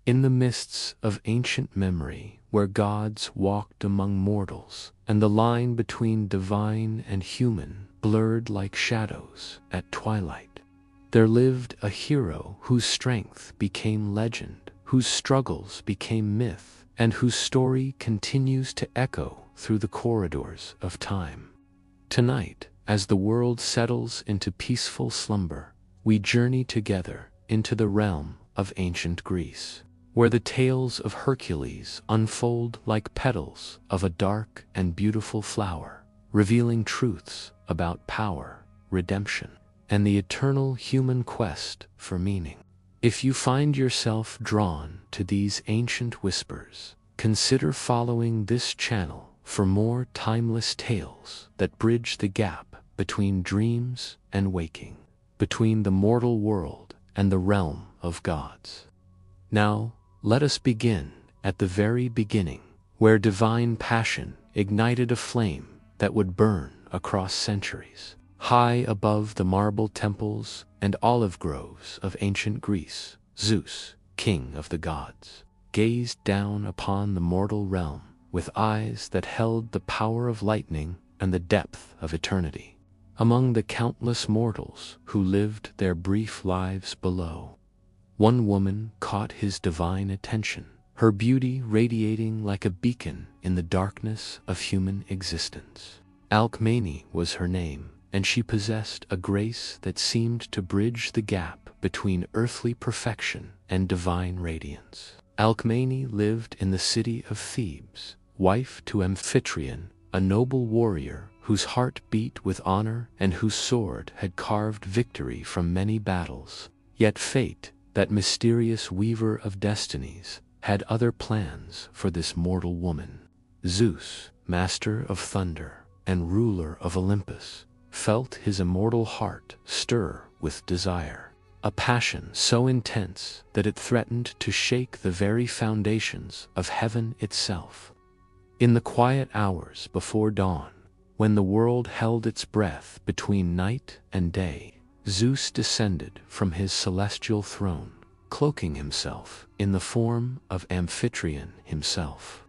In the mists of ancient memory, where gods walked among mortals, and the line between divine and human blurred like shadows at twilight, there lived a hero whose strength became legend, whose struggles became myth, and whose story continues to echo through the corridors of time. Tonight, as the world settles into peaceful slumber, we journey together into the realm of ancient Greece, where the tales of Hercules unfold like petals of a dark and beautiful flower, revealing truths about power, redemption, and the eternal human quest for meaning. If you find yourself drawn to these ancient whispers, consider following this channel for more timeless tales that bridge the gap between dreams and waking, between the mortal world and the realm of gods. Now, let us begin at the very beginning, where divine passion ignited a flame that would burn across centuries. High above the marble temples and olive groves of ancient Greece, Zeus, king of the gods, gazed down upon the mortal realm with eyes that held the power of lightning and the depth of eternity. Among the countless mortals who lived their brief lives below, one woman caught his divine attention, her beauty radiating like a beacon in the darkness of human existence. Alcmene was her name, and she possessed a grace that seemed to bridge the gap between earthly perfection and divine radiance. Alcmene lived in the city of Thebes, wife to Amphitryon, a noble warrior whose heart beat with honor and whose sword had carved victory from many battles. Yet fate, that mysterious weaver of destinies, had other plans for this mortal woman. Zeus, master of thunder and ruler of Olympus, felt his immortal heart stir with desire, a passion so intense that it threatened to shake the very foundations of heaven itself. In the quiet hours before dawn, when the world held its breath between night and day, Zeus descended from his celestial throne, cloaking himself in the form of Amphitryon himself.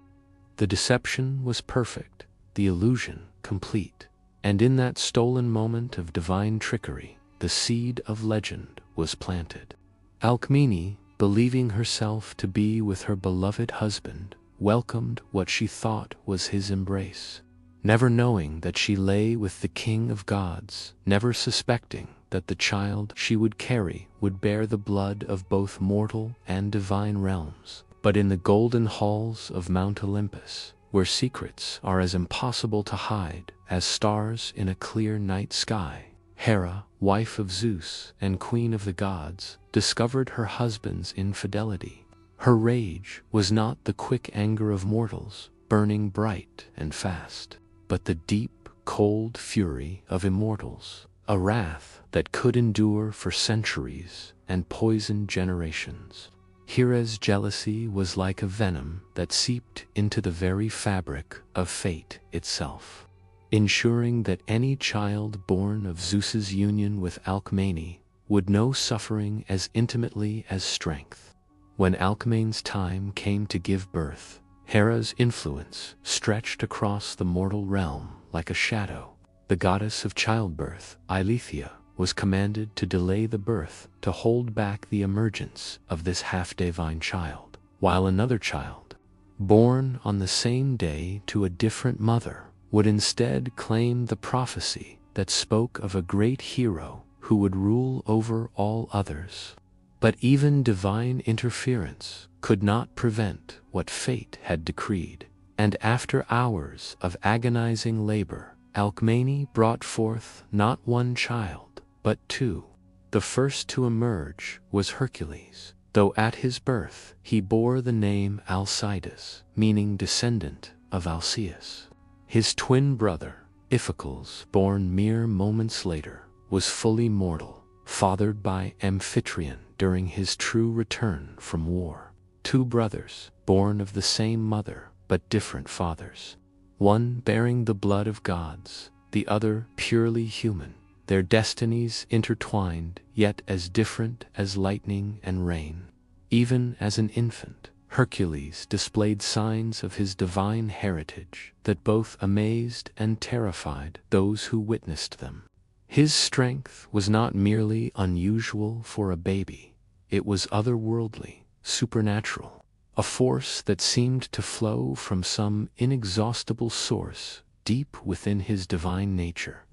The deception was perfect, the illusion complete, and in that stolen moment of divine trickery, the seed of legend was planted. Alcmene, believing herself to be with her beloved husband, welcomed what she thought was his embrace, never knowing that she lay with the king of gods, never suspecting that the child she would carry would bear the blood of both mortal and divine realms. But in the golden halls of Mount Olympus, where secrets are as impossible to hide as stars in a clear night sky, Hera, wife of Zeus and queen of the gods, discovered her husband's infidelity. Her rage was not the quick anger of mortals, burning bright and fast, but the deep, cold fury of immortals, a wrath that could endure for centuries and poison generations. Hera's jealousy was like a venom that seeped into the very fabric of fate itself, ensuring that any child born of Zeus's union with Alcmene would know suffering as intimately as strength. When Alcmene's time came to give birth, Hera's influence stretched across the mortal realm like a shadow. The goddess of childbirth, Eileithyia, was commanded to delay the birth to hold back the emergence of this half-divine child, while another child, born on the same day to a different mother, would instead claim the prophecy that spoke of a great hero who would rule over all others. But even divine interference could not prevent what fate had decreed, and after hours of agonizing labor, Alcmene brought forth not one child, but two. The first to emerge was Hercules, though at his birth he bore the name Alcides, meaning descendant of Alcaeus. His twin brother, Iphicles, born mere moments later, was fully mortal, fathered by Amphitryon during his true return from war. Two brothers, born of the same mother but different fathers, one bearing the blood of gods, the other purely human, their destinies intertwined yet as different as lightning and rain. Even as an infant, Hercules displayed signs of his divine heritage that both amazed and terrified those who witnessed them. His strength was not merely unusual for a baby, it was otherworldly, supernatural, a force that seemed to flow from some inexhaustible source deep within his divine nature.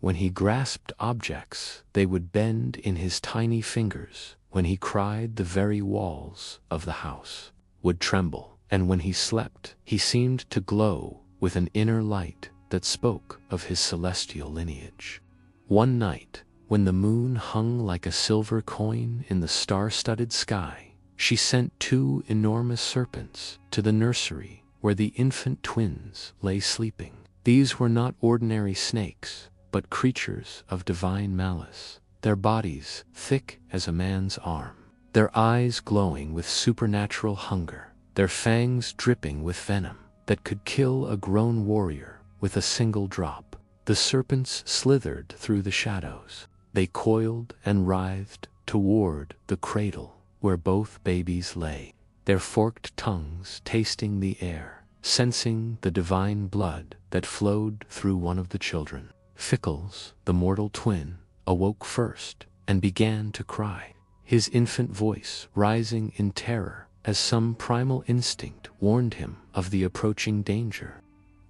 When he grasped objects, they would bend in his tiny fingers. When he cried, the very walls of the house would tremble, and when he slept, he seemed to glow with an inner light that spoke of his celestial lineage. One night, when the moon hung like a silver coin in the star-studded sky, she sent 2 enormous serpents to the nursery where the infant twins lay sleeping. These were not ordinary snakes, but creatures of divine malice, their bodies thick as a man's arm, their eyes glowing with supernatural hunger, their fangs dripping with venom that could kill a grown warrior with a single drop. The serpents slithered through the shadows. They coiled and writhed toward the cradle where both babies lay, their forked tongues tasting the air, sensing the divine blood that flowed through one of the children. Phickles, the mortal twin, awoke first and began to cry, his infant voice rising in terror as some primal instinct warned him of the approaching danger.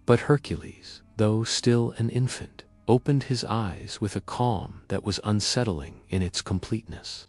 But Hercules, though still an infant, opened his eyes with a calm that was unsettling in its completeness.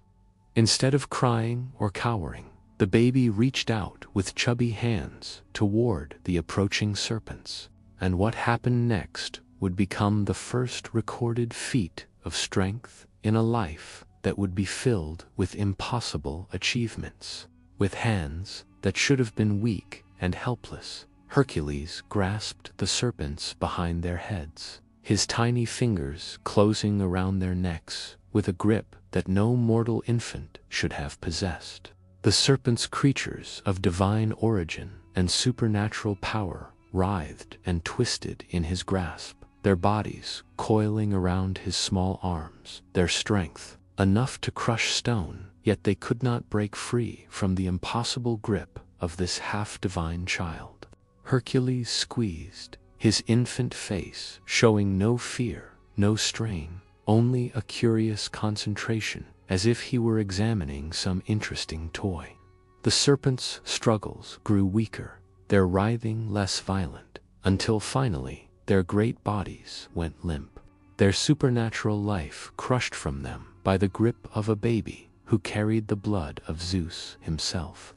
Instead of crying or cowering, the baby reached out with chubby hands toward the approaching serpents, and what happened next would become the first recorded feat of strength in a life that would be filled with impossible achievements. With hands that should have been weak and helpless, Hercules grasped the serpents behind their heads, his tiny fingers closing around their necks with a grip that no mortal infant should have possessed. The serpents, creatures of divine origin and supernatural power, writhed and twisted in his grasp, their bodies coiling around his small arms, their strength enough to crush stone, yet they could not break free from the impossible grip of this half-divine child. Hercules squeezed, his infant face showing no fear, no strain, only a curious concentration, as if he were examining some interesting toy. The serpents' struggles grew weaker, their writhing less violent, until finally their great bodies went limp, their supernatural life crushed from them by the grip of a baby who carried the blood of Zeus himself.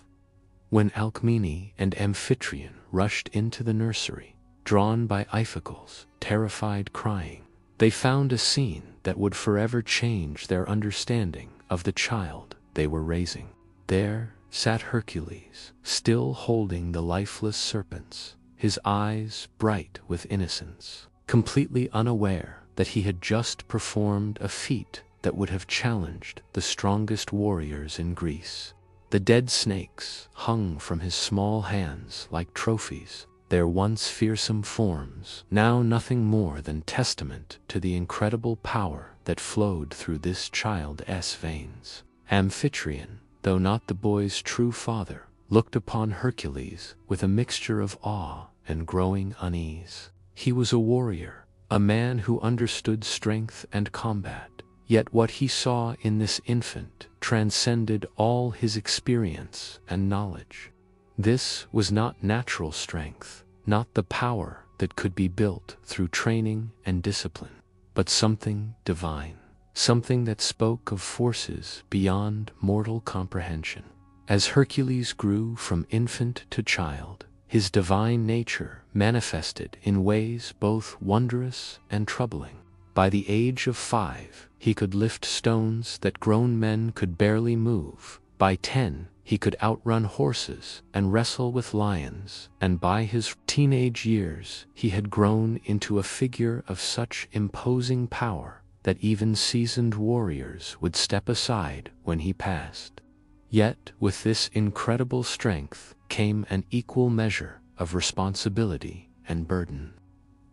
When Alcmene and Amphitryon rushed into the nursery, drawn by Iphickle's terrified crying, they found a scene that would forever change their understanding of the child they were raising. There sat Hercules, still holding the lifeless serpents, his eyes bright with innocence, completely unaware that he had just performed a feat that would have challenged the strongest warriors in Greece. The dead snakes hung from his small hands like trophies, their once fearsome forms now nothing more than testament to the incredible power that flowed through this child's veins. Amphitryon, though not the boy's true father, looked upon Hercules with a mixture of awe and growing unease. He was a warrior, a man who understood strength and combat, yet what he saw in this infant transcended all his experience and knowledge. This was not natural strength, not the power that could be built through training and discipline, but something divine, something that spoke of forces beyond mortal comprehension. As Hercules grew from infant to child, his divine nature manifested in ways both wondrous and troubling. By the age of 5, he could lift stones that grown men could barely move. By 10, he could outrun horses and wrestle with lions, and by his teenage years, he had grown into a figure of such imposing power that even seasoned warriors would step aside when he passed. Yet, with this incredible strength came an equal measure of responsibility and burden.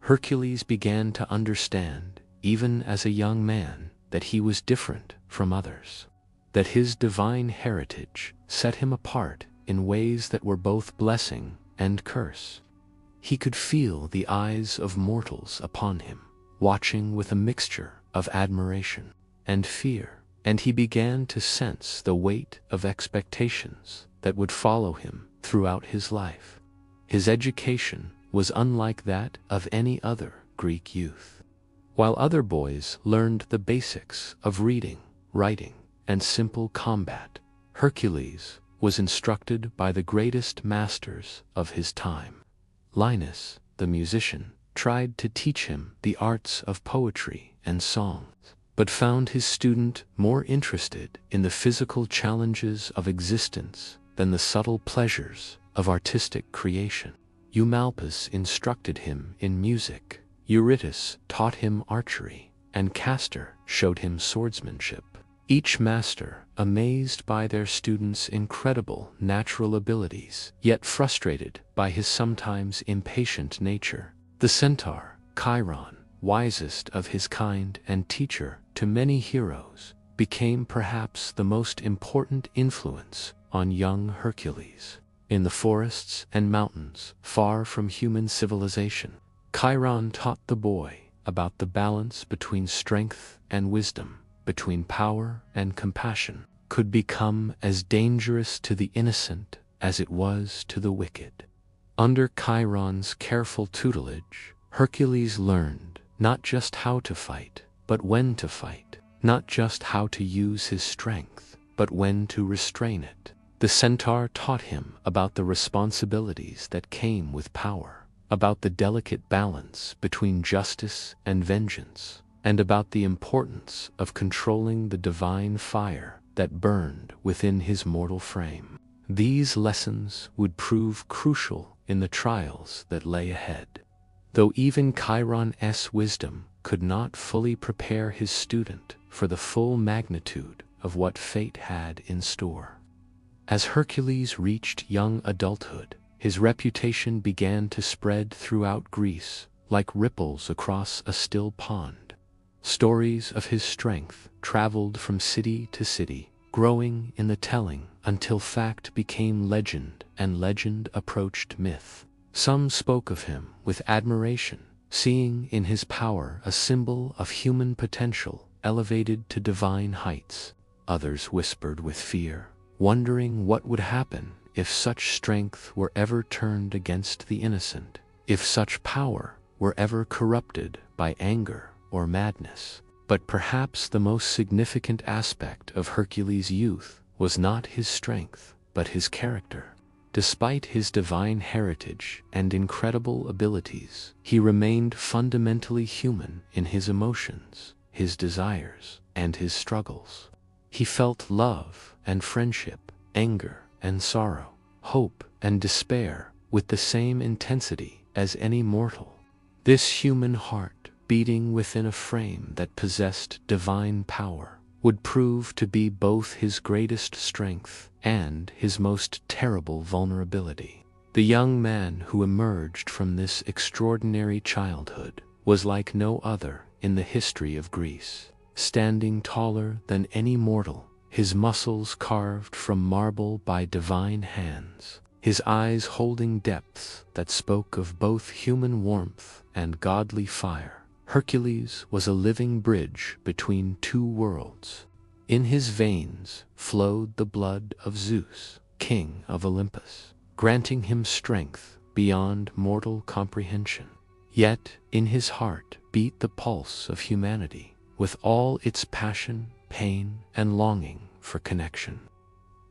Hercules began to understand, even as a young man, that he was different from others. that his divine heritage set him apart in ways that were both blessing and curse. He could feel the eyes of mortals upon him, watching with a mixture of admiration and fear, and he began to sense the weight of expectations that would follow him throughout his life. His education was unlike that of any other Greek youth. While other boys learned the basics of reading, writing, and simple combat, Hercules was instructed by the greatest masters of his time. Linus, the musician, tried to teach him the arts of poetry and songs, but found his student more interested in the physical challenges of existence than the subtle pleasures of artistic creation. Eumolpus instructed him in music, Eurytus taught him archery, and Castor showed him swordsmanship. Each master amazed by their student's incredible natural abilities, yet frustrated by his sometimes impatient nature. The centaur, Chiron, wisest of his kind and teacher to many heroes, became perhaps the most important influence on young Hercules. In the forests and mountains, far from human civilization, Chiron taught the boy about the balance between strength and wisdom, between power and compassion, could become as dangerous to the innocent as it was to the wicked. Under Chiron's careful tutelage, Hercules learned not just how to fight, but when to fight, not just how to use his strength, but when to restrain it. The centaur taught him about the responsibilities that came with power, about the delicate balance between justice and vengeance, and about the importance of controlling the divine fire that burned within his mortal frame. These lessons would prove crucial in the trials that lay ahead. Though even Chiron's wisdom could not fully prepare his student for the full magnitude of what fate had in store. As Hercules reached young adulthood, his reputation began to spread throughout Greece like ripples across a still pond. Stories of his strength traveled from city to city, growing in the telling until fact became legend and legend approached myth. Some spoke of him with admiration, seeing in his power a symbol of human potential elevated to divine heights. Others whispered with fear, wondering what would happen if such strength were ever turned against the innocent, if such power were ever corrupted by anger or madness. But perhaps the most significant aspect of Hercules' youth was not his strength, but his character. Despite his divine heritage and incredible abilities, he remained fundamentally human in his emotions, his desires, and his struggles. He felt love and friendship, anger and sorrow, hope and despair with the same intensity as any mortal. This human heart, beating within a frame that possessed divine power, would prove to be both his greatest strength and his most terrible vulnerability. The young man who emerged from this extraordinary childhood was like no other in the history of Greece, standing taller than any mortal, his muscles carved from marble by divine hands, his eyes holding depths that spoke of both human warmth and godly fire. Hercules was a living bridge between two worlds. In his veins flowed the blood of Zeus, king of Olympus, granting him strength beyond mortal comprehension. Yet in his heart beat the pulse of humanity, with all its passion, pain, and longing for connection.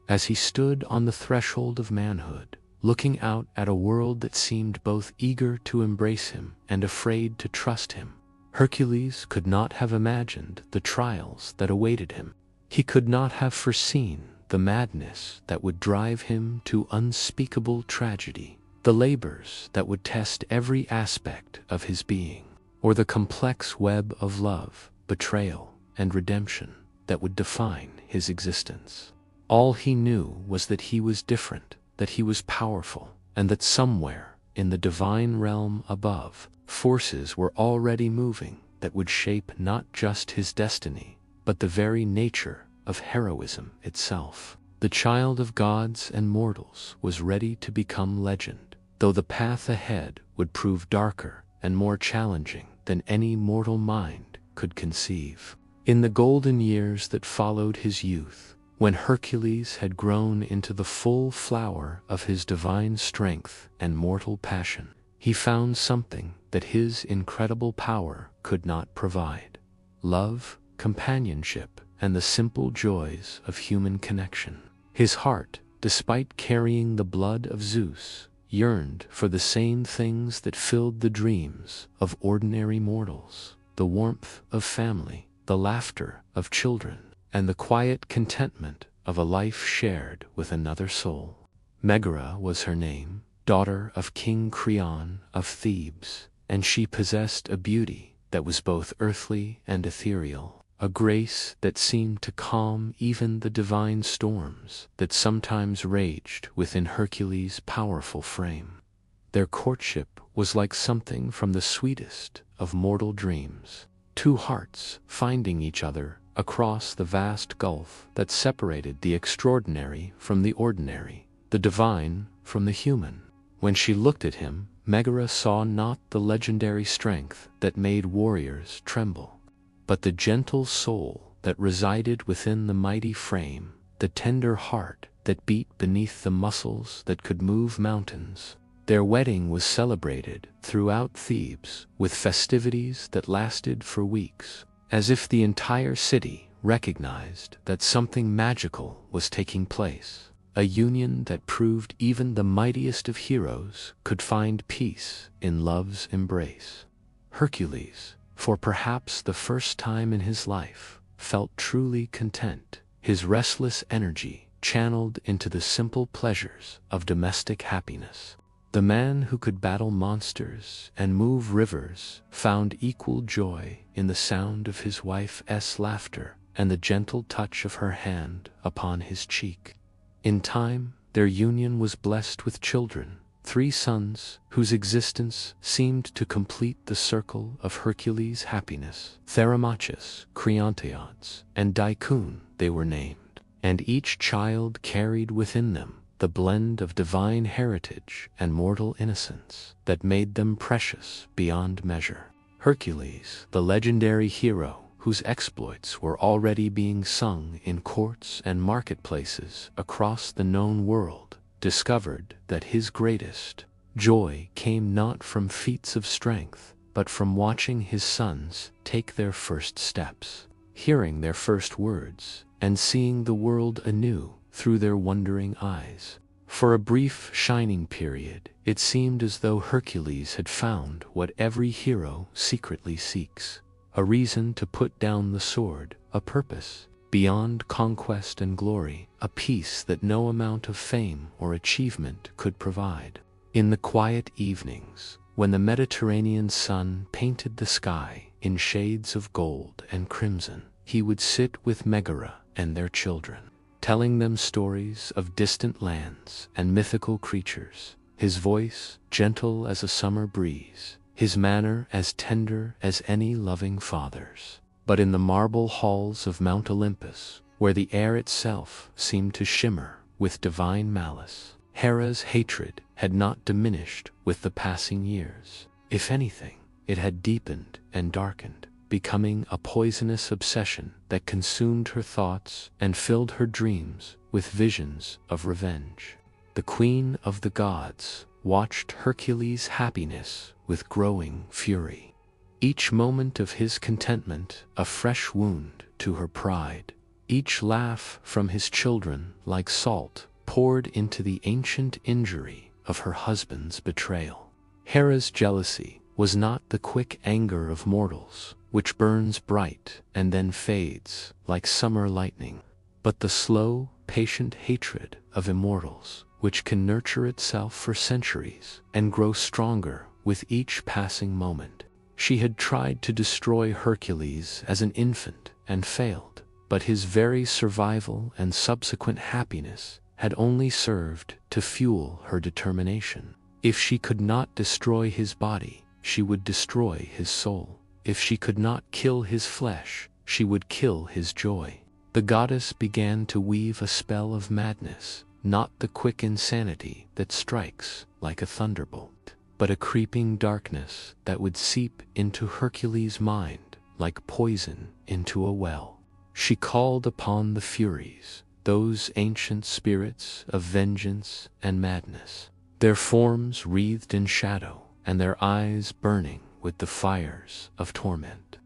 As he stood on the threshold of manhood, looking out at a world that seemed both eager to embrace him and afraid to trust him, Hercules could not have imagined the trials that awaited him. He could not have foreseen the madness that would drive him to unspeakable tragedy, the labors that would test every aspect of his being, or the complex web of love, betrayal, and redemption that would define his existence. All he knew was that he was different, that he was powerful, and that somewhere in the divine realm above, forces were already moving that would shape not just his destiny, but the very nature of heroism itself. The child of gods and mortals was ready to become legend, though the path ahead would prove darker and more challenging than any mortal mind could conceive. In the golden years that followed his youth, when Hercules had grown into the full flower of his divine strength and mortal passion, he found something that his incredible power could not provide: love, companionship, and the simple joys of human connection. His heart, despite carrying the blood of Zeus, yearned for the same things that filled the dreams of ordinary mortals: the warmth of family, the laughter of children, and the quiet contentment of a life shared with another soul. Megara was her name, daughter of King Cretan of Thebes, and she possessed a beauty that was both earthly and ethereal, a grace that seemed to calm even the divine storms that sometimes raged within Hercules' powerful frame. Their courtship was like something from the sweetest of mortal dreams, two hearts finding each other across the vast gulf that separated the extraordinary from the ordinary, the divine from the human. When she looked at him, Megara saw not the legendary strength that made warriors tremble, but the gentle soul that resided within the mighty frame, the tender heart that beat beneath the muscles that could move mountains. Their wedding was celebrated throughout Thebes with festivities that lasted for weeks, as if the entire city recognized that something magical was taking place, a union that proved even the mightiest of heroes could find peace in love's embrace. Hercules, for perhaps the first time in his life, felt truly content, his restless energy channeled into the simple pleasures of domestic happiness. The man who could battle monsters and move rivers found equal joy in the sound of his wife's laughter and the gentle touch of her hand upon his cheek. In time, their union was blessed with children, 3 sons whose existence seemed to complete the circle of Hercules' happiness. Thermachus, Creontiades, and Dicune they were named, and each child carried within them the blend of divine heritage and mortal innocence that made them precious beyond measure. Hercules, the legendary hero whose exploits were already being sung in courts and marketplaces across the known world, discovered that his greatest joy came not from feats of strength, but from watching his sons take their first steps, hearing their first words, and seeing the world anew through their wondering eyes. For a brief shining period, it seemed as though Hercules had found what every hero secretly seeks: a reason to put down the sword, a purpose beyond conquest and glory, a peace that no amount of fame or achievement could provide. In the quiet evenings, when the Mediterranean sun painted the sky in shades of gold and crimson, he would sit with Megara and their children, telling them stories of distant lands and mythical creatures, his voice gentle as a summer breeze, his manner as tender as any loving father's. But in the marble halls of Mount Olympus, where the air itself seemed to shimmer with divine malice, Hera's hatred had not diminished with the passing years. If anything, it had deepened and darkened, becoming a poisonous obsession that consumed her thoughts and filled her dreams with visions of revenge. The queen of the gods watched Hercules' happiness with growing fury, each moment of his contentment a fresh wound to her pride, each laugh from his children like salt poured into the ancient injury of her husband's betrayal. Hera's jealousy was not the quick anger of mortals, which burns bright and then fades like summer lightning, but the slow, patient hatred of immortals, which can nurture itself for centuries and grow stronger with each passing moment. She had tried to destroy Hercules as an infant and failed, but his very survival and subsequent happiness had only served to fuel her determination. If she could not destroy his body, she would destroy his soul. If she could not kill his flesh, she would kill his joy. The goddess began to weave a spell of madness, not the quick insanity that strikes like a thunderbolt, but a creeping darkness that would seep into Hercules' mind like poison into a well. She called upon the Furies, those ancient spirits of vengeance and madness, their forms wreathed in shadow and their eyes burning with the fires of torment.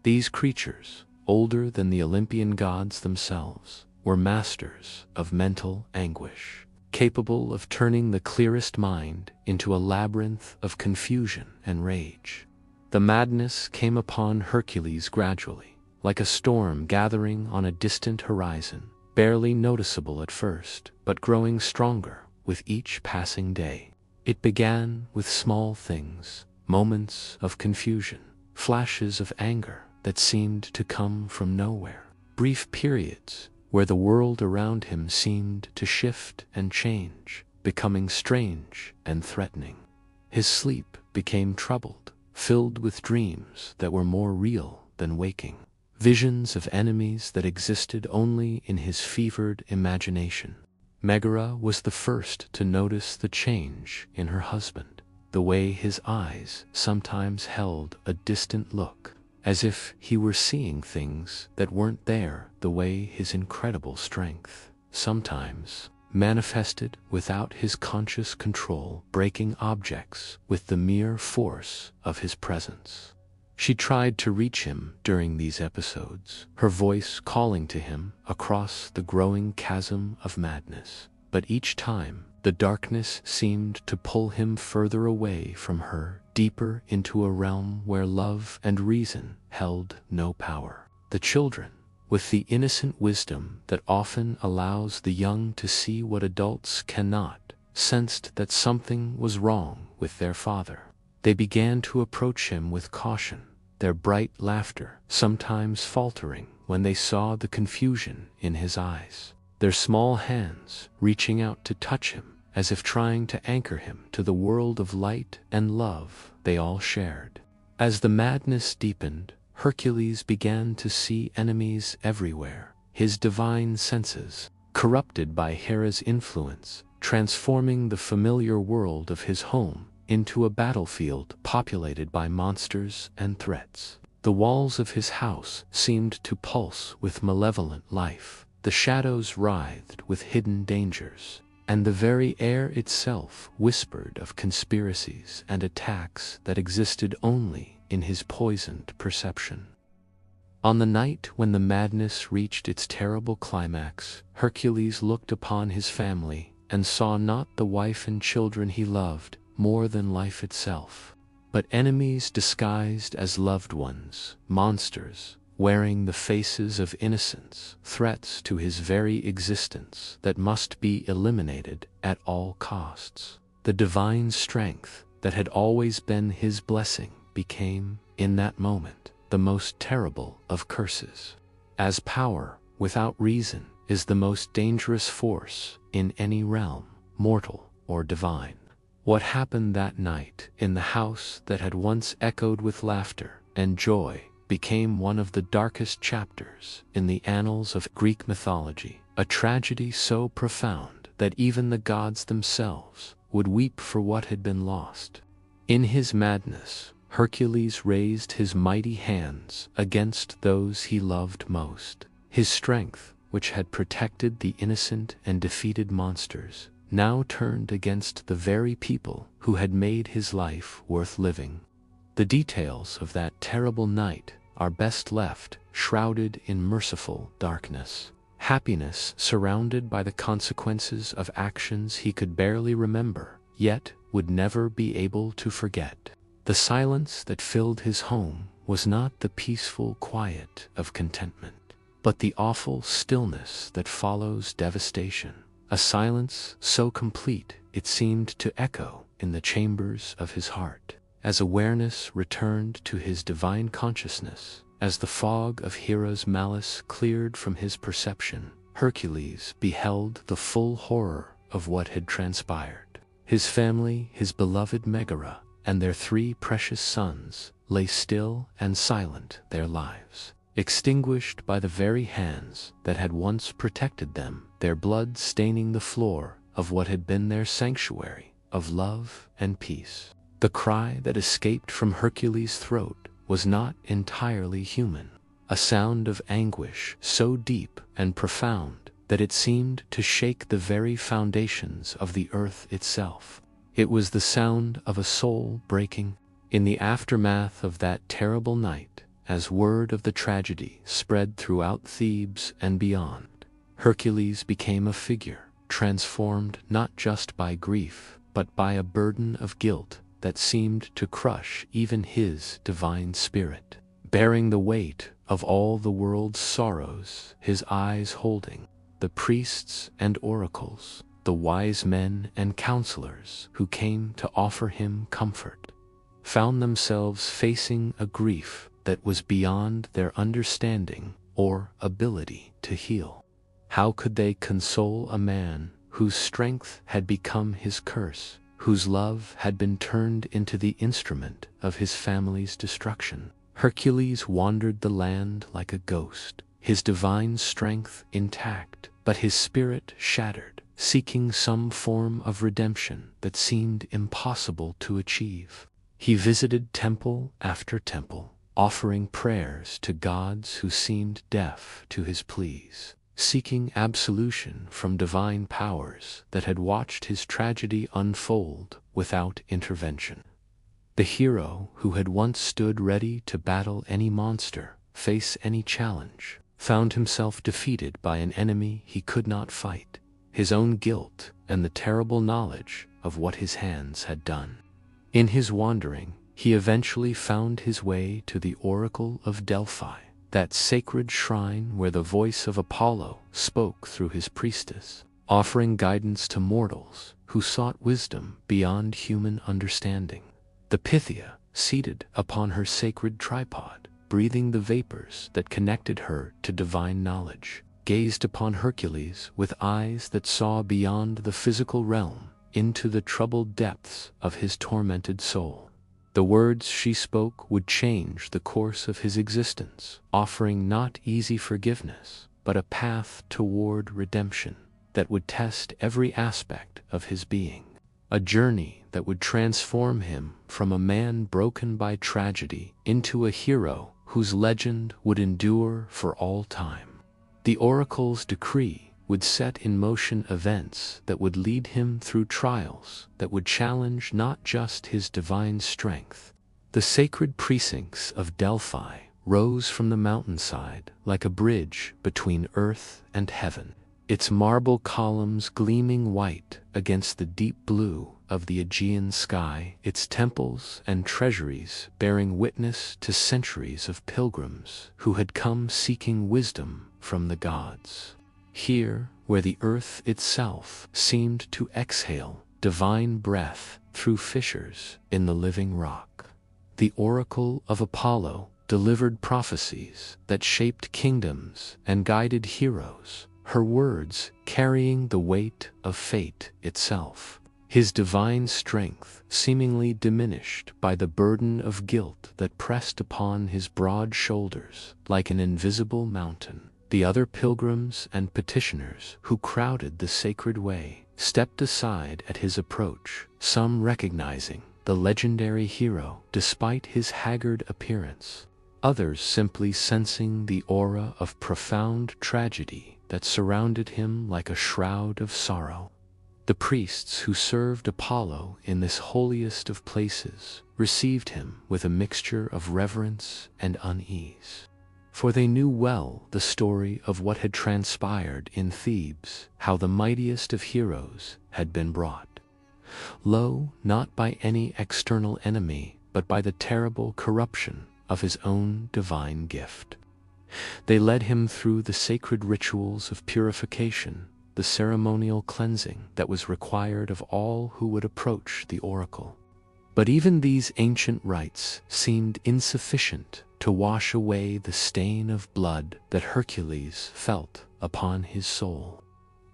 These creatures, older than the Olympian gods themselves, were masters of mental anguish, capable of turning the clearest mind into a labyrinth of confusion and rage. The madness came upon Hercules gradually, like a storm gathering on a distant horizon, barely noticeable at first, but growing stronger with each passing day. It began with small things, moments of confusion, flashes of anger that seemed to come from nowhere, brief periods where the world around him seemed to shift and change, becoming strange and threatening. His sleep became troubled, filled with dreams that were more real than waking, visions of enemies that existed only in his fevered imagination. Megara was the first to notice the change in her husband, the way his eyes sometimes held a distant look, as if he were seeing things that weren't there, the way his incredible strength sometimes manifested without his conscious control, breaking objects with the mere force of his presence. She tried to reach him during these episodes, her voice calling to him across the growing chasm of madness, but each time the darkness seemed to pull him further away from her, deeper into a realm where love and reason held no power. The children, with the innocent wisdom that often allows the young to see what adults cannot, sensed that something was wrong with their father. They began to approach him with caution, their bright laughter sometimes faltering when they saw the confusion in his eyes, their small hands reaching out to touch him, as if trying to anchor him to the world of light and love they all shared. As the madness deepened, Hercules began to see enemies everywhere, his divine senses, corrupted by Hera's influence, transforming the familiar world of his home into a battlefield populated by monsters and threats. The walls of his house seemed to pulse with malevolent life, the shadows writhed with hidden dangers, and the very air itself whispered of conspiracies and attacks that existed only in his poisoned perception. On the night when the madness reached its terrible climax, Hercules looked upon his family and saw not the wife and children he loved more than life itself, but enemies disguised as loved ones, monsters wearing the faces of innocence, threats to his very existence that must be eliminated at all costs. The divine strength that had always been his blessing became, in that moment, the most terrible of curses. As power without reason is the most dangerous force in any realm, mortal or divine. What happened that night in the house that had once echoed with laughter and joy became one of the darkest chapters in the annals of Greek mythology, a tragedy so profound that even the gods themselves would weep for what had been lost. In his madness, Hercules raised his mighty hands against those he loved most. His strength, which had protected the innocent and defeated monsters, now turned against the very people who had made his life worth living. The details of that terrible night are best left shrouded in merciful darkness. Happiness surrounded by the consequences of actions he could barely remember, yet would never be able to forget. The silence that filled his home was not the peaceful quiet of contentment, but the awful stillness that follows devastation. A silence so complete it seemed to echo in the chambers of his heart. As awareness returned to his divine consciousness, as the fog of Hera's malice cleared from his perception, Hercules beheld the full horror of what had transpired. His family, his beloved Megara, and their 3 precious sons lay still and silent their lives, extinguished by the very hands that had once protected them, their blood staining the floor of what had been their sanctuary of love and peace. The cry that escaped from Hercules' throat was not entirely human, a sound of anguish so deep and profound that it seemed to shake the very foundations of the earth itself. It was the sound of a soul breaking. In the aftermath of that terrible night, as word of the tragedy spread throughout Thebes and beyond, Hercules became a figure, transformed not just by grief, but by a burden of guilt that seemed to crush even his divine spirit. Bearing the weight of all the world's sorrows, his eyes holding the priests and oracles, the wise men and counselors who came to offer him comfort, found themselves facing a grief that was beyond their understanding or ability to heal. How could they console a man whose strength had become his curse, whose love had been turned into the instrument of his family's destruction? Hercules wandered the land like a ghost, his divine strength intact, but his spirit shattered, seeking some form of redemption that seemed impossible to achieve. He visited temple after temple, offering prayers to gods who seemed deaf to his pleas, seeking absolution from divine powers that had watched his tragedy unfold without intervention. The hero who had once stood ready to battle any monster, face any challenge, found himself defeated by an enemy he could not fight, his own guilt and the terrible knowledge of what his hands had done. In his wandering, he eventually found his way to the Oracle of Delphi, that sacred shrine where the voice of Apollo spoke through his priestess, offering guidance to mortals who sought wisdom beyond human understanding. The Pythia, seated upon her sacred tripod, breathing the vapors that connected her to divine knowledge, gazed upon Hercules with eyes that saw beyond the physical realm into the troubled depths of his tormented soul. The words she spoke would change the course of his existence, offering not easy forgiveness, but a path toward redemption that would test every aspect of his being. A journey that would transform him from a man broken by tragedy into a hero whose legend would endure for all time. The oracle's decree would set in motion events that would lead him through trials that would challenge not just his divine strength. The sacred precincts of Delphi rose from the mountainside like a bridge between earth and heaven, its marble columns gleaming white against the deep blue of the Augean sky, its temples and treasuries bearing witness to centuries of pilgrims who had come seeking wisdom from the gods. Here, where the earth itself seemed to exhale divine breath through fissures in the living rock, the oracle of Apollo delivered prophecies that shaped kingdoms and guided heroes, her words carrying the weight of fate itself. His divine strength seemingly diminished by the burden of guilt that pressed upon his broad shoulders like an invisible mountain. The other pilgrims and petitioners who crowded the sacred way stepped aside at his approach, some recognizing the legendary hero despite his haggard appearance, others simply sensing the aura of profound tragedy that surrounded him like a shroud of sorrow. The priests who served Apollo in this holiest of places received him with a mixture of reverence and unease, for they knew well the story of what had transpired in Thebes, how the mightiest of heroes had been brought low not by any external enemy, but by the terrible corruption of his own divine gift. They led him through the sacred rituals of purification, the ceremonial cleansing that was required of all who would approach the oracle. But even these ancient rites seemed insufficient to wash away the stain of blood that Hercules felt upon his soul.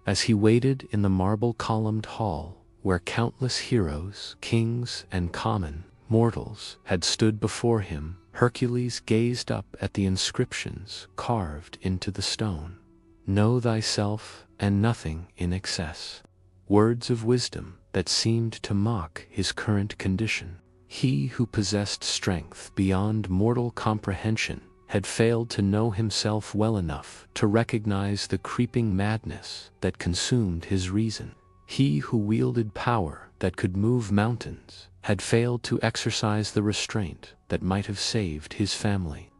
As he waited in the marble-columned hall where countless heroes, kings, and common mortals had stood before him, Hercules gazed up at the inscriptions carved into the stone. Know thyself and nothing in excess. Words of wisdom that seemed to mock his current condition. He who possessed strength beyond mortal comprehension had failed to know himself well enough to recognize the creeping madness that consumed his reason. He who wielded power that could move mountains had failed to exercise the restraint that might have saved his family.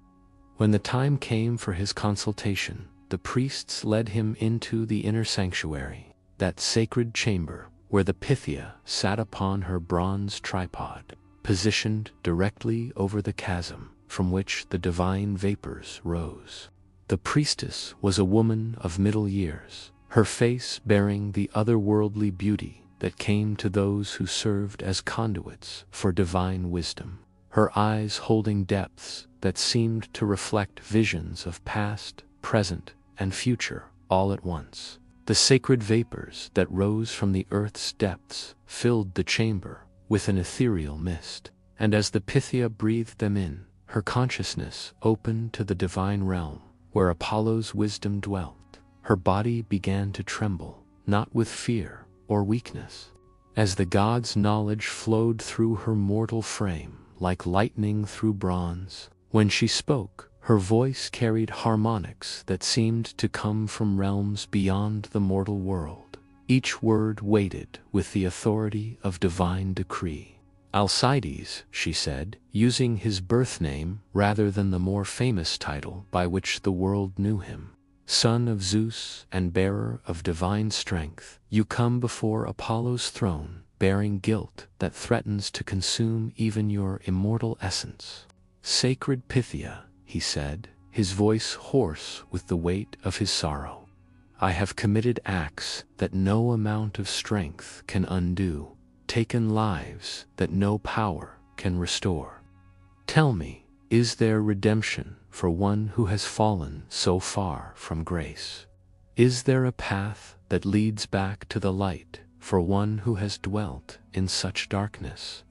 When the time came for his consultation, the priests led him into the inner sanctuary, that sacred chamber where the Pythia sat upon her bronze tripod, positioned directly over the chasm from which the divine vapors rose. The priestess was a woman of middle years, her face bearing the otherworldly beauty that came to those who served as conduits for divine wisdom, her eyes holding depths that seemed to reflect visions of past, present, and future all at once. The sacred vapors that rose from the earth's depths filled the chamber with an ethereal mist, and as the Pythia breathed them in, her consciousness opened to the divine realm where Apollo's wisdom dwelt. Her body began to tremble, not with fear or weakness, as the god's knowledge flowed through her mortal frame like lightning through bronze. When she spoke, her voice carried harmonics that seemed to come from realms beyond the mortal world, each word weighted with the authority of divine decree. Alcides, she said, using his birth name rather than the more famous title by which the world knew him. Son of Zeus and bearer of divine strength, you come before Apollo's throne, bearing guilt that threatens to consume even your immortal essence. Sacred Pythia, he said, his voice hoarse with the weight of his sorrow. I have committed acts that no amount of strength can undo, taken lives that no power can restore. Tell me, is there redemption for one who has fallen so far from grace? Is there a path that leads back to the light for one who has dwelt in such darkness?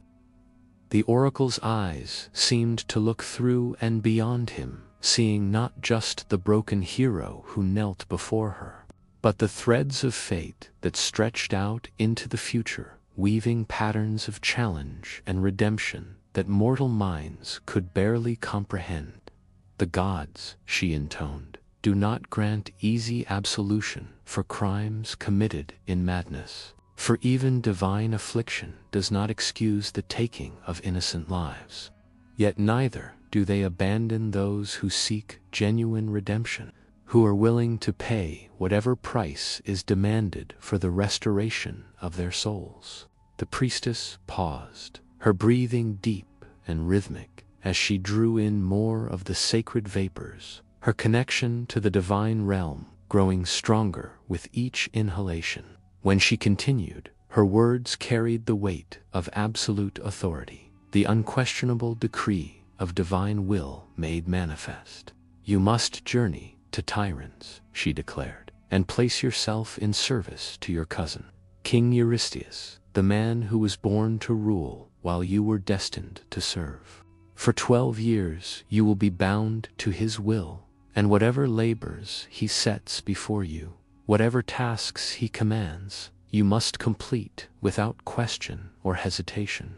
The oracle's eyes seemed to look through and beyond him, seeing not just the broken hero who knelt before her, but the threads of fate that stretched out into the future, weaving patterns of challenge and redemption that mortal minds could barely comprehend. The gods, she intoned, do not grant easy absolution for crimes committed in madness, for even divine affliction does not excuse the taking of innocent lives. Yet neither do they abandon those who seek genuine redemption, who are willing to pay whatever price is demanded for the restoration of their souls. The priestess paused, her breathing deep and rhythmic as she drew in more of the sacred vapors, her connection to the divine realm growing stronger with each inhalation. When she continued, her words carried the weight of absolute authority, the unquestionable decree of divine will made manifest. You must journey to Tiryns, she declared, and place yourself in service to your cousin, King Eurystheus, the man who was born to rule while you were destined to serve. For 12 years you will be bound to his will, and whatever labors he sets before you, whatever tasks he commands, you must complete without question or hesitation.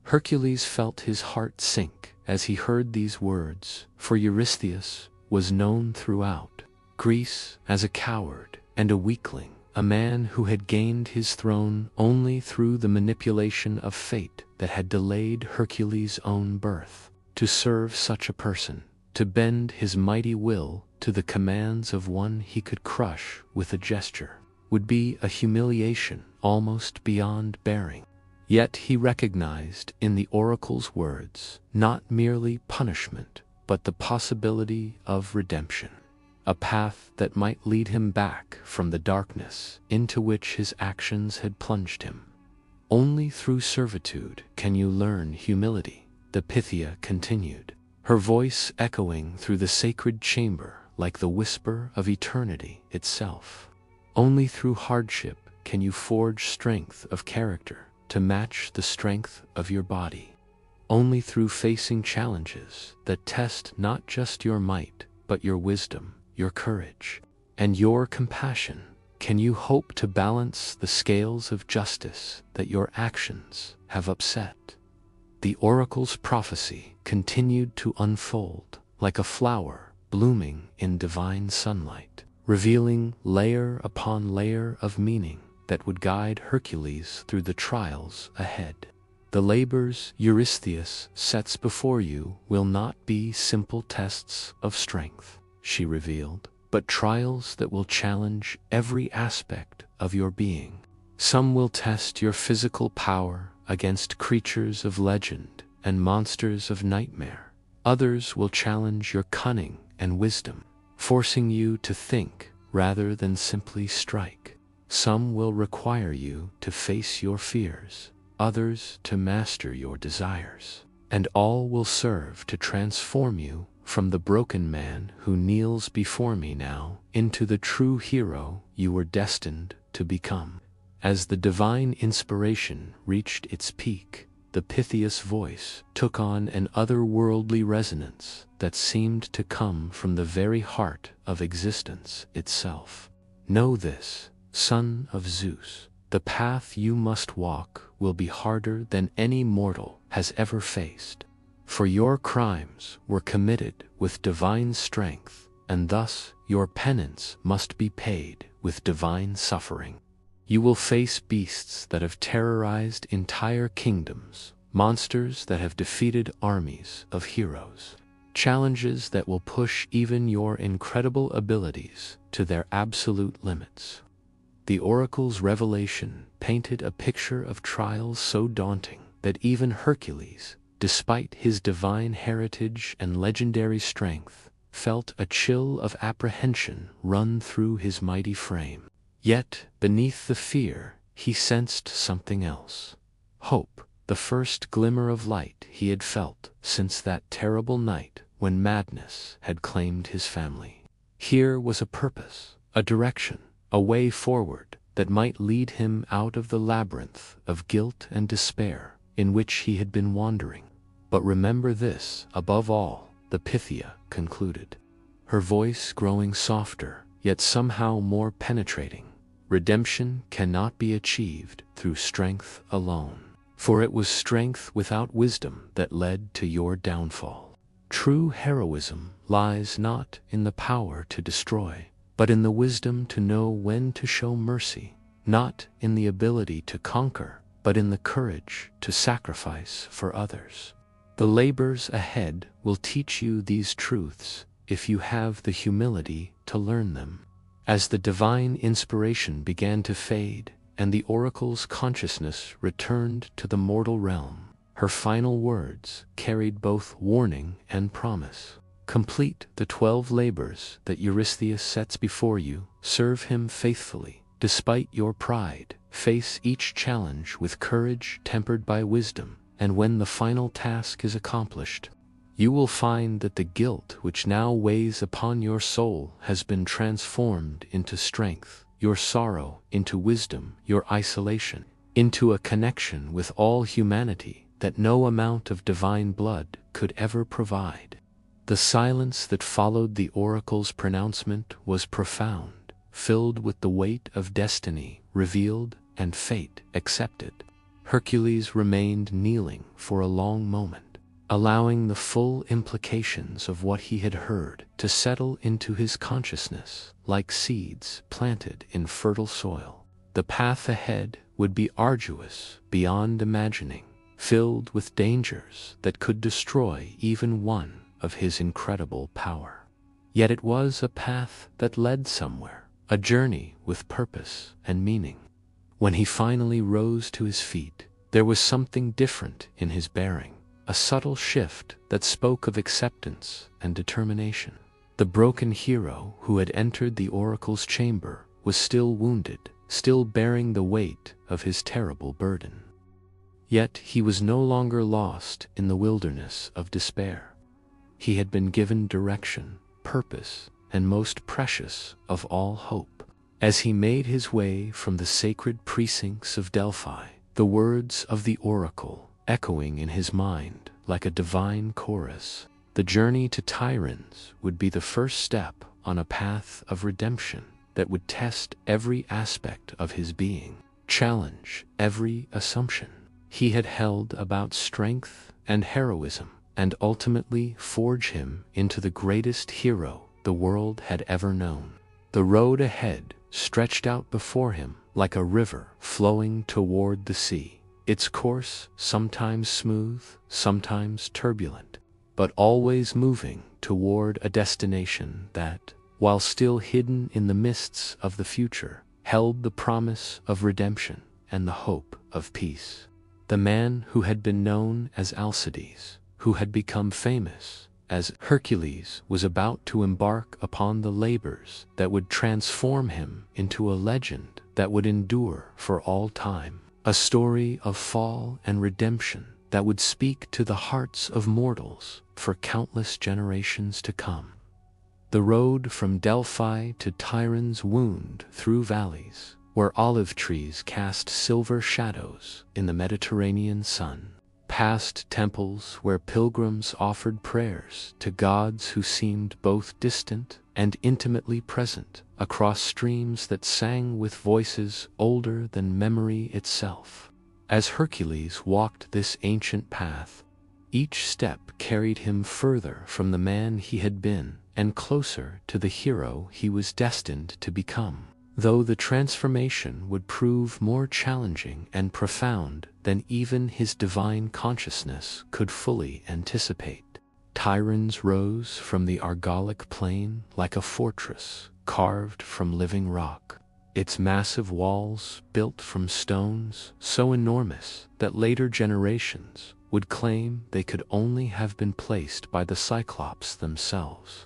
Hercules felt his heart sink as he heard these words, for Eurystheus was known throughout Greece as a coward and a weakling, a man who had gained his throne only through the manipulation of fate that had delayed Hercules' own birth. To serve such a person, to bend his mighty will to the commands of one he could crush with a gesture, would be a humiliation almost beyond bearing. Yet he recognized in the oracle's words not merely punishment, but the possibility of redemption, a path that might lead him back from the darkness into which his actions had plunged him. Only through servitude can you learn humility, the Pythia continued, her voice echoing through the sacred chamber like the whisper of eternity itself. Only through hardship can you forge strength of character to match the strength of your body. Only through facing challenges that test not just your might, but your wisdom, your courage, and your compassion, can you hope to balance the scales of justice that your actions have upset. The oracle's prophecy continued to unfold like a flower blooming in divine sunlight, revealing layer upon layer of meaning that would guide Hercules through the trials ahead. The labors Eurystheus sets before you will not be simple tests of strength, she revealed, but trials that will challenge every aspect of your being. Some will test your physical power against creatures of legend and monsters of nightmare. Others will challenge your cunning and wisdom, forcing you to think rather than simply strike. Some will require you to face your fears, others to master your desires, and all will serve to transform you from the broken man who kneels before me now into the true hero you were destined to become. As the divine inspiration reached its peak, the Pythias voice took on an otherworldly resonance that seemed to come from the very heart of existence itself. Know this, son of Zeus, the path you must walk will be harder than any mortal has ever faced. For your crimes were committed with divine strength, and thus your penance must be paid with divine suffering. You will face beasts that have terrorized entire kingdoms, monsters that have defeated armies of heroes, challenges that will push even your incredible abilities to their absolute limits. The oracle's revelation painted a picture of trials so daunting that even Hercules, despite his divine heritage and legendary strength, felt a chill of apprehension run through his mighty frame. Yet, beneath the fear, he sensed something else. Hope, the first glimmer of light he had felt since that terrible night when madness had claimed his family. Here was a purpose, a direction, a way forward that might lead him out of the labyrinth of guilt and despair in which he had been wandering. But remember this, above all, the Pythia concluded, her voice growing softer, yet somehow more penetrating. Redemption cannot be achieved through strength alone, for it was strength without wisdom that led to your downfall. True heroism lies not in the power to destroy, but in the wisdom to know when to show mercy, not in the ability to conquer, but in the courage to sacrifice for others. The labors ahead will teach you these truths if you have the humility to learn them. As the divine inspiration began to fade and the oracle's consciousness returned to the mortal realm, her final words carried both warning and promise. Complete the 12 labors that Eurystheus sets before you, serve him faithfully, despite your pride, face each challenge with courage tempered by wisdom, and when the final task is accomplished, you will find that the guilt which now weighs upon your soul has been transformed into strength, your sorrow into wisdom, your isolation into a connection with all humanity that no amount of divine blood could ever provide. The silence that followed the oracle's pronouncement was profound, filled with the weight of destiny revealed and fate accepted. Hercules remained kneeling for a long moment, allowing the full implications of what he had heard to settle into his consciousness like seeds planted in fertile soil. The path ahead would be arduous beyond imagining, filled with dangers that could destroy even one of his incredible power. Yet it was a path that led somewhere, a journey with purpose and meaning. When he finally rose to his feet, there was something different in his bearing, a subtle shift that spoke of acceptance and determination. The broken hero who had entered the oracle's chamber was still wounded, still bearing the weight of his terrible burden. Yet he was no longer lost in the wilderness of despair. He had been given direction, purpose, and most precious of all, hope. As he made his way from the sacred precincts of Delphi, the words of the oracle echoing in his mind like a divine chorus. The journey to Tiryns would be the first step on a path of redemption that would test every aspect of his being, challenge every assumption he had held about strength and heroism, and ultimately forge him into the greatest hero the world had ever known. The road ahead stretched out before him like a river flowing toward the sea, its course sometimes smooth, sometimes turbulent, but always moving toward a destination that, while still hidden in the mists of the future, held the promise of redemption and the hope of peace. The man who had been known as Alcides, who had become famous as Hercules, was about to embark upon the labors that would transform him into a legend that would endure for all time, a story of fall and redemption that would speak to the hearts of mortals for countless generations to come. The road from Delphi to Tiryns wound through valleys where olive trees cast silver shadows in the Mediterranean sun, past temples where pilgrims offered prayers to gods who seemed both distant and intimately present, across streams that sang with voices older than memory itself. As Hercules walked this ancient path, each step carried him further from the man he had been and closer to the hero he was destined to become, though the transformation would prove more challenging and profound than even his divine consciousness could fully anticipate. Tiryns rose from the Argolic plain like a fortress carved from living rock, its massive walls built from stones so enormous that later generations would claim they could only have been placed by the Cyclops themselves.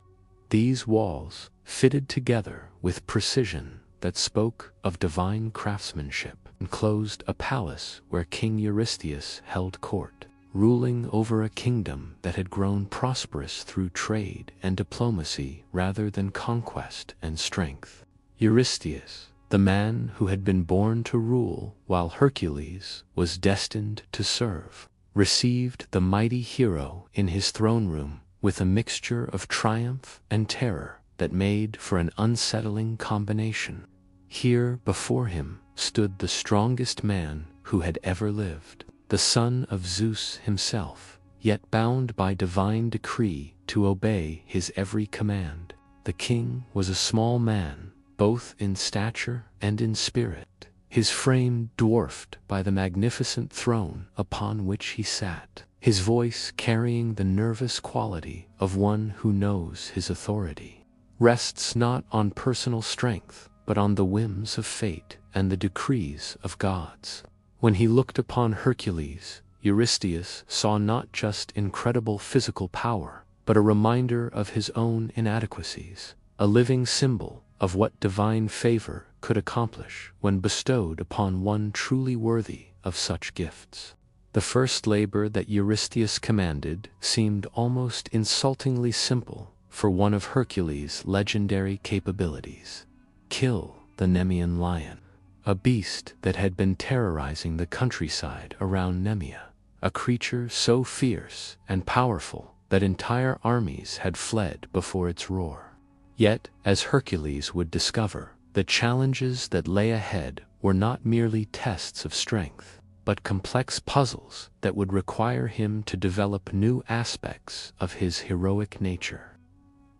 These walls, fitted together with precision that spoke of divine craftsmanship, enclosed a palace where King Eurystheus held court, ruling over a kingdom that had grown prosperous through trade and diplomacy rather than conquest and strength. Eurystheus, the man who had been born to rule while Hercules was destined to serve, received the mighty hero in his throne room with a mixture of triumph and terror that made for an unsettling combination. Here before him stood the strongest man who had ever lived, the son of Zeus himself, yet bound by divine decree to obey his every command. The king was a small man, both in stature and in spirit, his frame dwarfed by the magnificent throne upon which he sat, his voice carrying the nervous quality of one who knows his authority rests not on personal strength, but on the whims of fate and the decrees of gods. When he looked upon Hercules, Eurystheus saw not just incredible physical power, but a reminder of his own inadequacies, a living symbol of what divine favor could accomplish when bestowed upon one truly worthy of such gifts. The first labor that Eurystheus commanded seemed almost insultingly simple for one of Hercules' legendary capabilities: kill the Nemean Lion, a beast that had been terrorizing the countryside around Nemea, a creature so fierce and powerful that entire armies had fled before its roar. Yet, as Hercules would discover, the challenges that lay ahead were not merely tests of strength, but complex puzzles that would require him to develop new aspects of his heroic nature.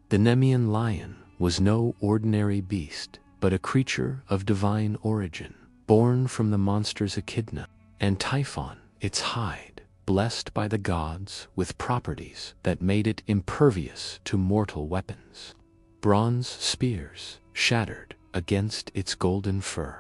The Nemean Lion was no ordinary beast, but a creature of divine origin, born from the monster's echidna, and Typhon, its hide, blessed by the gods with properties that made it impervious to mortal weapons. Bronze spears shattered against its golden fur.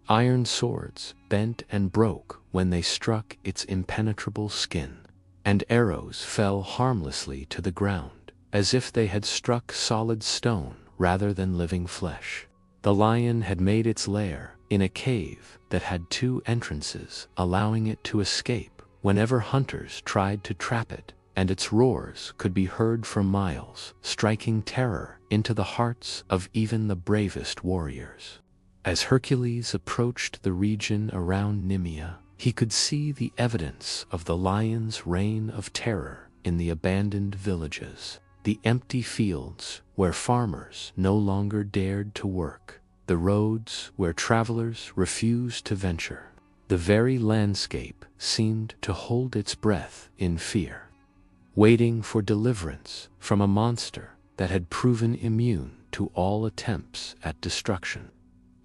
Iron swords bent and broke when they struck its impenetrable skin, and arrows fell harmlessly to the ground, as if they had struck solid stone rather than living flesh. The lion had made its lair in a cave that had 2 entrances, allowing it to escape whenever hunters tried to trap it, and its roars could be heard for miles, striking terror into the hearts of even the bravest warriors. As Hercules approached the region around Nemea, He could see the evidence of the lion's reign of terror in the abandoned villages, the empty fields where farmers no longer dared to work, the roads where travelers refused to venture. The very landscape seemed to hold its breath in fear, waiting for deliverance from a monster that had proven immune to all attempts at destruction.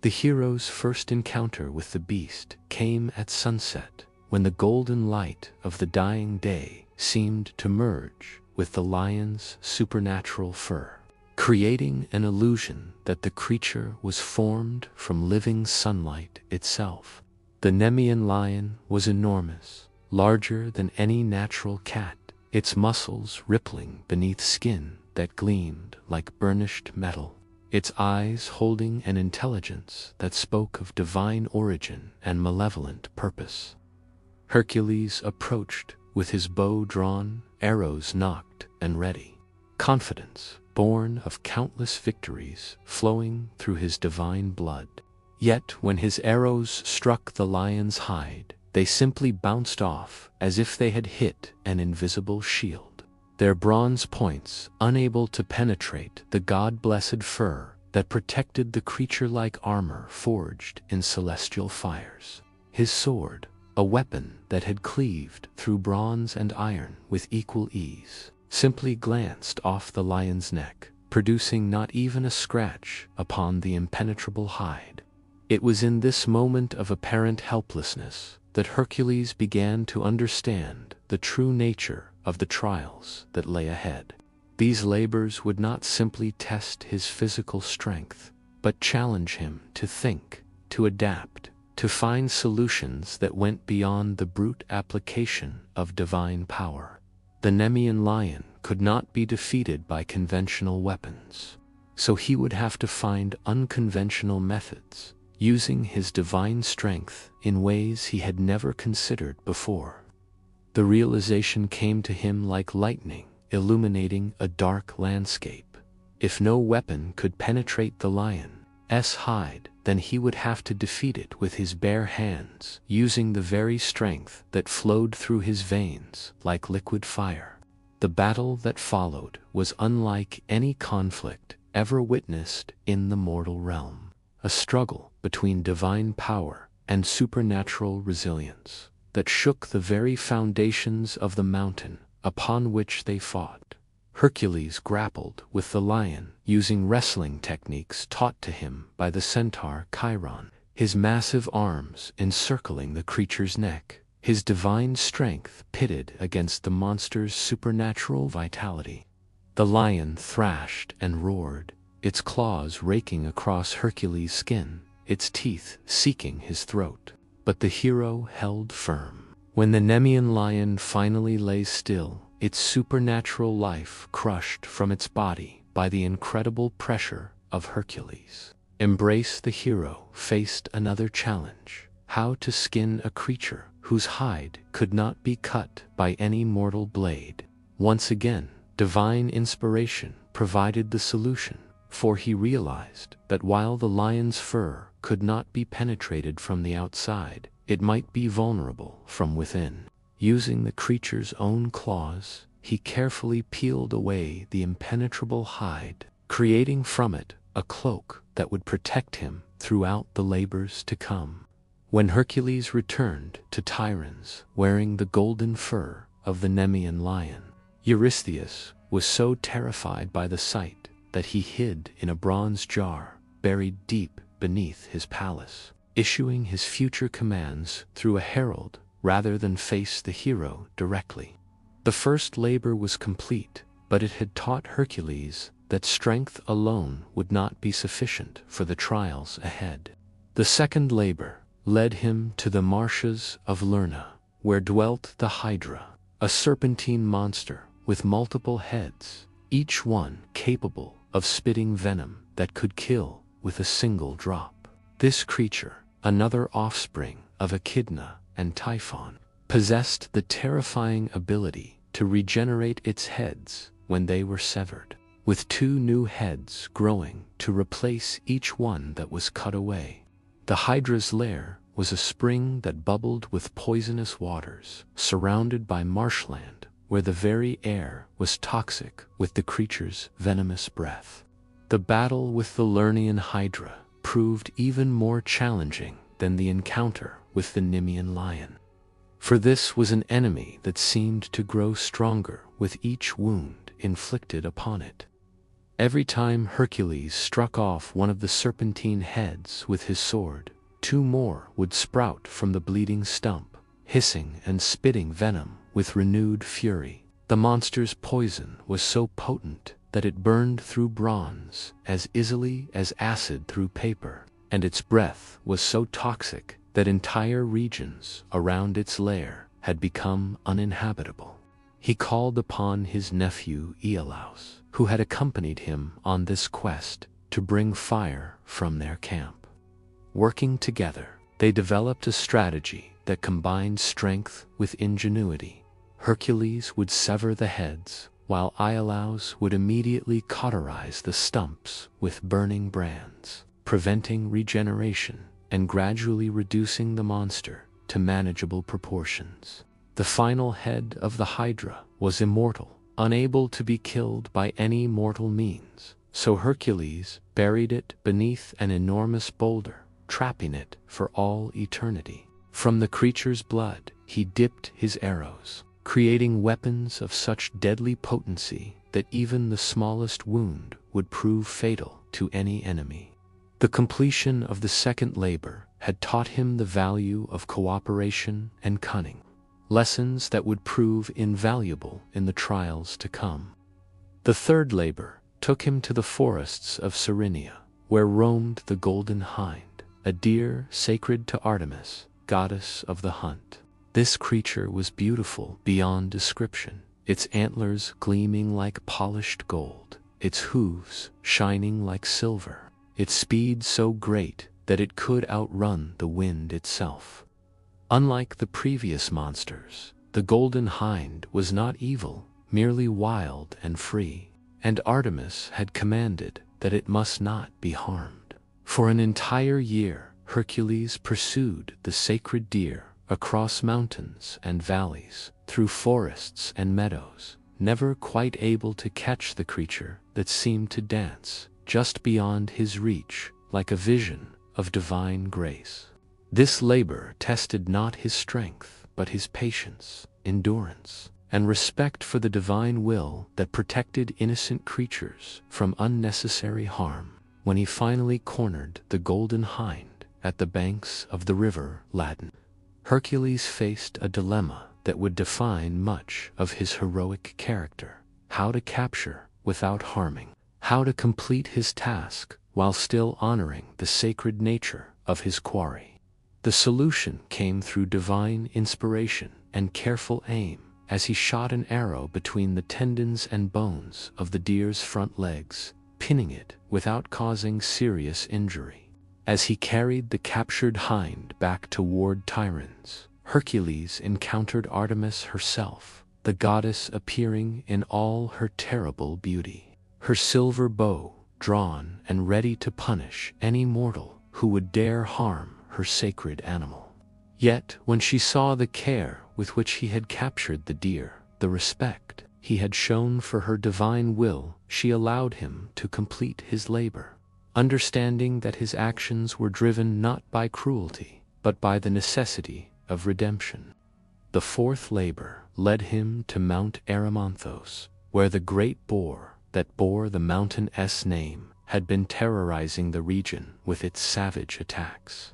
The hero's first encounter with the beast came at sunset, when the golden light of the dying day seemed to merge with the lion's supernatural fur, creating an illusion that the creature was formed from living sunlight itself. The Nemean lion was enormous, larger than any natural cat, its muscles rippling beneath skin that gleamed like burnished metal, its eyes holding an intelligence that spoke of divine origin and malevolent purpose. Hercules approached with his bow drawn, arrows nocked and ready, confidence born of countless victories flowing through his divine blood. Yet when his arrows struck the lion's hide, they simply bounced off as if they had hit an invisible shield, their bronze points unable to penetrate the god-blessed fur that protected the creature-like armor forged in celestial fires. His sword, a weapon that had cleaved through bronze and iron with equal ease, simply glanced off the lion's neck, producing not even a scratch upon the impenetrable hide. It was in this moment of apparent helplessness that Hercules began to understand the true nature of the trials that lay ahead. These labors would not simply test his physical strength, but challenge him to think, to adapt, to find solutions that went beyond the brute application of divine power. The Nemean lion could not be defeated by conventional weapons, so he would have to find unconventional methods, using his divine strength in ways he had never considered before. The realization came to him like lightning, illuminating a dark landscape. If no weapon could penetrate the lion's hide, then he would have to defeat it with his bare hands, using the very strength that flowed through his veins like liquid fire. The battle that followed was unlike any conflict ever witnessed in the mortal realm, a struggle between divine power and supernatural resilience that shook the very foundations of the mountain upon which they fought. Hercules grappled with the lion using wrestling techniques taught to him by the centaur Chiron, his massive arms encircling the creature's neck, his divine strength pitted against the monster's supernatural vitality. The lion thrashed and roared, its claws raking across Hercules' skin, its teeth seeking his throat. But the hero held firm. When the Nemean lion finally lay still, its supernatural life crushed from its body by the incredible pressure of Hercules, Embrace the hero faced another challenge: how to skin a creature whose hide could not be cut by any mortal blade. Once again, divine inspiration provided the solution, for he realized that while the lion's fur could not be penetrated from the outside, it might be vulnerable from within. Using the creature's own claws, he carefully peeled away the impenetrable hide, creating from it a cloak that would protect him throughout the labors to come. When Hercules returned to Tiryns, wearing the golden fur of the Nemean lion, Eurystheus was so terrified by the sight that he hid in a bronze jar buried deep beneath his palace, issuing his future commands through a herald rather than face the hero directly. The first labor was complete, but it had taught Hercules that strength alone would not be sufficient for the trials ahead. The second labor led him to the marshes of Lerna, where dwelt the Hydra, a serpentine monster with multiple heads, each one capable of spitting venom that could kill with a single drop. This creature, another offspring of Echidna and Typhon, possessed the terrifying ability to regenerate its heads when they were severed, with 2 new heads growing to replace each one that was cut away. The Hydra's lair was a spring that bubbled with poisonous waters, surrounded by marshland where the very air was toxic with the creature's venomous breath. The battle with the Lernian Hydra proved even more challenging than the encounter with the Nemean Lion. For this was an enemy that seemed to grow stronger with each wound inflicted upon it. Every time Hercules struck off one of the serpentine heads with his sword, 2 more would sprout from the bleeding stump, hissing and spitting venom with renewed fury. The monster's poison was so potent that it burned through bronze as easily as acid through paper, and its breath was so toxic that entire regions around its lair had become uninhabitable. He called upon his nephew Iolaus, who had accompanied him on this quest, to bring fire from their camp. Working together, they developed a strategy that combined strength with ingenuity. Hercules would sever the heads, while Iolaus would immediately cauterize the stumps with burning brands, preventing regeneration and gradually reducing the monster to manageable proportions. The final head of the Hydra was immortal, unable to be killed by any mortal means, so Hercules buried it beneath an enormous boulder, trapping it for all eternity. From the creature's blood, he dipped his arrows, creating weapons of such deadly potency that even the smallest wound would prove fatal to any enemy. The completion of the second labor had taught him the value of cooperation and cunning, lessons that would prove invaluable in the trials to come. The third labor took him to the forests of Cerynea, where roamed the golden hind, a deer sacred to Artemis, goddess of the hunt. This creature was beautiful beyond description, its antlers gleaming like polished gold, its hooves shining like silver, its speed so great that it could outrun the wind itself. Unlike the previous monsters, the golden hind was not evil, merely wild and free, and Artemis had commanded that it must not be harmed. For an entire year, Hercules pursued the sacred deer across mountains and valleys, through forests and meadows, never quite able to catch the creature that seemed to dance just beyond his reach, like a vision of divine grace. This labor tested not his strength, but his patience, endurance, and respect for the divine will that protected innocent creatures from unnecessary harm. When he finally cornered the golden hind at the banks of the river Ladon, Hercules faced a dilemma that would define much of his heroic character: how to capture without harming, how to complete his task while still honoring the sacred nature of his quarry. The solution came through divine inspiration and careful aim, as he shot an arrow between the tendons and bones of the deer's front legs, pinning it without causing serious injury. As he carried the captured hind back toward Tiryns, Hercules encountered Artemis herself, the goddess appearing in all her terrible beauty, her silver bow drawn and ready to punish any mortal who would dare harm her sacred animal. Yet when she saw the care with which he had captured the deer, the respect he had shown for her divine will, she allowed him to complete his labor, understanding that his actions were driven not by cruelty, but by the necessity of redemption. The fourth labor led him to Mount Erymanthos, where the great boar that bore the mountain's name had been terrorizing the region with its savage attacks.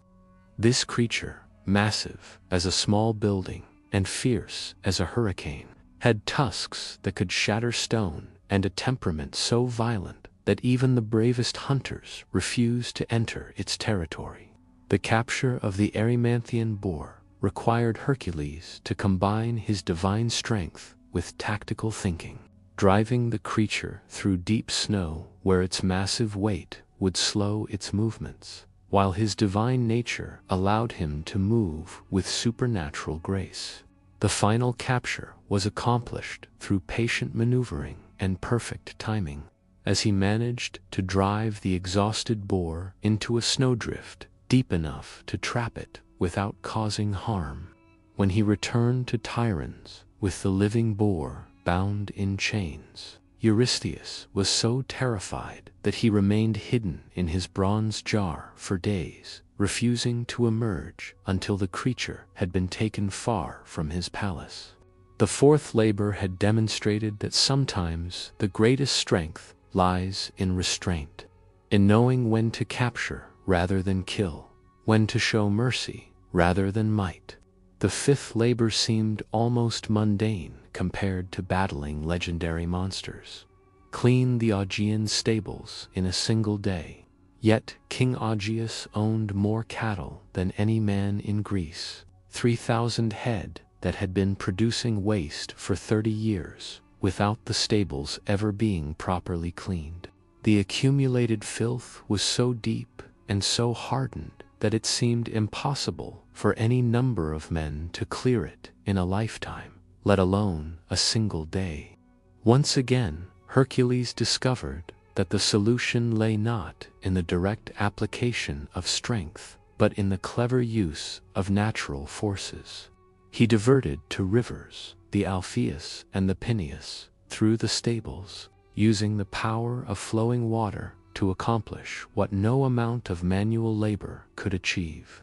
This creature, massive as a small building and fierce as a hurricane, had tusks that could shatter stone and a temperament so violent that even the bravest hunters refused to enter its territory. The capture of the Erymanthian boar required Hercules to combine his divine strength with tactical thinking, driving the creature through deep snow where its massive weight would slow its movements, while his divine nature allowed him to move with supernatural grace. The final capture was accomplished through patient maneuvering and perfect timing, as he managed to drive the exhausted boar into a snowdrift deep enough to trap it without causing harm. When he returned to Tiryns with the living boar bound in chains, Eurystheus was so terrified that he remained hidden in his bronze jar for days, refusing to emerge until the creature had been taken far from his palace. The fourth labor had demonstrated that sometimes the greatest strength lies in restraint, in knowing when to capture rather than kill, when to show mercy rather than might. The fifth labor seemed almost mundane compared to battling legendary monsters. Clean the Augean stables in a single day. Yet King Augeas owned more cattle than any man in Greece, 3,000 head that had been producing waste for 30 years, without the stables ever being properly cleaned. The accumulated filth was so deep and so hardened that it seemed impossible for any number of men to clear it in a lifetime, let alone a single day. Once again, Hercules discovered that the solution lay not in the direct application of strength, but in the clever use of natural forces. He diverted to rivers, the Alpheus and the Peneus, through the stables, using the power of flowing water to accomplish what no amount of manual labor could achieve.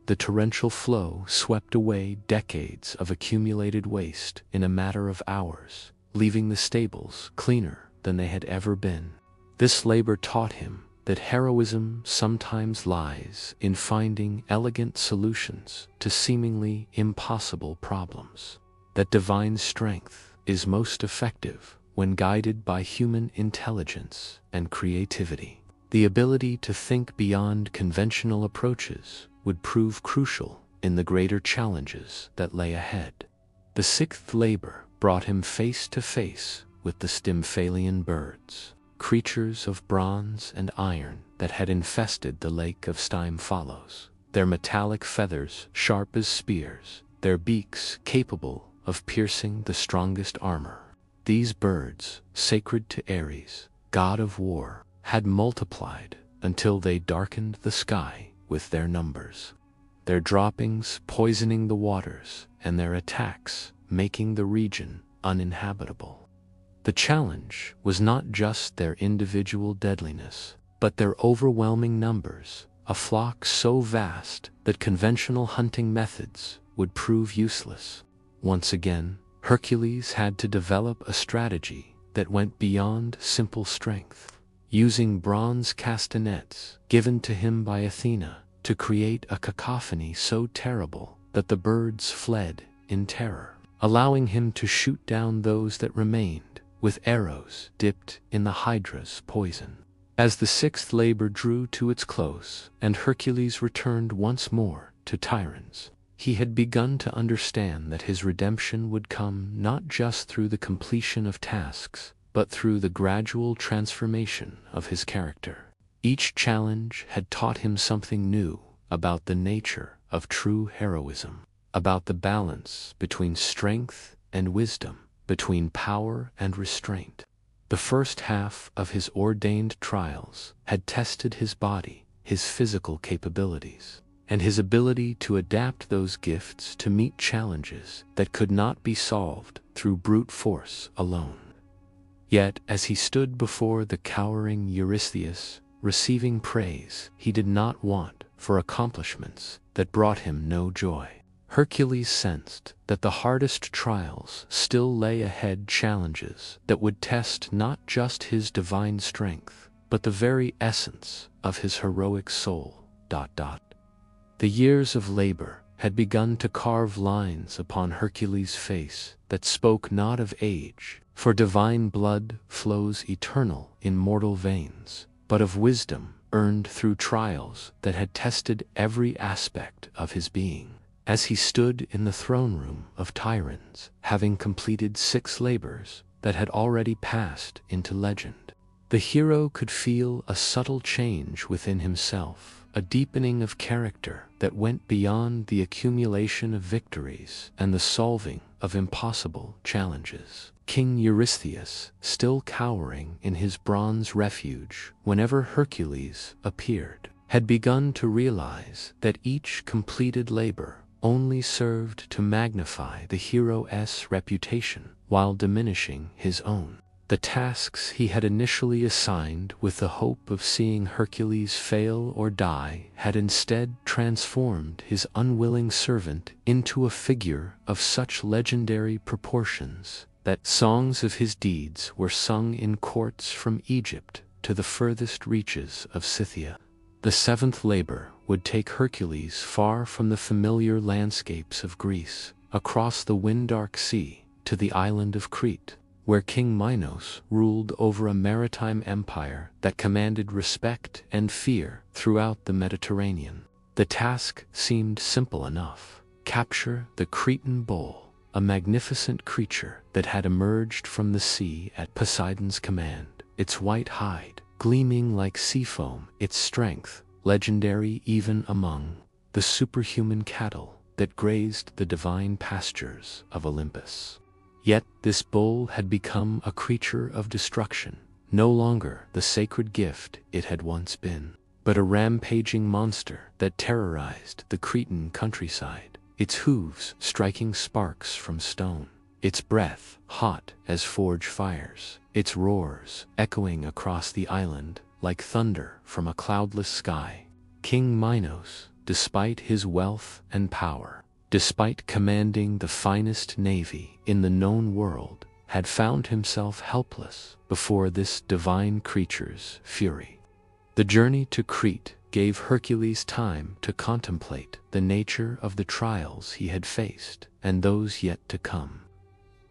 The torrential flow swept away decades of accumulated waste in a matter of hours, leaving the stables cleaner than they had ever been. This labor taught him that heroism sometimes lies in finding elegant solutions to seemingly impossible problems, that divine strength is most effective when guided by human intelligence and creativity. The ability to think beyond conventional approaches would prove crucial in the greater challenges that lay ahead. The sixth labor brought him face to face with the Stymphalian birds, creatures of bronze and iron that had infested the lake of Stymphalios, their metallic feathers sharp as spears, their beaks capable of piercing the strongest armor. These birds, sacred to Ares, god of war, had multiplied until they darkened the sky with their numbers, their droppings poisoning the waters and their attacks making the region uninhabitable. The challenge was not just their individual deadliness, but their overwhelming numbers, a flock so vast that conventional hunting methods would prove useless. Once again, Hercules had to develop a strategy that went beyond simple strength, using bronze castanets given to him by Athena to create a cacophony so terrible that the birds fled in terror, allowing him to shoot down those that remained with arrows dipped in the Hydra's poison. As the sixth labor drew to its close and Hercules returned once more to Tiryns, he had begun to understand that his redemption would come not just through the completion of tasks, but through the gradual transformation of his character. Each challenge had taught him something new about the nature of true heroism, about the balance between strength and wisdom, between power and restraint. The first half of his ordained trials had tested his body, his physical capabilities, and his ability to adapt those gifts to meet challenges that could not be solved through brute force alone. Yet, as he stood before the cowering Eurystheus, receiving praise he did not want for accomplishments that brought him no joy, Hercules sensed that the hardest trials still lay ahead, challenges that would test not just his divine strength, but the very essence of his heroic soul. The years of labor had begun to carve lines upon Hercules' face that spoke not of age, for divine blood flows eternal in mortal veins, but of wisdom earned through trials that had tested every aspect of his being. As he stood in the throne room of Tiryns, having completed 6 labors that had already passed into legend, the hero could feel a subtle change within himself, a deepening of character that went beyond the accumulation of victories and the solving of impossible challenges. King Eurystheus, still cowering in his bronze refuge whenever Hercules appeared, had begun to realize that each completed labor only served to magnify the hero's reputation while diminishing his own. The tasks he had initially assigned with the hope of seeing Hercules fail or die had instead transformed his unwilling servant into a figure of such legendary proportions that songs of his deeds were sung in courts from Egypt to the furthest reaches of Scythia. The seventh labor would take Hercules far from the familiar landscapes of Greece, across the wind-dark sea, to the island of Crete, where King Minos ruled over a maritime empire that commanded respect and fear throughout the Mediterranean. The task seemed simple enough. Capture the Cretan bull, a magnificent creature that had emerged from the sea at Poseidon's command, its white hide gleaming like sea foam, its strength legendary even among the superhuman cattle that grazed the divine pastures of Olympus. Yet this bull had become a creature of destruction, no longer the sacred gift it had once been, but a rampaging monster that terrorized the Cretan countryside, its hooves striking sparks from stone, its breath hot as forge fires, its roars echoing across the island like thunder from a cloudless sky. King Minos, despite his wealth and power, despite commanding the finest navy in the known world, had found himself helpless before this divine creature's fury. The journey to Crete gave Hercules time to contemplate the nature of the trials he had faced and those yet to come.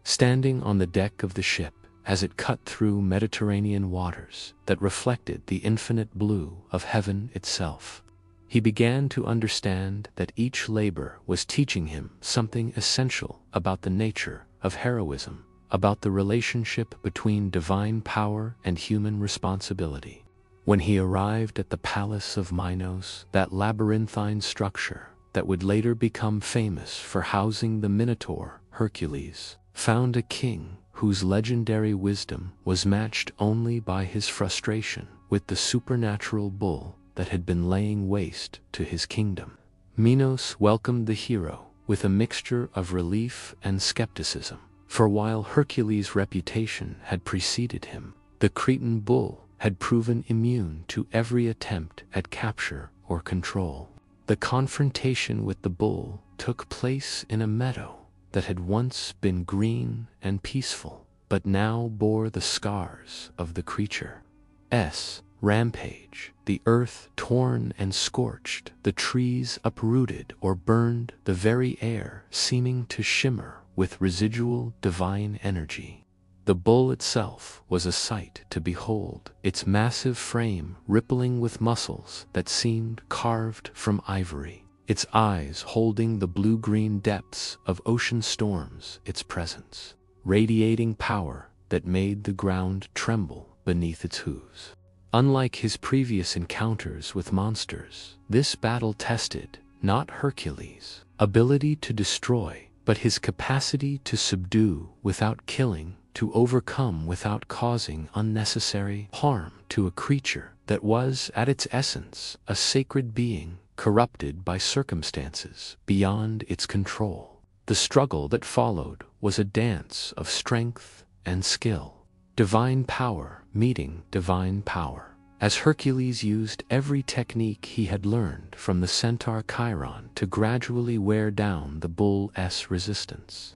Standing on the deck of the ship as it cut through Mediterranean waters that reflected the infinite blue of heaven itself, he began to understand that each labor was teaching him something essential about the nature of heroism, about the relationship between divine power and human responsibility. When he arrived at the palace of Minos, that labyrinthine structure that would later become famous for housing the Minotaur, Hercules found a king whose legendary wisdom was matched only by his frustration with the supernatural bull that had been laying waste to his kingdom. Minos welcomed the hero with a mixture of relief and skepticism, for while Hercules' reputation had preceded him, the Cretan bull had proven immune to every attempt at capture or control. The confrontation with the bull took place in a meadow that had once been green and peaceful, but now bore the scars of the creature's rampage, the earth torn and scorched, the trees uprooted or burned, the very air seeming to shimmer with residual divine energy. The bull itself was a sight to behold, its massive frame rippling with muscles that seemed carved from ivory, its eyes holding the blue-green depths of ocean storms, its presence radiating power that made the ground tremble beneath its hooves. Unlike his previous encounters with monsters, this battle tested not Hercules' ability to destroy, but his capacity to subdue without killing, to overcome without causing unnecessary harm to a creature that was, at its essence, a sacred being corrupted by circumstances beyond its control. The struggle that followed was a dance of strength and skill, divine power meeting divine power, as Hercules used every technique he had learned from the centaur Chiron to gradually wear down the bull's resistance.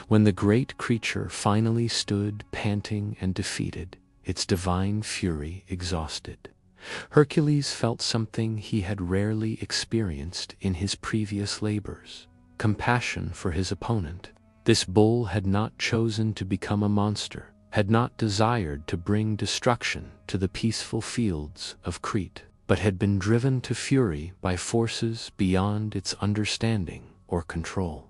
When the great creature finally stood panting and defeated, its divine fury exhausted, Hercules felt something he had rarely experienced in his previous labors: compassion for his opponent. This bull had not chosen to become a monster, had not desired to bring destruction to the peaceful fields of Crete, but had been driven to fury by forces beyond its understanding or control.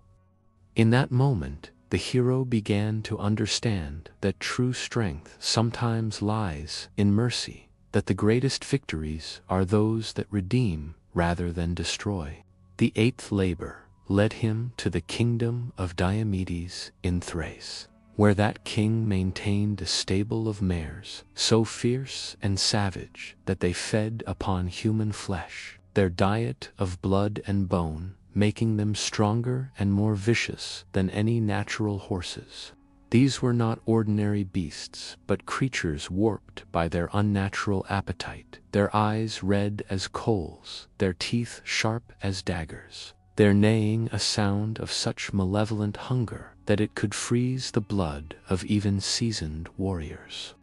In that moment, the hero began to understand that true strength sometimes lies in mercy, that the greatest victories are those that redeem rather than destroy. The eighth labor led him to the kingdom of Diomedes in Thrace, where that king maintained a stable of mares, so fierce and savage that they fed upon human flesh, their diet of blood and bone, making them stronger and more vicious than any natural horses. These were not ordinary beasts, but creatures warped by their unnatural appetite, their eyes red as coals, their teeth sharp as daggers, their neighing a sound of such malevolent hunger that it could freeze the blood of even seasoned warriors.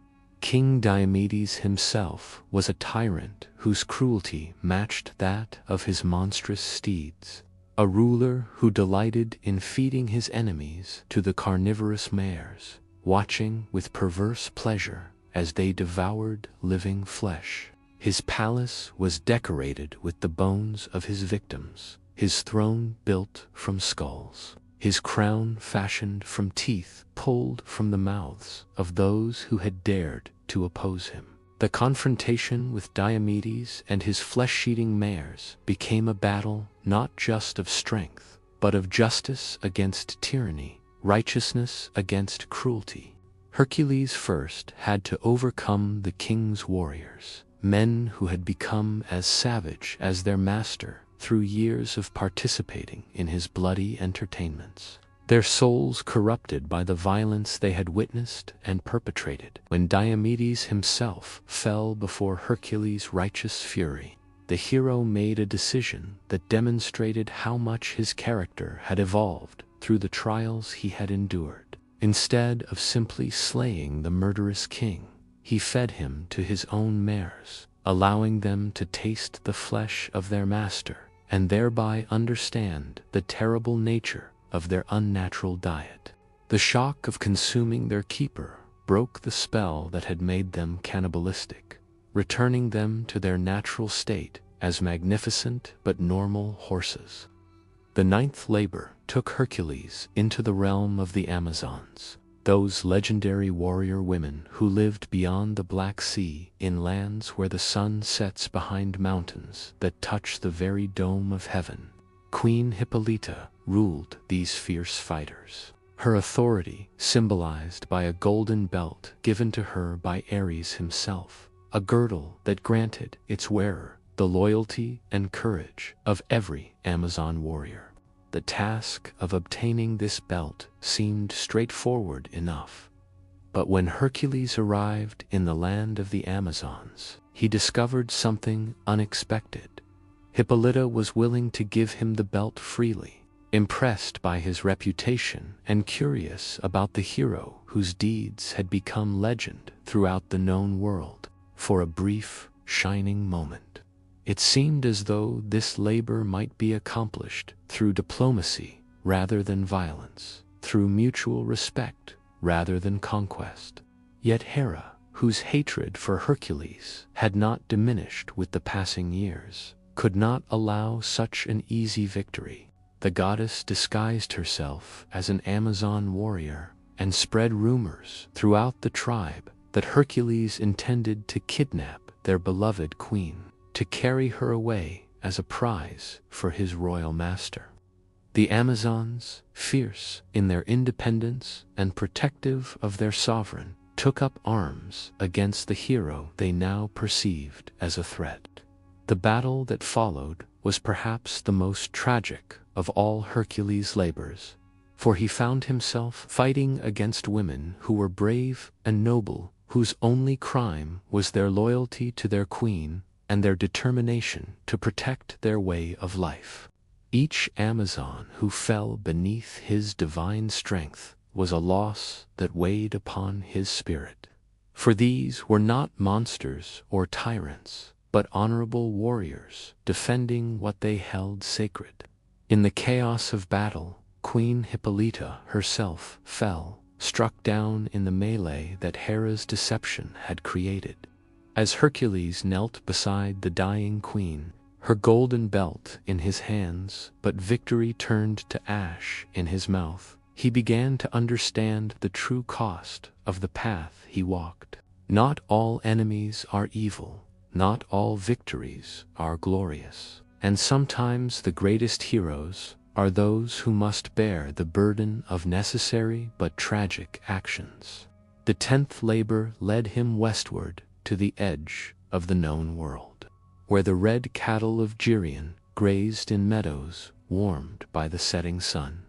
King Diomedes himself was a tyrant whose cruelty matched that of his monstrous steeds, a ruler who delighted in feeding his enemies to the carnivorous mares, watching with perverse pleasure as they devoured living flesh. His palace was decorated with the bones of his victims, his throne built from skulls, his crown fashioned from teeth pulled from the mouths of those who had dared to oppose him. The confrontation with Diomedes and his flesh-eating mares became a battle not just of strength, but of justice against tyranny, righteousness against cruelty. Hercules first had to overcome the king's warriors, men who had become as savage as their master through years of participating in his bloody entertainments, their souls corrupted by the violence they had witnessed and perpetrated. When Diomedes himself fell before Hercules' righteous fury, the hero made a decision that demonstrated how much his character had evolved through the trials he had endured. Instead of simply slaying the murderous king, he fed him to his own mares, allowing them to taste the flesh of their master and thereby understand the terrible nature of their unnatural diet. The shock of consuming their keeper broke the spell that had made them cannibalistic, returning them to their natural state as magnificent but normal horses. The ninth labor took Hercules into the realm of the Amazons, those legendary warrior women who lived beyond the Black Sea in lands where the sun sets behind mountains that touch the very dome of heaven. Queen Hippolyta ruled these fierce fighters, her authority symbolized by a golden belt given to her by Ares himself, a girdle that granted its wearer the loyalty and courage of every Amazon warrior. The task of obtaining this belt seemed straightforward enough, but when Hercules arrived in the land of the Amazons, he discovered something unexpected. Hippolyta was willing to give him the belt freely, impressed by his reputation and curious about the hero whose deeds had become legend throughout the known world. For a brief, shining moment, it seemed as though this labor might be accomplished through diplomacy rather than violence, through mutual respect rather than conquest. Yet Hera, whose hatred for Hercules had not diminished with the passing years, could not allow such an easy victory. The goddess disguised herself as an Amazon warrior and spread rumors throughout the tribe that Hercules intended to kidnap their beloved queen, to carry her away as a prize for his royal master. The Amazons, fierce in their independence and protective of their sovereign, took up arms against the hero they now perceived as a threat. The battle that followed was perhaps the most tragic of all Hercules' labors, for he found himself fighting against women who were brave and noble, whose only crime was their loyalty to their queen and their determination to protect their way of life. Each Amazon who fell beneath his divine strength was a loss that weighed upon his spirit. For these were not monsters or tyrants, but honorable warriors defending what they held sacred. In the chaos of battle, Queen Hippolyta herself fell, struck down in the melee that Hera's deception had created. As Hercules knelt beside the dying queen, her golden belt in his hands, but victory turned to ash in his mouth, he began to understand the true cost of the path he walked. Not all enemies are evil, not all victories are glorious, and sometimes the greatest heroes are those who must bear the burden of necessary but tragic actions. The 10th labor led him westward to the edge of the known world, where the red cattle of Geryon grazed in meadows warmed by the setting sun.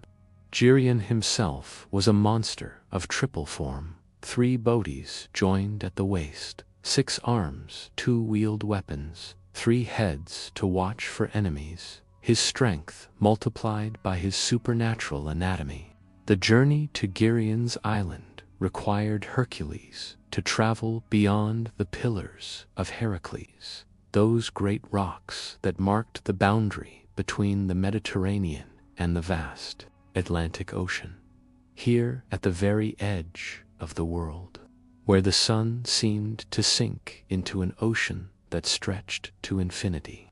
Geryon himself was a monster of triple form, 3 bodies joined at the waist, 6 arms, 2 wheeled weapons, 3 heads to watch for enemies, his strength multiplied by his supernatural anatomy. The journey to Geryon's island required Hercules to travel beyond the pillars of Heracles, those great rocks that marked the boundary between the Mediterranean and the vast Atlantic Ocean. Here, at the very edge of the world, where the sun seemed to sink into an ocean that stretched to infinity,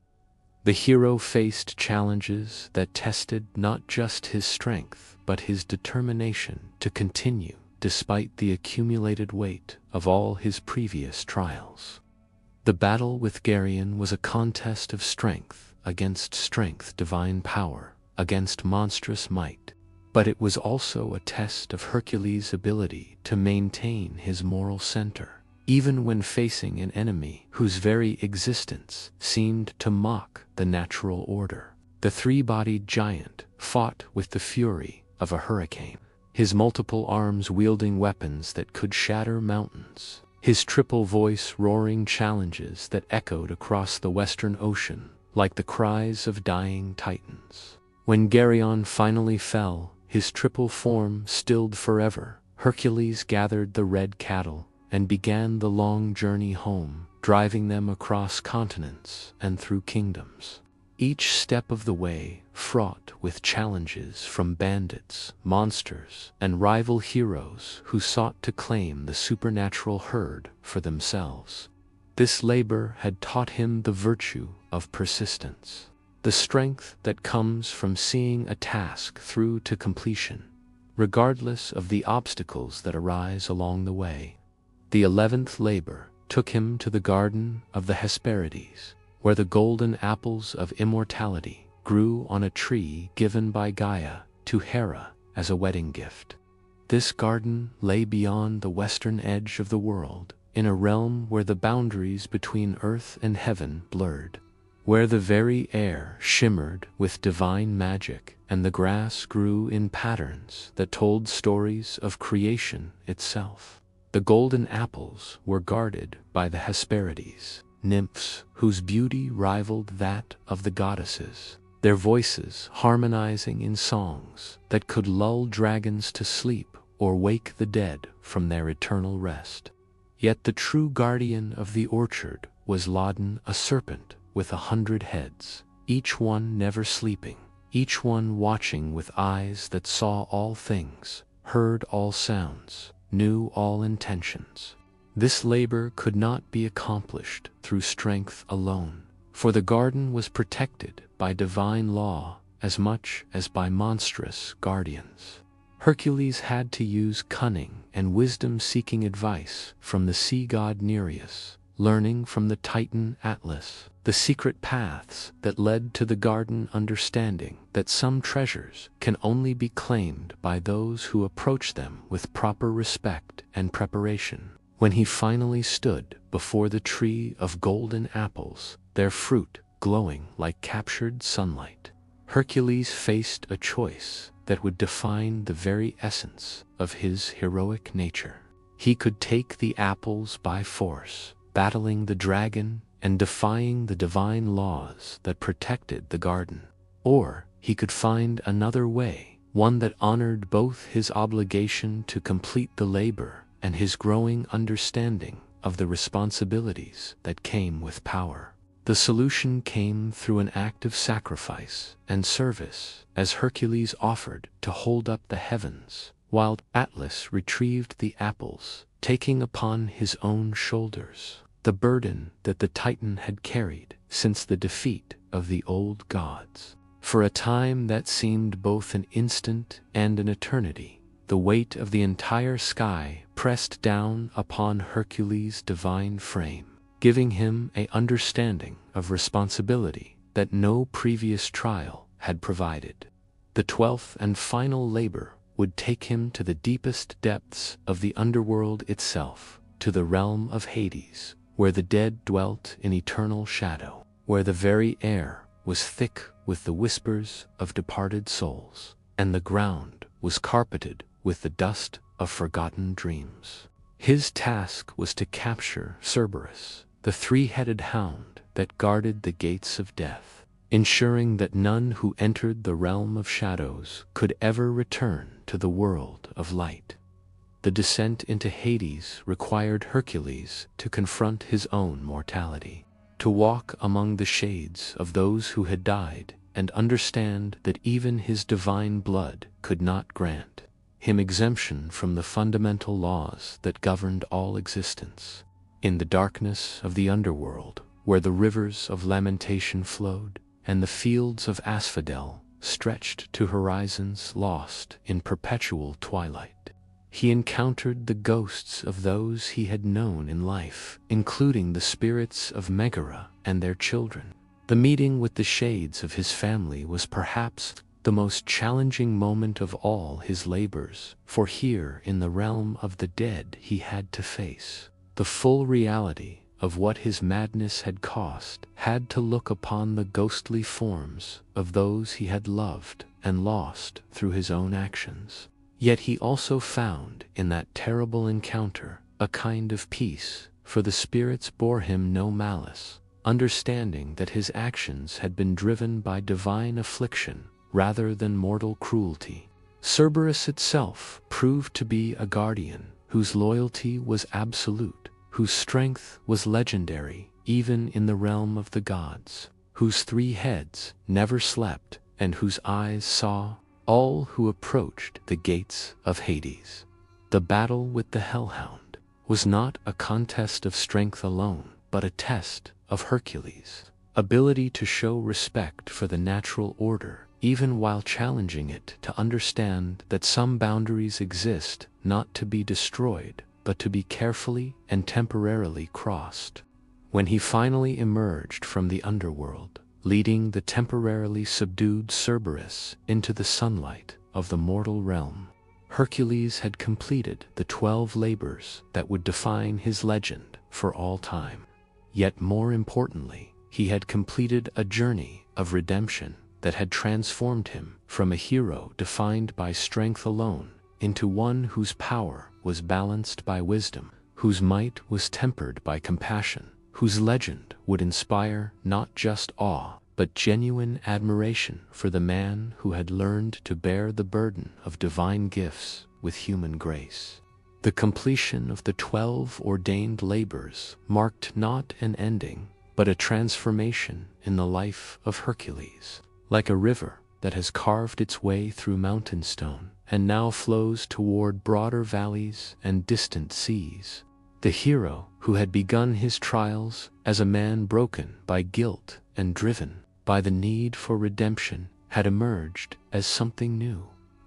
the hero faced challenges that tested not just his strength but his determination to continue despite the accumulated weight of all his previous trials. The battle with Geryon was a contest of strength against strength, divine power against monstrous might, but it was also a test of Hercules' ability to maintain his moral center, even when facing an enemy whose very existence seemed to mock the natural order. The 3-bodied giant fought with the fury of a hurricane, his multiple arms wielding weapons that could shatter mountains, his triple voice roaring challenges that echoed across the Western Ocean like the cries of dying titans. When Geryon finally fell, his triple form stilled forever, Hercules gathered the red cattle and began the long journey home, driving them across continents and through kingdoms. Each step of the way fraught with challenges from bandits, monsters, and rival heroes who sought to claim the supernatural herd for themselves. This labor had taught him the virtue of persistence, the strength that comes from seeing a task through to completion, regardless of the obstacles that arise along the way. The 11th labor took him to the garden of the Hesperides, where the golden apples of immortality grew on a tree given by Gaia to Hera as a wedding gift. This garden lay beyond the western edge of the world, in a realm where the boundaries between earth and heaven blurred, where the very air shimmered with divine magic and the grass grew in patterns that told stories of creation itself. The golden apples were guarded by the Hesperides, nymphs whose beauty rivaled that of the goddesses, their voices harmonizing in songs that could lull dragons to sleep or wake the dead from their eternal rest. Yet the true guardian of the orchard was Laden, a serpent with 100 heads, each one never sleeping, each one watching with eyes that saw all things, heard all sounds, knew all intentions. This labor could not be accomplished through strength alone, for the garden was protected by divine law as much as by monstrous guardians. Hercules had to use cunning and wisdom, seeking advice from the sea god Nereus, learning from the Titan Atlas the secret paths that led to the garden, understanding that some treasures can only be claimed by those who approach them with proper respect and preparation. When he finally stood before the tree of golden apples, their fruit glowing like captured sunlight, Hercules faced a choice that would define the very essence of his heroic nature. He could take the apples by force, battling the dragon and defying the divine laws that protected the garden. Or he could find another way, one that honored both his obligation to complete the labor and his growing understanding of the responsibilities that came with power. The solution came through an act of sacrifice and service, as Hercules offered to hold up the heavens, while Atlas retrieved the apples, taking upon his own shoulders the burden that the Titan had carried since the defeat of the old gods. For a time that seemed both an instant and an eternity, the weight of the entire sky pressed down upon Hercules' divine frame, giving him an understanding of responsibility that no previous trial had provided. The 12th and final labor would take him to the deepest depths of the underworld itself, to the realm of Hades, where the dead dwelt in eternal shadow, where the very air was thick with the whispers of departed souls, and the ground was carpeted with the dust of forgotten dreams. His task was to capture Cerberus, the three-headed hound that guarded the gates of death, ensuring that none who entered the realm of shadows could ever return to the world of light. The descent into Hades required Hercules to confront his own mortality, to walk among the shades of those who had died and understand that even his divine blood could not grant him exemption from the fundamental laws that governed all existence. In the darkness of the underworld, where the rivers of lamentation flowed, and the fields of asphodel stretched to horizons lost in perpetual twilight, he encountered the ghosts of those he had known in life, including the spirits of Megara and their children. The meeting with the shades of his family was perhaps the most challenging moment of all his labors, for here in the realm of the dead he had to face the full reality of what his madness had cost, had to look upon the ghostly forms of those he had loved and lost through his own actions. Yet he also found in that terrible encounter a kind of peace, for the spirits bore him no malice, understanding that his actions had been driven by divine affliction rather than mortal cruelty. Cerberus itself proved to be a guardian whose loyalty was absolute, whose strength was legendary even in the realm of the gods, whose three heads never slept and whose eyes saw all who approached the gates of Hades. The battle with the hellhound was not a contest of strength alone, but a test of Hercules' ability to show respect for the natural order, even while challenging it to understand that some boundaries exist not to be destroyed, but to be carefully and temporarily crossed. When he finally emerged from the underworld, leading the temporarily subdued Cerberus into the sunlight of the mortal realm, Hercules had completed the 12 labors that would define his legend for all time. Yet more importantly, he had completed a journey of redemption that had transformed him from a hero defined by strength alone into one whose power was balanced by wisdom, whose might was tempered by compassion, whose legend would inspire not just awe, but genuine admiration for the man who had learned to bear the burden of divine gifts with human grace. The completion of the 12 ordained labors marked not an ending, but a transformation in the life of Hercules. Like a river that has carved its way through mountain stone and now flows toward broader valleys and distant seas, the hero who had begun his trials as a man broken by guilt and driven by the need for redemption had emerged as something new,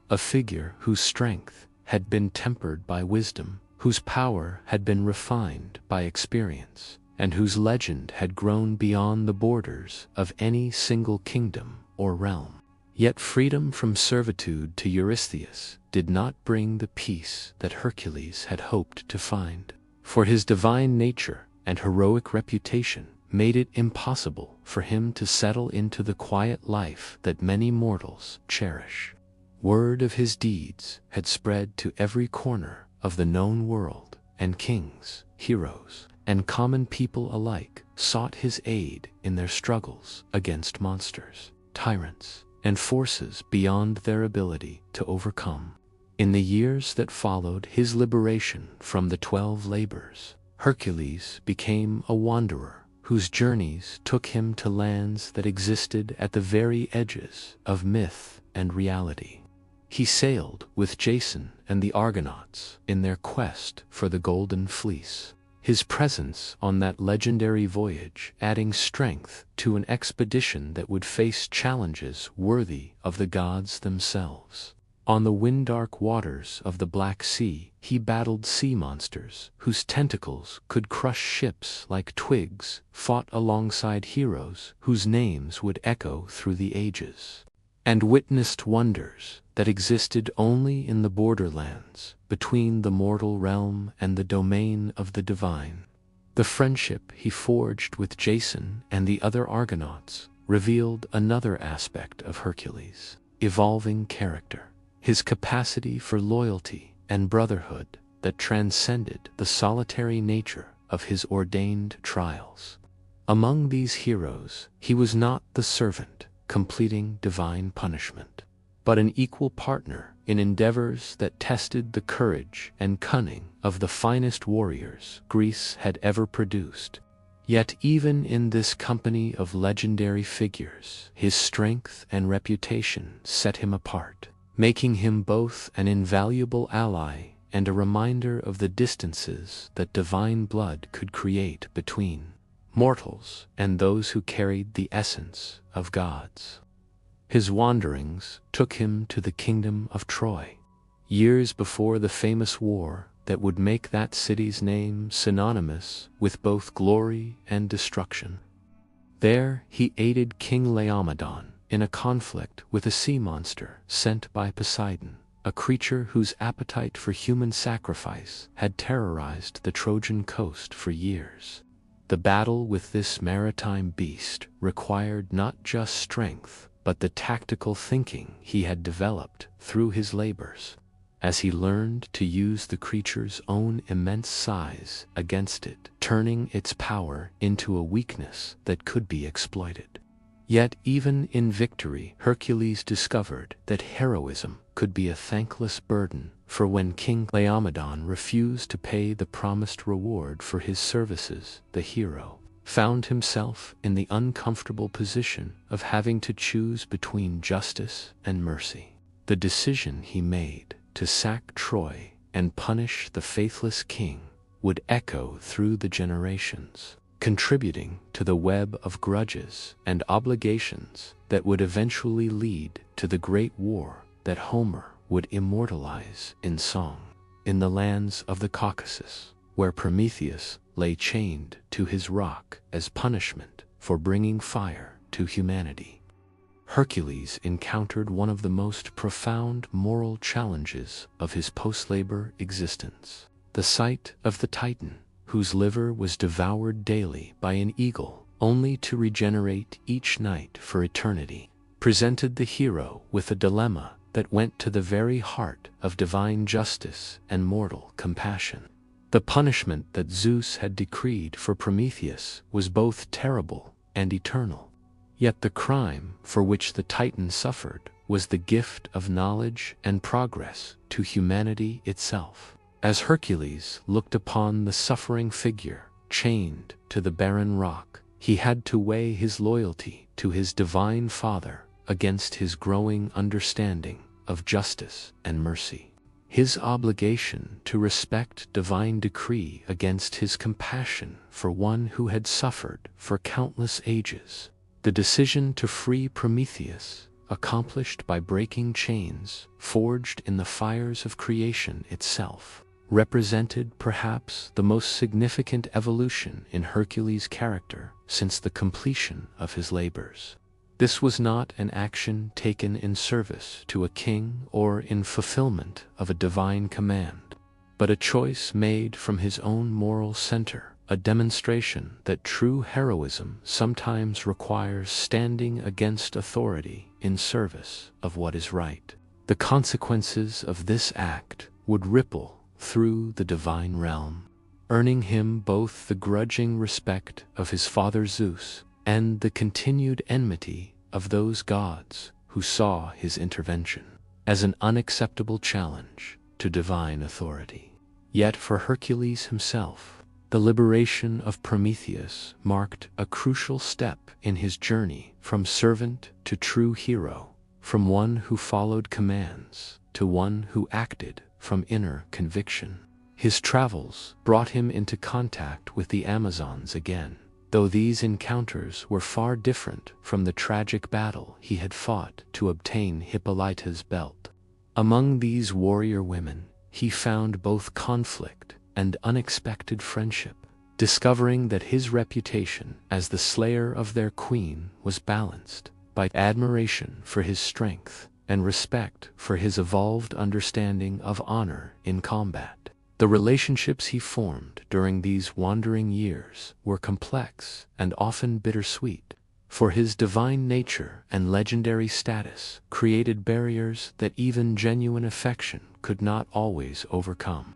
a figure whose strength had been tempered by wisdom, whose power had been refined by experience, and whose legend had grown beyond the borders of any single kingdom or realm. Yet freedom from servitude to Eurystheus did not bring the peace that Hercules had hoped to find, for his divine nature and heroic reputation made it impossible for him to settle into the quiet life that many mortals cherish. Word of his deeds had spread to every corner of the known world, and kings, heroes, and common people alike sought his aid in their struggles against monsters, tyrants, and forces beyond their ability to overcome. In the years that followed his liberation from the 12 labors, Hercules became a wanderer whose journeys took him to lands that existed at the very edges of myth and reality. He sailed with Jason and the Argonauts in their quest for the Golden Fleece, his presence on that legendary voyage adding strength to an expedition that would face challenges worthy of the gods themselves. On the wind-dark waters of the Black Sea, he battled sea monsters whose tentacles could crush ships like twigs, fought alongside heroes whose names would echo through the ages, and witnessed wonders that existed only in the borderlands between the mortal realm and the domain of the divine. The friendship he forged with Jason and the other Argonauts revealed another aspect of Hercules' evolving character, his capacity for loyalty and brotherhood that transcended the solitary nature of his ordained trials. Among these heroes, he was not the servant completing divine punishment, but an equal partner in endeavors that tested the courage and cunning of the finest warriors Greece had ever produced. Yet even in this company of legendary figures, his strength and reputation set him apart, making him both an invaluable ally and a reminder of the distances that divine blood could create between mortals and those who carried the essence of gods. His wanderings took him to the kingdom of Troy, years before the famous war that would make that city's name synonymous with both glory and destruction. There he aided King Laomedon in a conflict with a sea monster sent by Poseidon, a creature whose appetite for human sacrifice had terrorized the Trojan coast for years. The battle with this maritime beast required not just strength, but the tactical thinking he had developed through his labors, as he learned to use the creature's own immense size against it, turning its power into a weakness that could be exploited. Yet even in victory, Hercules discovered that heroism could be a thankless burden, for when King Laomedon refused to pay the promised reward for his services, the hero found himself in the uncomfortable position of having to choose between justice and mercy. The decision he made to sack Troy and punish the faithless king would echo through the generations, contributing to the web of grudges and obligations that would eventually lead to the great war that Homer would immortalize in song. In the lands of the Caucasus, where Prometheus lay chained to his rock as punishment for bringing fire to humanity, Hercules encountered one of the most profound moral challenges of his post-labor existence. The sight of the Titan, whose liver was devoured daily by an eagle only to regenerate each night for eternity, presented the hero with a dilemma that went to the very heart of divine justice and mortal compassion. The punishment that Zeus had decreed for Prometheus was both terrible and eternal, yet the crime for which the Titan suffered was the gift of knowledge and progress to humanity itself. As Hercules looked upon the suffering figure chained to the barren rock, he had to weigh his loyalty to his divine father against his growing understanding of justice and mercy, his obligation to respect divine decree against his compassion for one who had suffered for countless ages. The decision to free Prometheus, accomplished by breaking chains forged in the fires of creation itself, represented perhaps the most significant evolution in Hercules' character since the completion of his labors. This was not an action taken in service to a king or in fulfillment of a divine command, but a choice made from his own moral center, a demonstration that true heroism sometimes requires standing against authority in service of what is right. The consequences of this act would ripple through the divine realm, earning him both the grudging respect of his father Zeus and the continued enmity of those gods who saw his intervention as an unacceptable challenge to divine authority. Yet for Hercules himself, the liberation of Prometheus marked a crucial step in his journey from servant to true hero, from one who followed commands to one who acted from inner conviction. His travels brought him into contact with the Amazons again, though these encounters were far different from the tragic battle he had fought to obtain Hippolyta's belt. Among these warrior women, he found both conflict and unexpected friendship, discovering that his reputation as the slayer of their queen was balanced by admiration for his strength and respect for his evolved understanding of honor in combat. The relationships he formed during these wandering years were complex and often bittersweet, for his divine nature and legendary status created barriers that even genuine affection could not always overcome.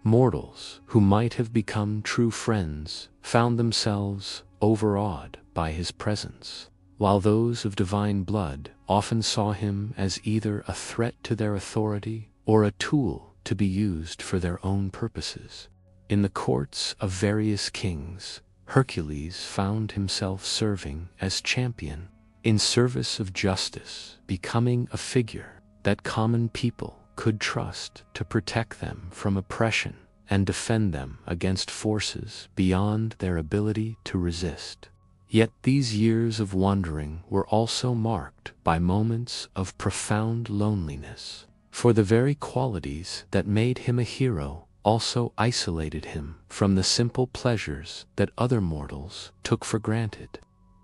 Mortals, who might have become true friends, found themselves overawed by his presence, while those of divine blood often saw him as either a threat to their authority or a tool to be used for their own purposes. In the courts of various kings, Hercules found himself serving as champion in service of justice, becoming a figure that common people could trust to protect them from oppression and defend them against forces beyond their ability to resist. Yet these years of wandering were also marked by moments of profound loneliness, for the very qualities that made him a hero also isolated him from the simple pleasures that other mortals took for granted.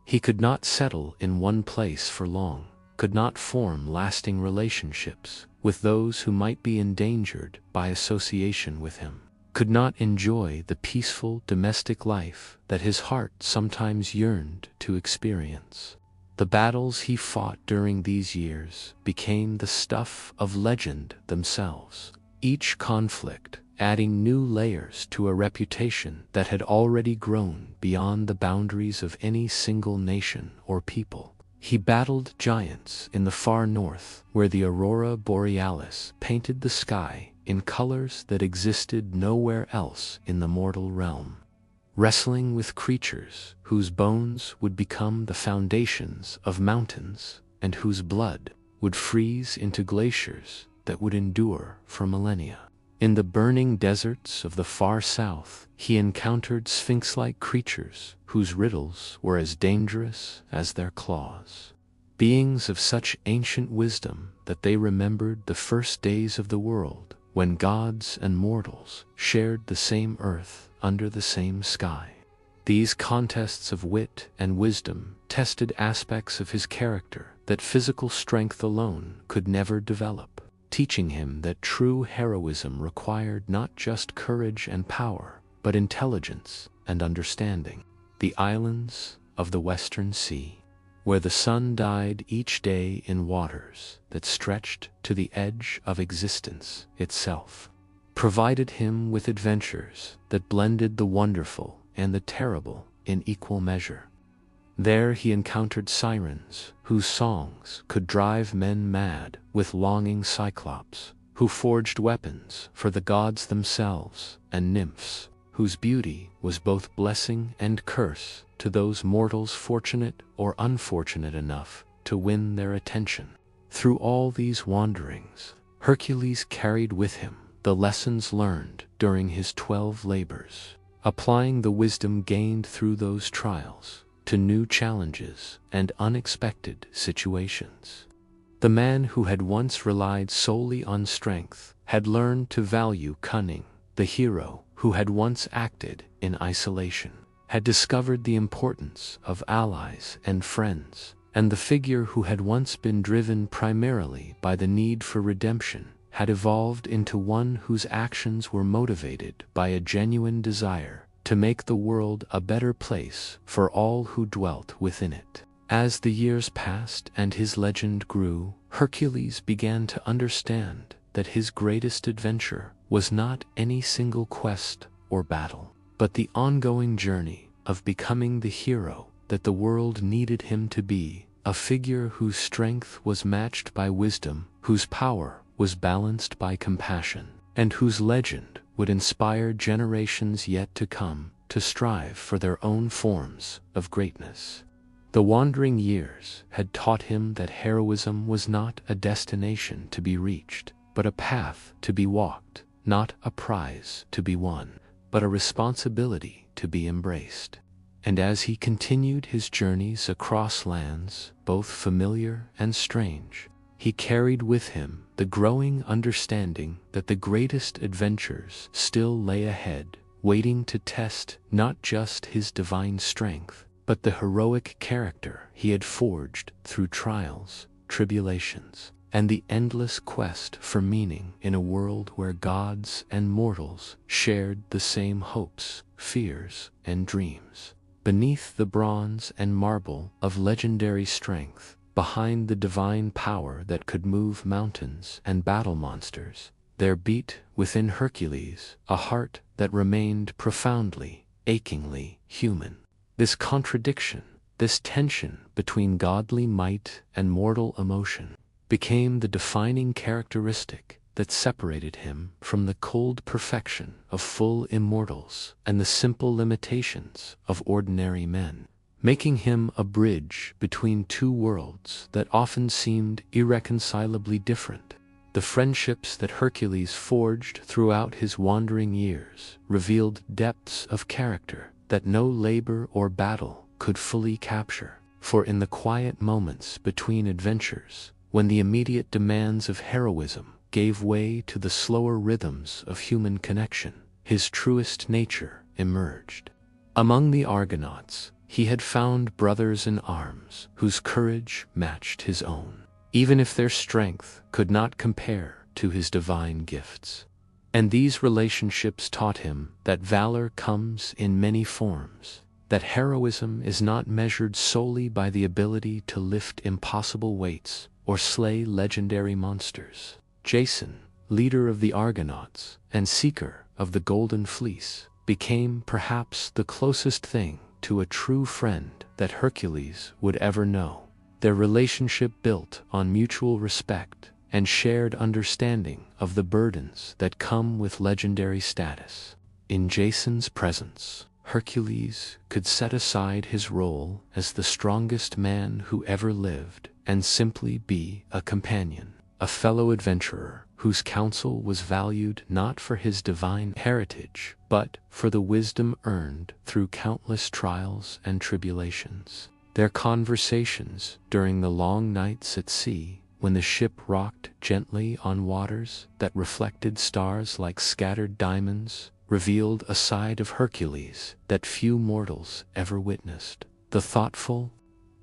He could not settle in one place for long, could not form lasting relationships with those who might be endangered by association with him, could not enjoy the peaceful domestic life that his heart sometimes yearned to experience. The battles he fought during these years became the stuff of legend themselves, each conflict adding new layers to a reputation that had already grown beyond the boundaries of any single nation or people. He battled giants in the far north, where the aurora borealis painted the sky in colors that existed nowhere else in the mortal realm, wrestling with creatures whose bones would become the foundations of mountains and whose blood would freeze into glaciers that would endure for millennia. In the burning deserts of the far south, he encountered sphinx-like creatures whose riddles were as dangerous as their claws. Beings of such ancient wisdom that they remembered the first days of the world, when gods and mortals shared the same earth under the same sky. These contests of wit and wisdom tested aspects of his character that physical strength alone could never develop, teaching him that true heroism required not just courage and power, but intelligence and understanding. The islands of the Western Sea, where the sun died each day in waters that stretched to the edge of existence itself, provided him with adventures that blended the wonderful and the terrible in equal measure. There he encountered sirens whose songs could drive men mad with longing cyclops, who forged weapons for the gods themselves, and nymphs whose beauty was both blessing and curse to those mortals fortunate or unfortunate enough to win their attention. Through all these wanderings, Hercules carried with him the lessons learned during his 12 labors, applying the wisdom gained through those trials to new challenges and unexpected situations. The man who had once relied solely on strength had learned to value cunning. The hero who had once acted in isolation had discovered the importance of allies and friends, and the figure who had once been driven primarily by the need for redemption had evolved into one whose actions were motivated by a genuine desire to make the world a better place for all who dwelt within it. As the years passed and his legend grew, Hercules began to understand that his greatest adventure was not any single quest or battle, but the ongoing journey of becoming the hero that the world needed him to be, a figure whose strength was matched by wisdom, whose power was balanced by compassion, and whose legend would inspire generations yet to come to strive for their own forms of greatness. The wandering years had taught him that heroism was not a destination to be reached, but a path to be walked, not a prize to be won, but a responsibility to be embraced. And as he continued his journeys across lands, both familiar and strange, he carried with him the growing understanding that the greatest adventures still lay ahead, waiting to test not just his divine strength, but the heroic character he had forged through trials, tribulations, and the endless quest for meaning in a world where gods and mortals shared the same hopes, fears, and dreams. Beneath the bronze and marble of legendary strength, behind the divine power that could move mountains and battle monsters, there beat within Hercules a heart that remained profoundly, achingly human. This contradiction, this tension between godly might and mortal emotion, became the defining characteristic that separated him from the cold perfection of full immortals and the simple limitations of ordinary men, making him a bridge between two worlds that often seemed irreconcilably different. The friendships that Hercules forged throughout his wandering years revealed depths of character that no labor or battle could fully capture, for in the quiet moments between adventures, when the immediate demands of heroism gave way to the slower rhythms of human connection, his truest nature emerged. Among the Argonauts, he had found brothers in arms whose courage matched his own, even if their strength could not compare to his divine gifts. And these relationships taught him that valor comes in many forms, that heroism is not measured solely by the ability to lift impossible weights or slay legendary monsters. Jason, leader of the Argonauts and seeker of the Golden Fleece, became perhaps the closest thing to a true friend that Hercules would ever know. Their relationship built on mutual respect and shared understanding of the burdens that come with legendary status. In Jason's presence, Hercules could set aside his role as the strongest man who ever lived and simply be a companion, a fellow adventurer whose counsel was valued not for his divine heritage, but for the wisdom earned through countless trials and tribulations. Their conversations during the long nights at sea, when the ship rocked gently on waters that reflected stars like scattered diamonds, revealed a side of Hercules that few mortals ever witnessed. The thoughtful,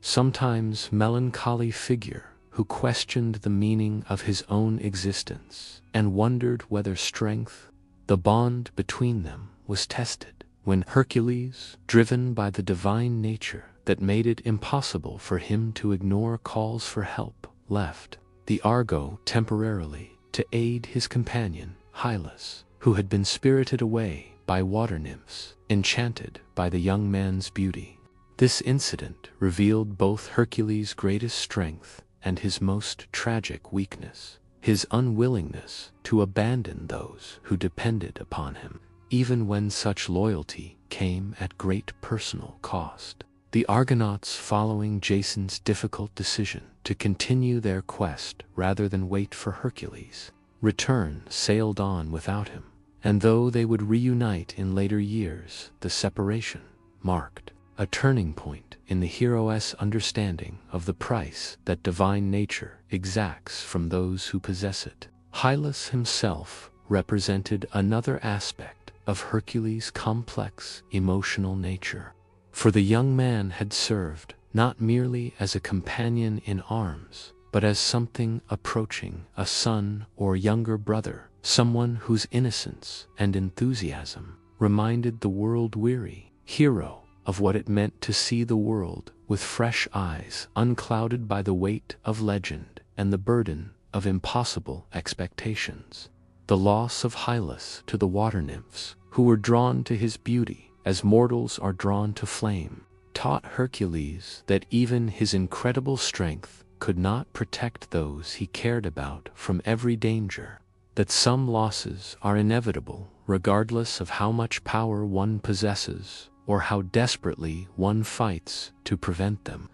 sometimes melancholy figure who questioned the meaning of his own existence and wondered whether strength, the bond between them, was tested. When Hercules, driven by the divine nature that made it impossible for him to ignore calls for help, left the Argo temporarily to aid his companion, Hylas, who had been spirited away by water nymphs, enchanted by the young man's beauty. This incident revealed both Hercules' greatest strength and his most tragic weakness, his unwillingness to abandon those who depended upon him, even when such loyalty came at great personal cost. The Argonauts, following Jason's difficult decision to continue their quest rather than wait for Hercules' return, sailed on without him, and though they would reunite in later years, the separation marked a turning point in the hero's understanding of the price that divine nature exacts from those who possess it. Hylas himself represented another aspect of Hercules' complex emotional nature, for the young man had served not merely as a companion in arms, but as something approaching a son or younger brother, someone whose innocence and enthusiasm reminded the world-weary hero of what it meant to see the world with fresh eyes, unclouded by the weight of legend and the burden of impossible expectations. The loss of Hylas to the water nymphs, who were drawn to his beauty as mortals are drawn to flame, taught Hercules that even his incredible strength could not protect those he cared about from every danger, that some losses are inevitable regardless of how much power one possesses or how desperately one fights to prevent them.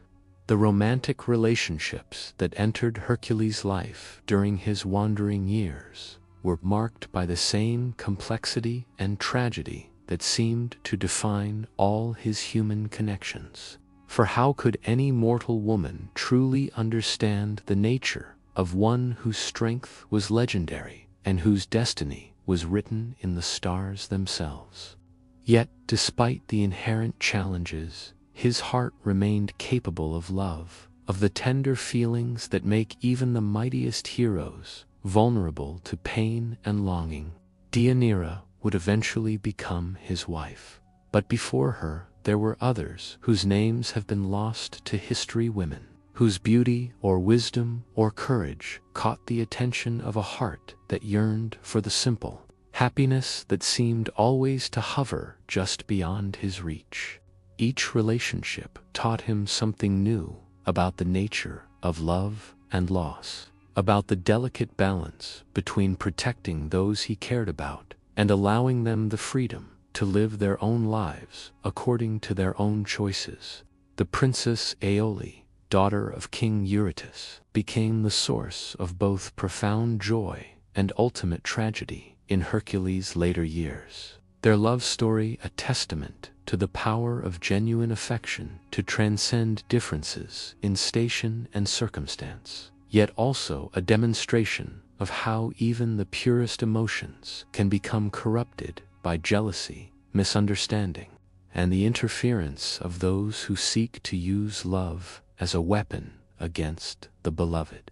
The romantic relationships that entered Hercules' life during his wandering years were marked by the same complexity and tragedy that seemed to define all his human connections. For how could any mortal woman truly understand the nature of one whose strength was legendary and whose destiny was written in the stars themselves? Yet, despite the inherent challenges, his heart remained capable of love, of the tender feelings that make even the mightiest heroes vulnerable to pain and longing. Deianira would eventually become his wife, but before her there were others whose names have been lost to history, women whose beauty or wisdom or courage caught the attention of a heart that yearned for the simple happiness that seemed always to hover just beyond his reach. Each relationship taught him something new about the nature of love and loss, about the delicate balance between protecting those he cared about and allowing them the freedom to live their own lives according to their own choices. The Princess Aeole, daughter of King Eurytus, became the source of both profound joy and ultimate tragedy in Hercules' later years. Their love story a testament to the power of genuine affection to transcend differences in station and circumstance, yet also a demonstration of how even the purest emotions can become corrupted by jealousy, misunderstanding, and the interference of those who seek to use love as a weapon against the beloved.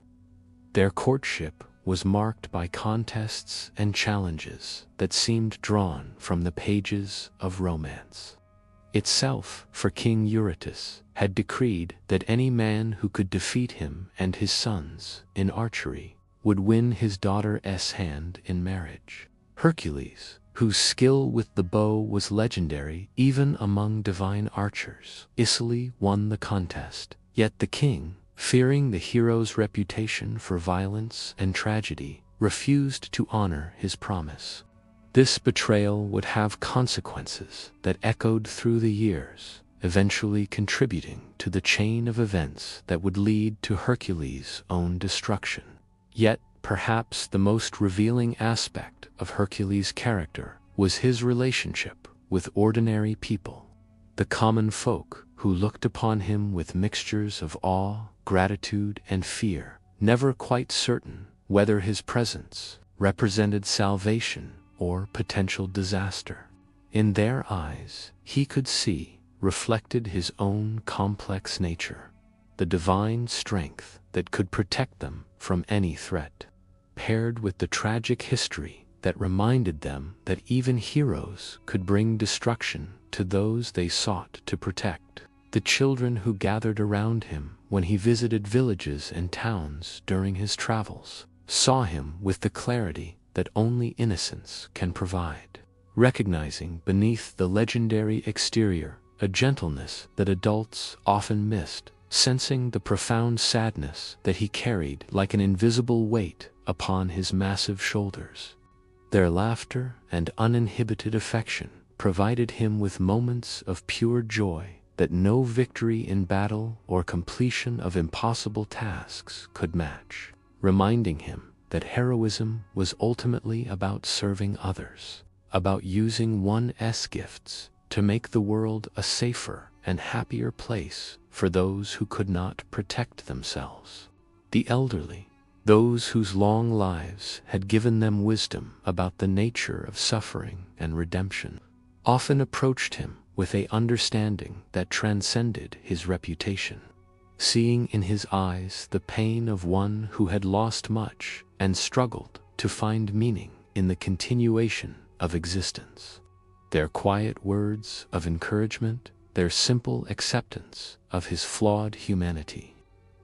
Their courtship was marked by contests and challenges that seemed drawn from the pages of romance itself, for King Eurytus had decreed that any man who could defeat him and his sons in archery would win his daughter's hand in marriage. Hercules, whose skill with the bow was legendary even among divine archers, easily won the contest. Yet the king, fearing the hero's reputation for violence and tragedy, refused to honor his promise. This betrayal would have consequences that echoed through the years, eventually contributing to the chain of events that would lead to Hercules' own destruction. Yet, perhaps the most revealing aspect of Hercules' character was his relationship with ordinary people, the common folk who looked upon him with mixtures of awe, gratitude, and fear, never quite certain whether his presence represented salvation or potential disaster. In their eyes, he could see reflected his own complex nature, the divine strength that could protect them from any threat, paired with the tragic history that reminded them that even heroes could bring destruction to those they sought to protect. The children who gathered around him when he visited villages and towns during his travels saw him with the clarity that only innocence can provide, recognizing beneath the legendary exterior a gentleness that adults often missed, sensing the profound sadness that he carried like an invisible weight upon his massive shoulders. Their laughter and uninhibited affection provided him with moments of pure joy that no victory in battle or completion of impossible tasks could match, reminding him that heroism was ultimately about serving others, about using one's gifts to make the world a safer and happier place for those who could not protect themselves. The elderly, those whose long lives had given them wisdom about the nature of suffering and redemption, often approached him with an understanding that transcended his reputation, seeing in his eyes the pain of one who had lost much and struggled to find meaning in the continuation of existence. Their quiet words of encouragement, their simple acceptance of his flawed humanity,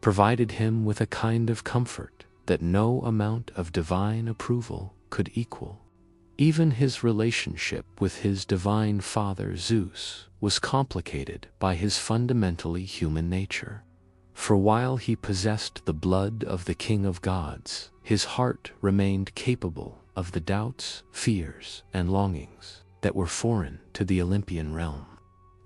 provided him with a kind of comfort that no amount of divine approval could equal. Even his relationship with his divine father Zeus was complicated by his fundamentally human nature. For while he possessed the blood of the king of gods, his heart remained capable of the doubts, fears, and longings that were foreign to the Olympian realm.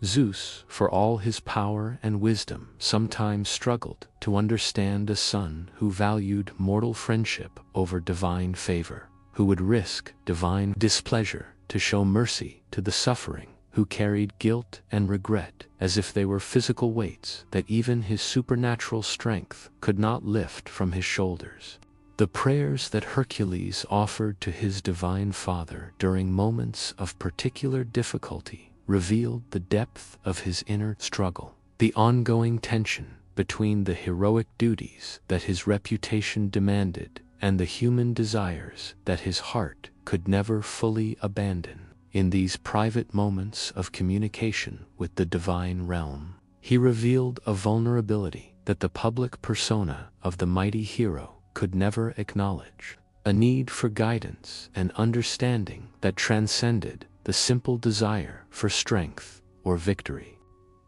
Zeus, for all his power and wisdom, sometimes struggled to understand a son who valued mortal friendship over divine favor, who would risk divine displeasure to show mercy to the suffering, who carried guilt and regret as if they were physical weights that even his supernatural strength could not lift from his shoulders. The prayers that Hercules offered to his divine father during moments of particular difficulty revealed the depth of his inner struggle, the ongoing tension between the heroic duties that his reputation demanded and the human desires that his heart could never fully abandon. In these private moments of communication with the divine realm, he revealed a vulnerability that the public persona of the mighty hero could never acknowledge, a need for guidance and understanding that transcended the simple desire for strength or victory.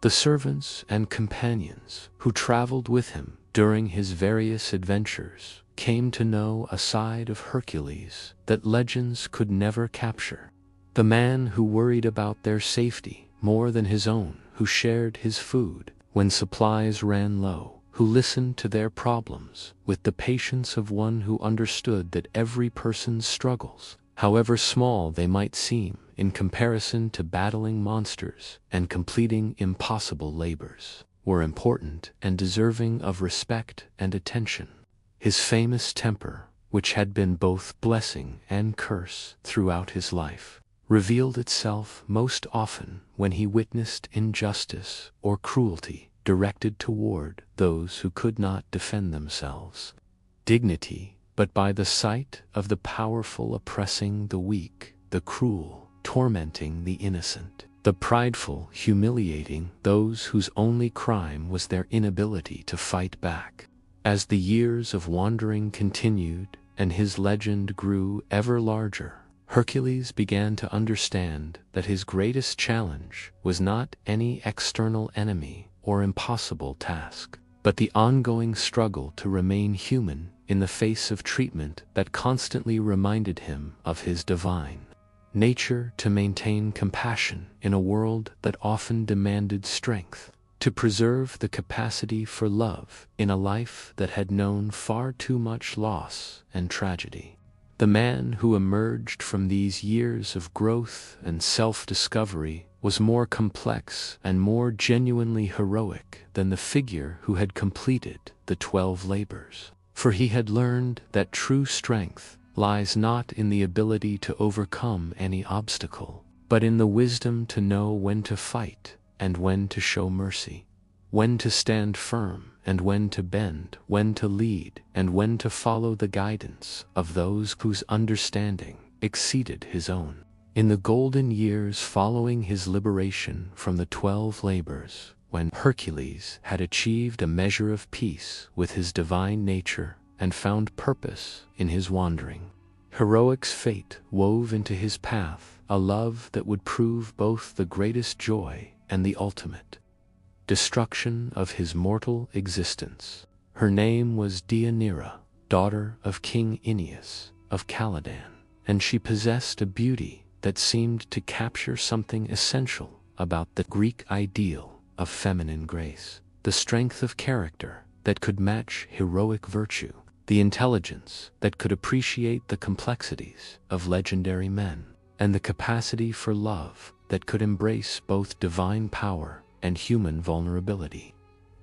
The servants and companions who traveled with him during his various adventures came to know a side of Hercules that legends could never capture. The man who worried about their safety more than his own, who shared his food when supplies ran low, who listened to their problems with the patience of one who understood that every person's struggles, however small they might seem in comparison to battling monsters and completing impossible labors, were important and deserving of respect and attention. His famous temper, which had been both blessing and curse throughout his life, revealed itself most often when he witnessed injustice or cruelty directed toward those who could not defend themselves. Dignity, but by the sight of the powerful oppressing the weak, the cruel tormenting the innocent, the prideful humiliating those whose only crime was their inability to fight back. As the years of wandering continued and his legend grew ever larger, Hercules began to understand that his greatest challenge was not any external enemy or impossible task, but the ongoing struggle to remain human in the face of treatment that constantly reminded him of his divine nature, to maintain compassion in a world that often demanded strength, to preserve the capacity for love in a life that had known far too much loss and tragedy. The man who emerged from these years of growth and self-discovery was more complex and more genuinely heroic than the figure who had completed the 12 labors. For he had learned that true strength lies not in the ability to overcome any obstacle, but in the wisdom to know when to fight and when to show mercy, when to stand firm and when to bend, when to lead and when to follow the guidance of those whose understanding exceeded his own. In the golden years following his liberation from the 12 labors, when Hercules had achieved a measure of peace with his divine nature and found purpose in his wandering, heroic's fate wove into his path a love that would prove both the greatest joy and the ultimate destruction of his mortal existence. Her name was Deianira, daughter of King Aeneas of Caladan, and she possessed a beauty that seemed to capture something essential about the Greek ideal of feminine grace, the strength of character that could match heroic virtue, the intelligence that could appreciate the complexities of legendary men, and the capacity for love that could embrace both divine power and human vulnerability.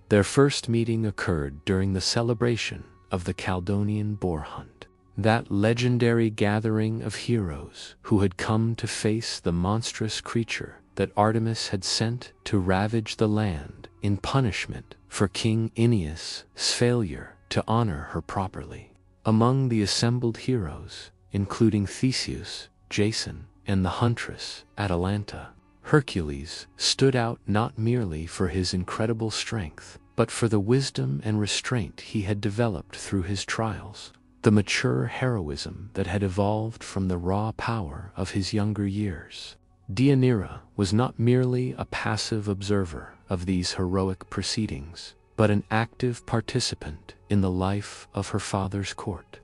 Their first meeting occurred during the celebration of the Caledonian Boar Hunt, that legendary gathering of heroes who had come to face the monstrous creature that Artemis had sent to ravage the land in punishment for King Aeneas' failure to honor her properly. Among the assembled heroes, including Theseus, Jason, and the huntress Atalanta, Hercules stood out not merely for his incredible strength, but for the wisdom and restraint he had developed through his trials, the mature heroism that had evolved from the raw power of his younger years. Deianira was not merely a passive observer of these heroic proceedings, but an active participant in the life of her father's court,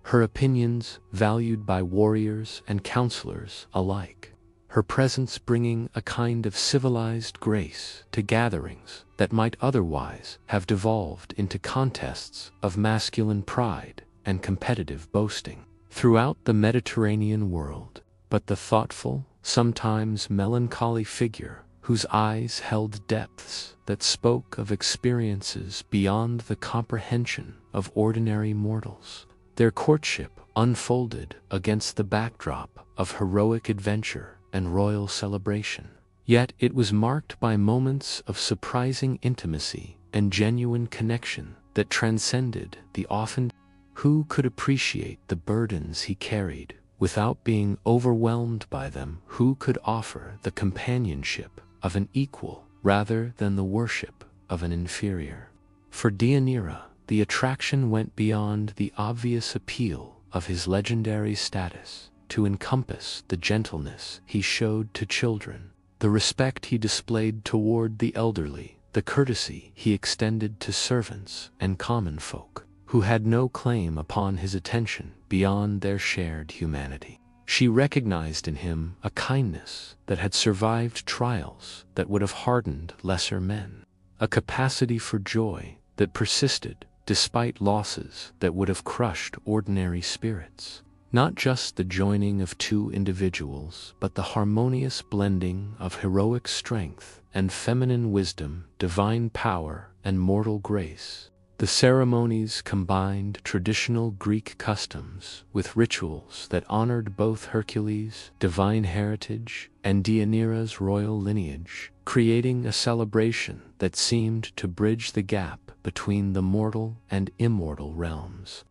her opinions valued by warriors and counselors alike, her presence bringing a kind of civilized grace to gatherings that might otherwise have devolved into contests of masculine pride and competitive boasting. Throughout the Mediterranean world, but the thoughtful, sometimes melancholy figure whose eyes held depths that spoke of experiences beyond the comprehension of ordinary mortals. Their courtship unfolded against the backdrop of heroic adventure and royal celebration. Yet it was marked by moments of surprising intimacy and genuine connection that transcended the often. Who could appreciate the burdens he carried without being overwhelmed by them? Who could offer the companionship of an equal rather than the worship of an inferior? For Deianira, the attraction went beyond the obvious appeal of his legendary status to encompass the gentleness he showed to children, the respect he displayed toward the elderly, the courtesy he extended to servants and common folk who had no claim upon his attention beyond their shared humanity. She recognized in him a kindness that had survived trials that would have hardened lesser men, a capacity for joy that persisted despite losses that would have crushed ordinary spirits. Not just the joining of two individuals, but the harmonious blending of heroic strength and feminine wisdom, divine power and mortal grace. The ceremonies combined traditional Greek customs with rituals that honored both Hercules' divine heritage and Deianira's royal lineage, creating a celebration that seemed to bridge the gap between the mortal and immortal realms.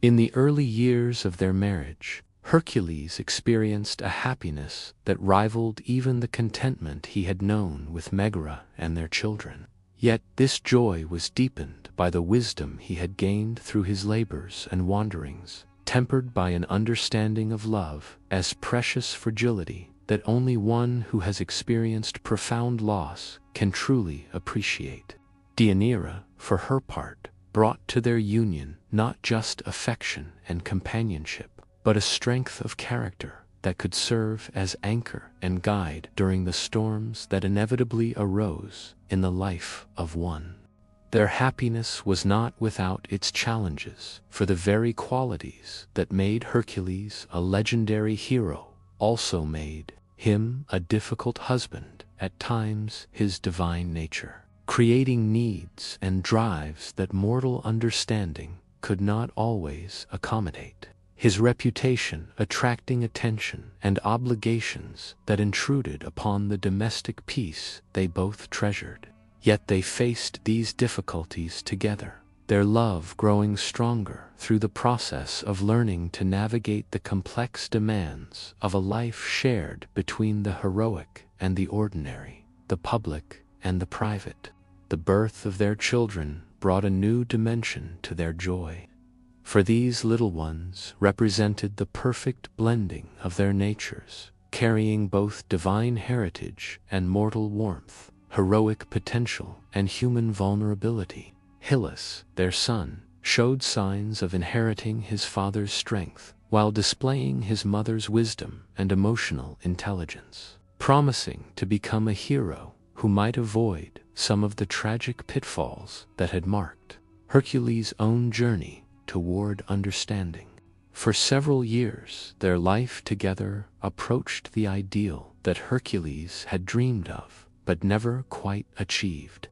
In the early years of their marriage, Hercules experienced a happiness that rivaled even the contentment he had known with Megara and their children. Yet this joy was deepened by the wisdom he had gained through his labors and wanderings, tempered by an understanding of love as precious fragility that only one who has experienced profound loss can truly appreciate. Deianira, for her part, brought to their union not just affection and companionship, but a strength of character that could serve as anchor and guide during the storms that inevitably arose in the life of one. Their happiness was not without its challenges, for the very qualities that made Hercules a legendary hero also made him a difficult husband, at times his divine nature, creating needs and drives that mortal understanding could not always accommodate. His reputation attracting attention and obligations that intruded upon the domestic peace they both treasured. Yet they faced these difficulties together, their love growing stronger through the process of learning to navigate the complex demands of a life shared between the heroic and the ordinary, the public and the private. The birth of their children brought a new dimension to their joy. For these little ones represented the perfect blending of their natures, carrying both divine heritage and mortal warmth, heroic potential and human vulnerability. Hylas, their son, showed signs of inheriting his father's strength while displaying his mother's wisdom and emotional intelligence, promising to become a hero who might avoid some of the tragic pitfalls that had marked Hercules' own journey toward understanding. For several years, their life together approached the ideal that Hercules had dreamed of, but never quite achieved.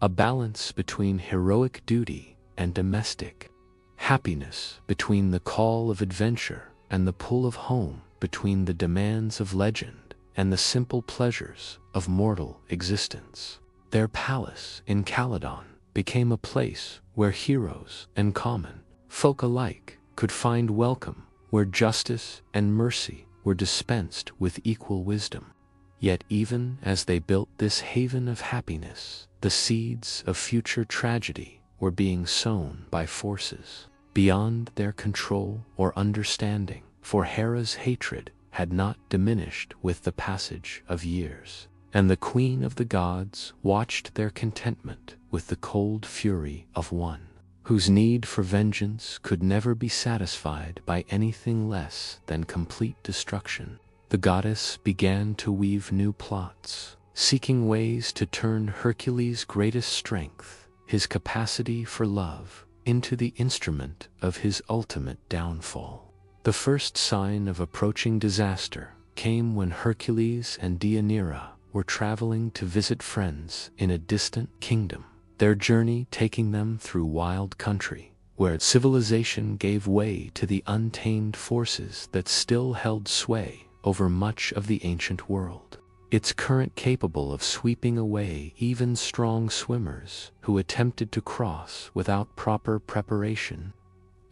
A balance between heroic duty and domestic happiness, between the call of adventure and the pull of home, between the demands of legend and the simple pleasures of mortal existence. Their palace in Calydon became a place where heroes and common folk alike could find welcome, where justice and mercy were dispensed with equal wisdom. Yet even as they built this haven of happiness, the seeds of future tragedy were being sown by forces beyond their control or understanding, for Hera's hatred had not diminished with the passage of years, and the Queen of the Gods watched their contentment with the cold fury of one whose need for vengeance could never be satisfied by anything less than complete destruction. The goddess began to weave new plots, seeking ways to turn Hercules' greatest strength, his capacity for love, into the instrument of his ultimate downfall. The first sign of approaching disaster came when Hercules and Deianira were traveling to visit friends in a distant kingdom, their journey taking them through wild country, where civilization gave way to the untamed forces that still held sway over much of the ancient world. its current capable of sweeping away even strong swimmers who attempted to cross without proper preparation.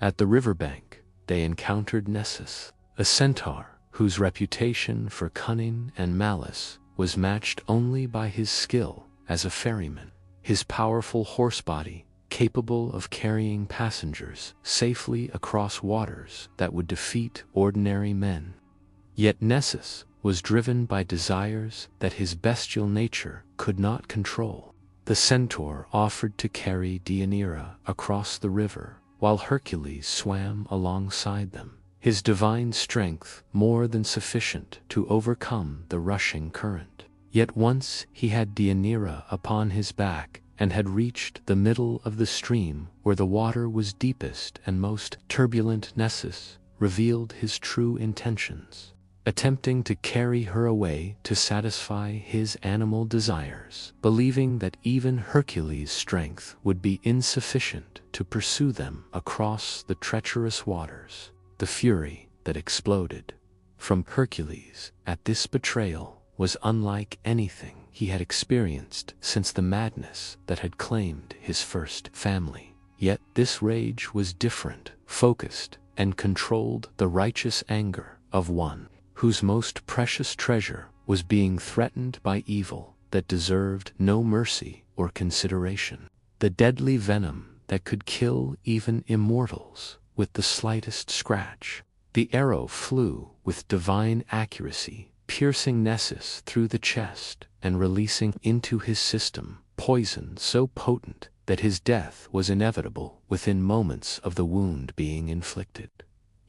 At the riverbank, they encountered Nessus, a centaur whose reputation for cunning and malice was matched only by his skill as a ferryman. His powerful horse body, capable of carrying passengers safely across waters that would defeat ordinary men. Yet Nessus was driven by desires that his bestial nature could not control. The centaur offered to carry Deianira across the river, while Hercules swam alongside them, his divine strength more than sufficient to overcome the rushing current. Yet once he had Deianira upon his back and had reached the middle of the stream where the water was deepest and most turbulent, Nessus revealed his true intentions, attempting to carry her away to satisfy his animal desires, believing that even Hercules' strength would be insufficient to pursue them across the treacherous waters. The fury that exploded from Hercules at this betrayal was unlike anything he had experienced since the madness that had claimed his first family. Yet this rage was different, focused, and controlled the righteous anger of one whose most precious treasure was being threatened by evil that deserved no mercy or consideration. The deadly venom that could kill even immortals with the slightest scratch. The arrow flew with divine accuracy, piercing Nessus through the chest and releasing into his system poison so potent that his death was inevitable within moments of the wound being inflicted.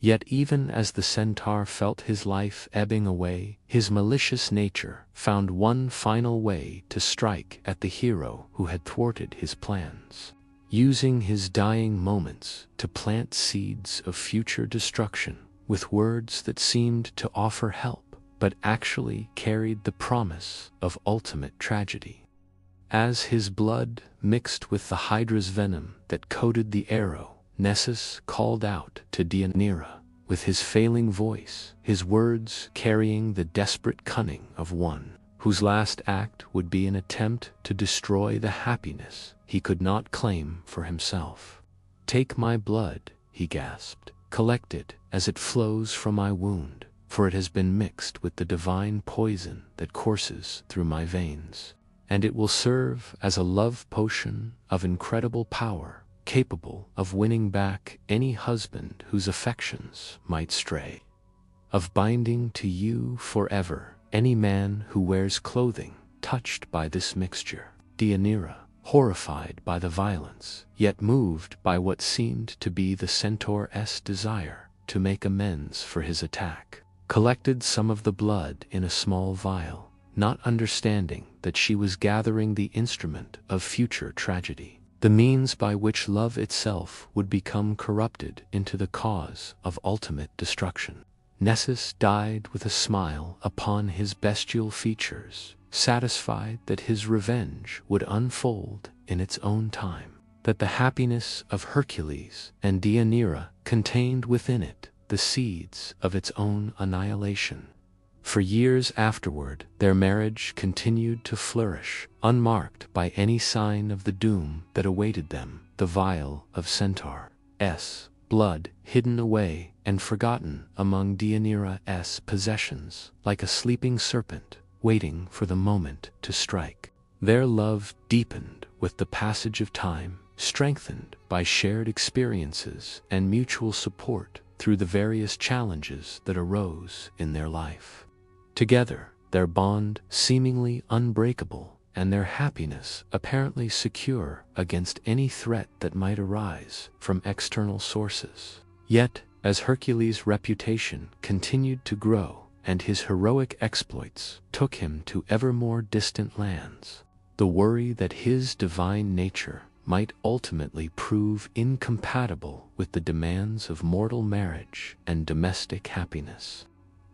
Yet even as the centaur felt his life ebbing away, his malicious nature found one final way to strike at the hero who had thwarted his plans. Using his dying moments to plant seeds of future destruction with words that seemed to offer help, but actually carried the promise of ultimate tragedy. As his blood mixed with the Hydra's venom that coated the arrow, Nessus called out to Deianira with his failing voice, his words carrying the desperate cunning of one whose last act would be an attempt to destroy the happiness he could not claim for himself. "Take my blood," he gasped, "collect it as it flows from my wound, for it has been mixed with the divine poison that courses through my veins, and it will serve as a love potion of incredible power, capable of winning back any husband whose affections might stray, of binding to you forever any man who wears clothing touched by this mixture." Deianira, horrified by the violence, yet moved by what seemed to be the centaur's desire to make amends for his attack, collected some of the blood in a small vial, not understanding that she was gathering the instrument of future tragedy, the means by which love itself would become corrupted into the cause of ultimate destruction. Nessus died with a smile upon his bestial features, satisfied that his revenge would unfold in its own time, that the happiness of Hercules and Deianira contained within it the seeds of its own annihilation. For years afterward, their marriage continued to flourish, unmarked by any sign of the doom that awaited them, the vial of centaur's blood hidden away and forgotten among Deianira's possessions, like a sleeping serpent waiting for the moment to strike. Their love deepened with the passage of time, strengthened by shared experiences and mutual support through the various challenges that arose in their life. Together, their bond seemingly unbreakable, and their happiness apparently secure against any threat that might arise from external sources. Yet, as Hercules' reputation continued to grow and his heroic exploits took him to ever more distant lands, the worry that his divine nature might ultimately prove incompatible with the demands of mortal marriage and domestic happiness.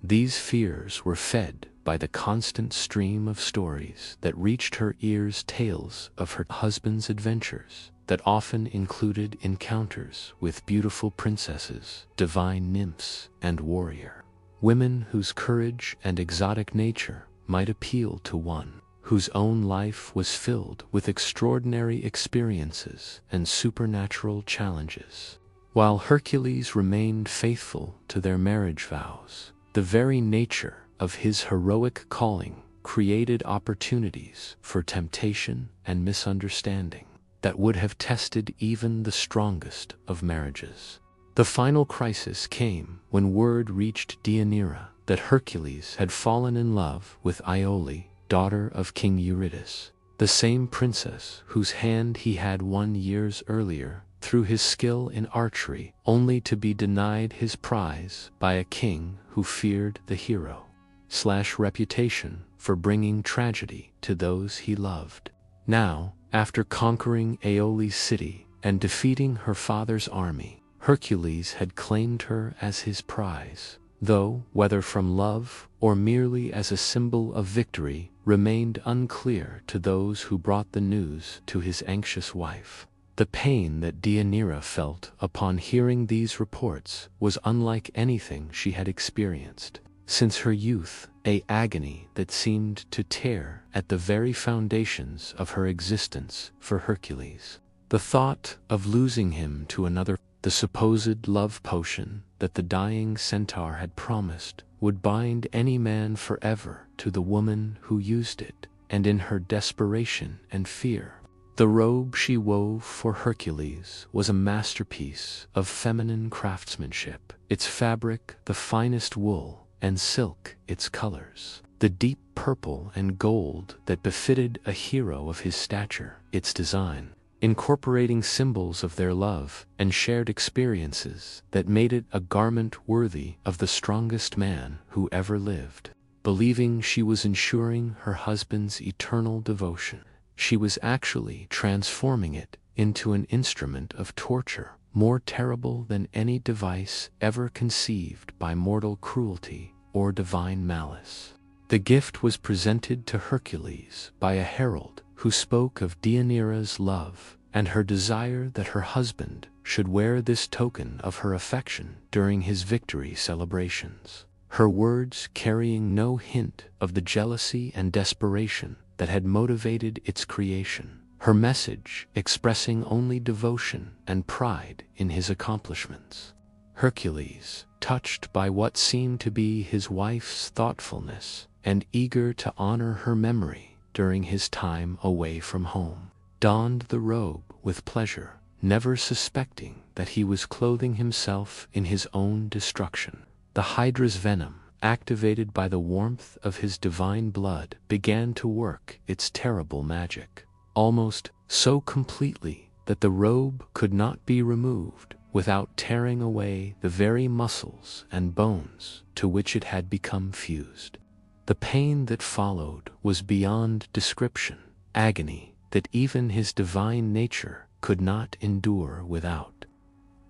These fears were fed by the constant stream of stories that reached her ears, tales of her husband's adventures that often included encounters with beautiful princesses, divine nymphs, and warrior women whose courage and exotic nature might appeal to one whose own life was filled with extraordinary experiences and supernatural challenges. While Hercules remained faithful to their marriage vows, the very nature of his heroic calling created opportunities for temptation and misunderstanding that would have tested even the strongest of marriages. The final crisis came when word reached Deianira that Hercules had fallen in love with Iole, daughter of King Eurytus, the same princess whose hand he had won years earlier through his skill in archery, only to be denied his prize by a king who feared the hero's reputation for bringing tragedy to those he loved. Now, after conquering Aiole's city and defeating her father's army, Hercules had claimed her as his prize, though whether from love or merely as a symbol of victory remained unclear to those who brought the news to his anxious wife. The pain that Deianira felt upon hearing these reports was unlike anything she had experienced since her youth, an agony that seemed to tear at the very foundations of her existence for Hercules. The thought of losing him to another, the supposed love potion that the dying centaur had promised, would bind any man forever to the woman who used it, and in her desperation and fear, the robe she wove for Hercules was a masterpiece of feminine craftsmanship, its fabric the finest wool, and silk its colors, the deep purple and gold that befitted a hero of his stature, its design incorporating symbols of their love and shared experiences that made it a garment worthy of the strongest man who ever lived. Believing she was ensuring her husband's eternal devotion, she was actually transforming it into an instrument of torture more terrible than any device ever conceived by mortal cruelty or divine malice. The gift was presented to Hercules by a herald who spoke of Deianira's love and her desire that her husband should wear this token of her affection during his victory celebrations, her words carrying no hint of the jealousy and desperation that had motivated its creation, her message expressing only devotion and pride in his accomplishments. Hercules, touched by what seemed to be his wife's thoughtfulness and eager to honor her memory during his time away from home, donned the robe with pleasure, never suspecting that he was clothing himself in his own destruction. The Hydra's venom, activated by the warmth of his divine blood, began to work its terrible magic, almost so completely that the robe could not be removed without tearing away the very muscles and bones to which it had become fused. The pain that followed was beyond description, agony that even his divine nature could not endure without.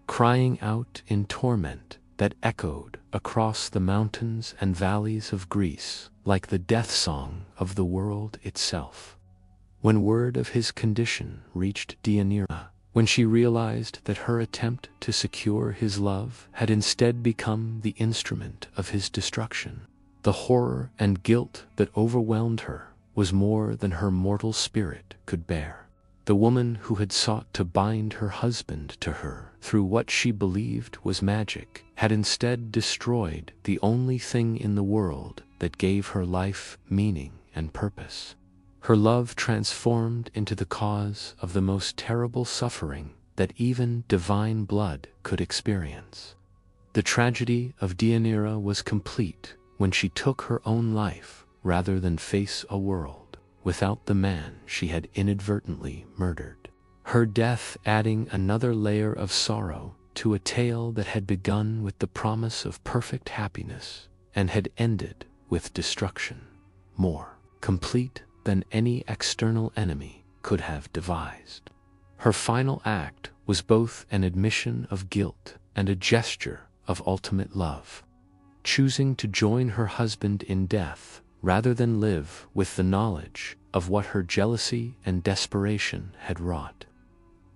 Crying out in torment that echoed across the mountains and valleys of Greece like the death song of the world itself. When word of his condition reached Deianira, when she realized that her attempt to secure his love had instead become the instrument of his destruction, the horror and guilt that overwhelmed her was more than her mortal spirit could bear. The woman who had sought to bind her husband to her through what she believed was magic had instead destroyed the only thing in the world that gave her life meaning and purpose. Her love transformed into the cause of the most terrible suffering that even divine blood could experience. The tragedy of Deianira was complete when she took her own life rather than face a world without the man she had inadvertently murdered. Her death adding another layer of sorrow to a tale that had begun with the promise of perfect happiness and had ended with destruction, more complete than any external enemy could have devised. Her final act was both an admission of guilt and a gesture of ultimate love, choosing to join her husband in death rather than live with the knowledge of what her jealousy and desperation had wrought.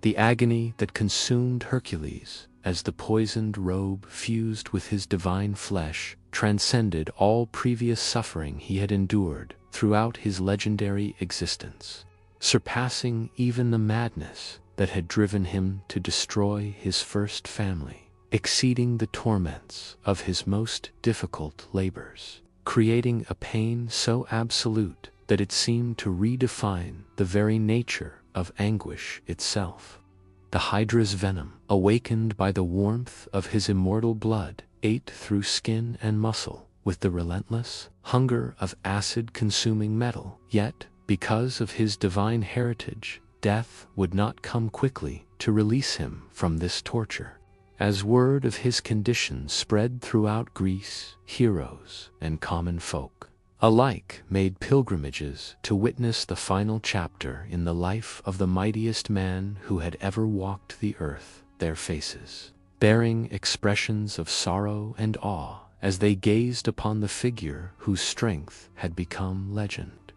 The agony that consumed Hercules as the poisoned robe fused with his divine flesh, transcended all previous suffering he had endured throughout his legendary existence, surpassing even the madness that had driven him to destroy his first family, exceeding the torments of his most difficult labors, creating a pain so absolute that it seemed to redefine the very nature of anguish itself. The Hydra's venom, awakened by the warmth of his immortal blood, ate through skin and muscle with the relentless hunger of acid-consuming metal. Yet, because of his divine heritage, death would not come quickly to release him from this torture. As word of his condition spread throughout Greece, heroes and common folk alike made pilgrimages to witness the final chapter in the life of the mightiest man who had ever walked the earth, their faces bearing expressions of sorrow and awe as they gazed upon the figure whose strength had become legend,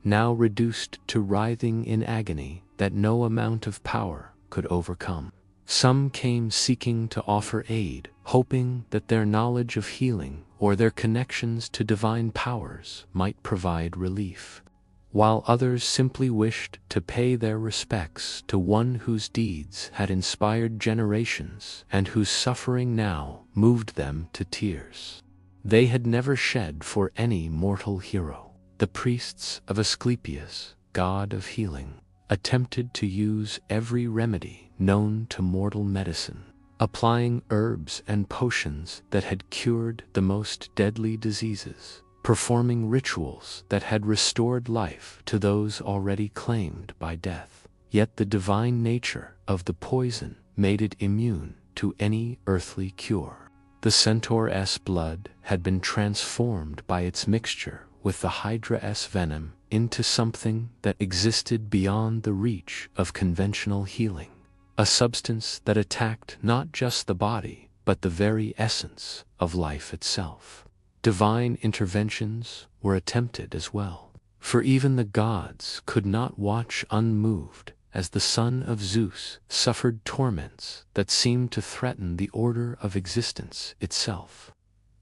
now reduced to writhing in agony that no amount of power could overcome. Some came seeking to offer aid, hoping that their knowledge of healing or their connections to divine powers might provide relief, while others simply wished to pay their respects to one whose deeds had inspired generations and whose suffering now moved them to tears. They had never shed for any mortal hero. The priests of Asclepius, god of healing, attempted to use every remedy known to mortal medicine, applying herbs and potions that had cured the most deadly diseases, performing rituals that had restored life to those already claimed by death. Yet the divine nature of the poison made it immune to any earthly cure. The centaur's blood had been transformed by its mixture with the Hydra's venom into something that existed beyond the reach of conventional healing, a substance that attacked not just the body, but the very essence of life itself. Divine interventions were attempted as well, for even the gods could not watch unmoved as the son of Zeus suffered torments that seemed to threaten the order of existence itself.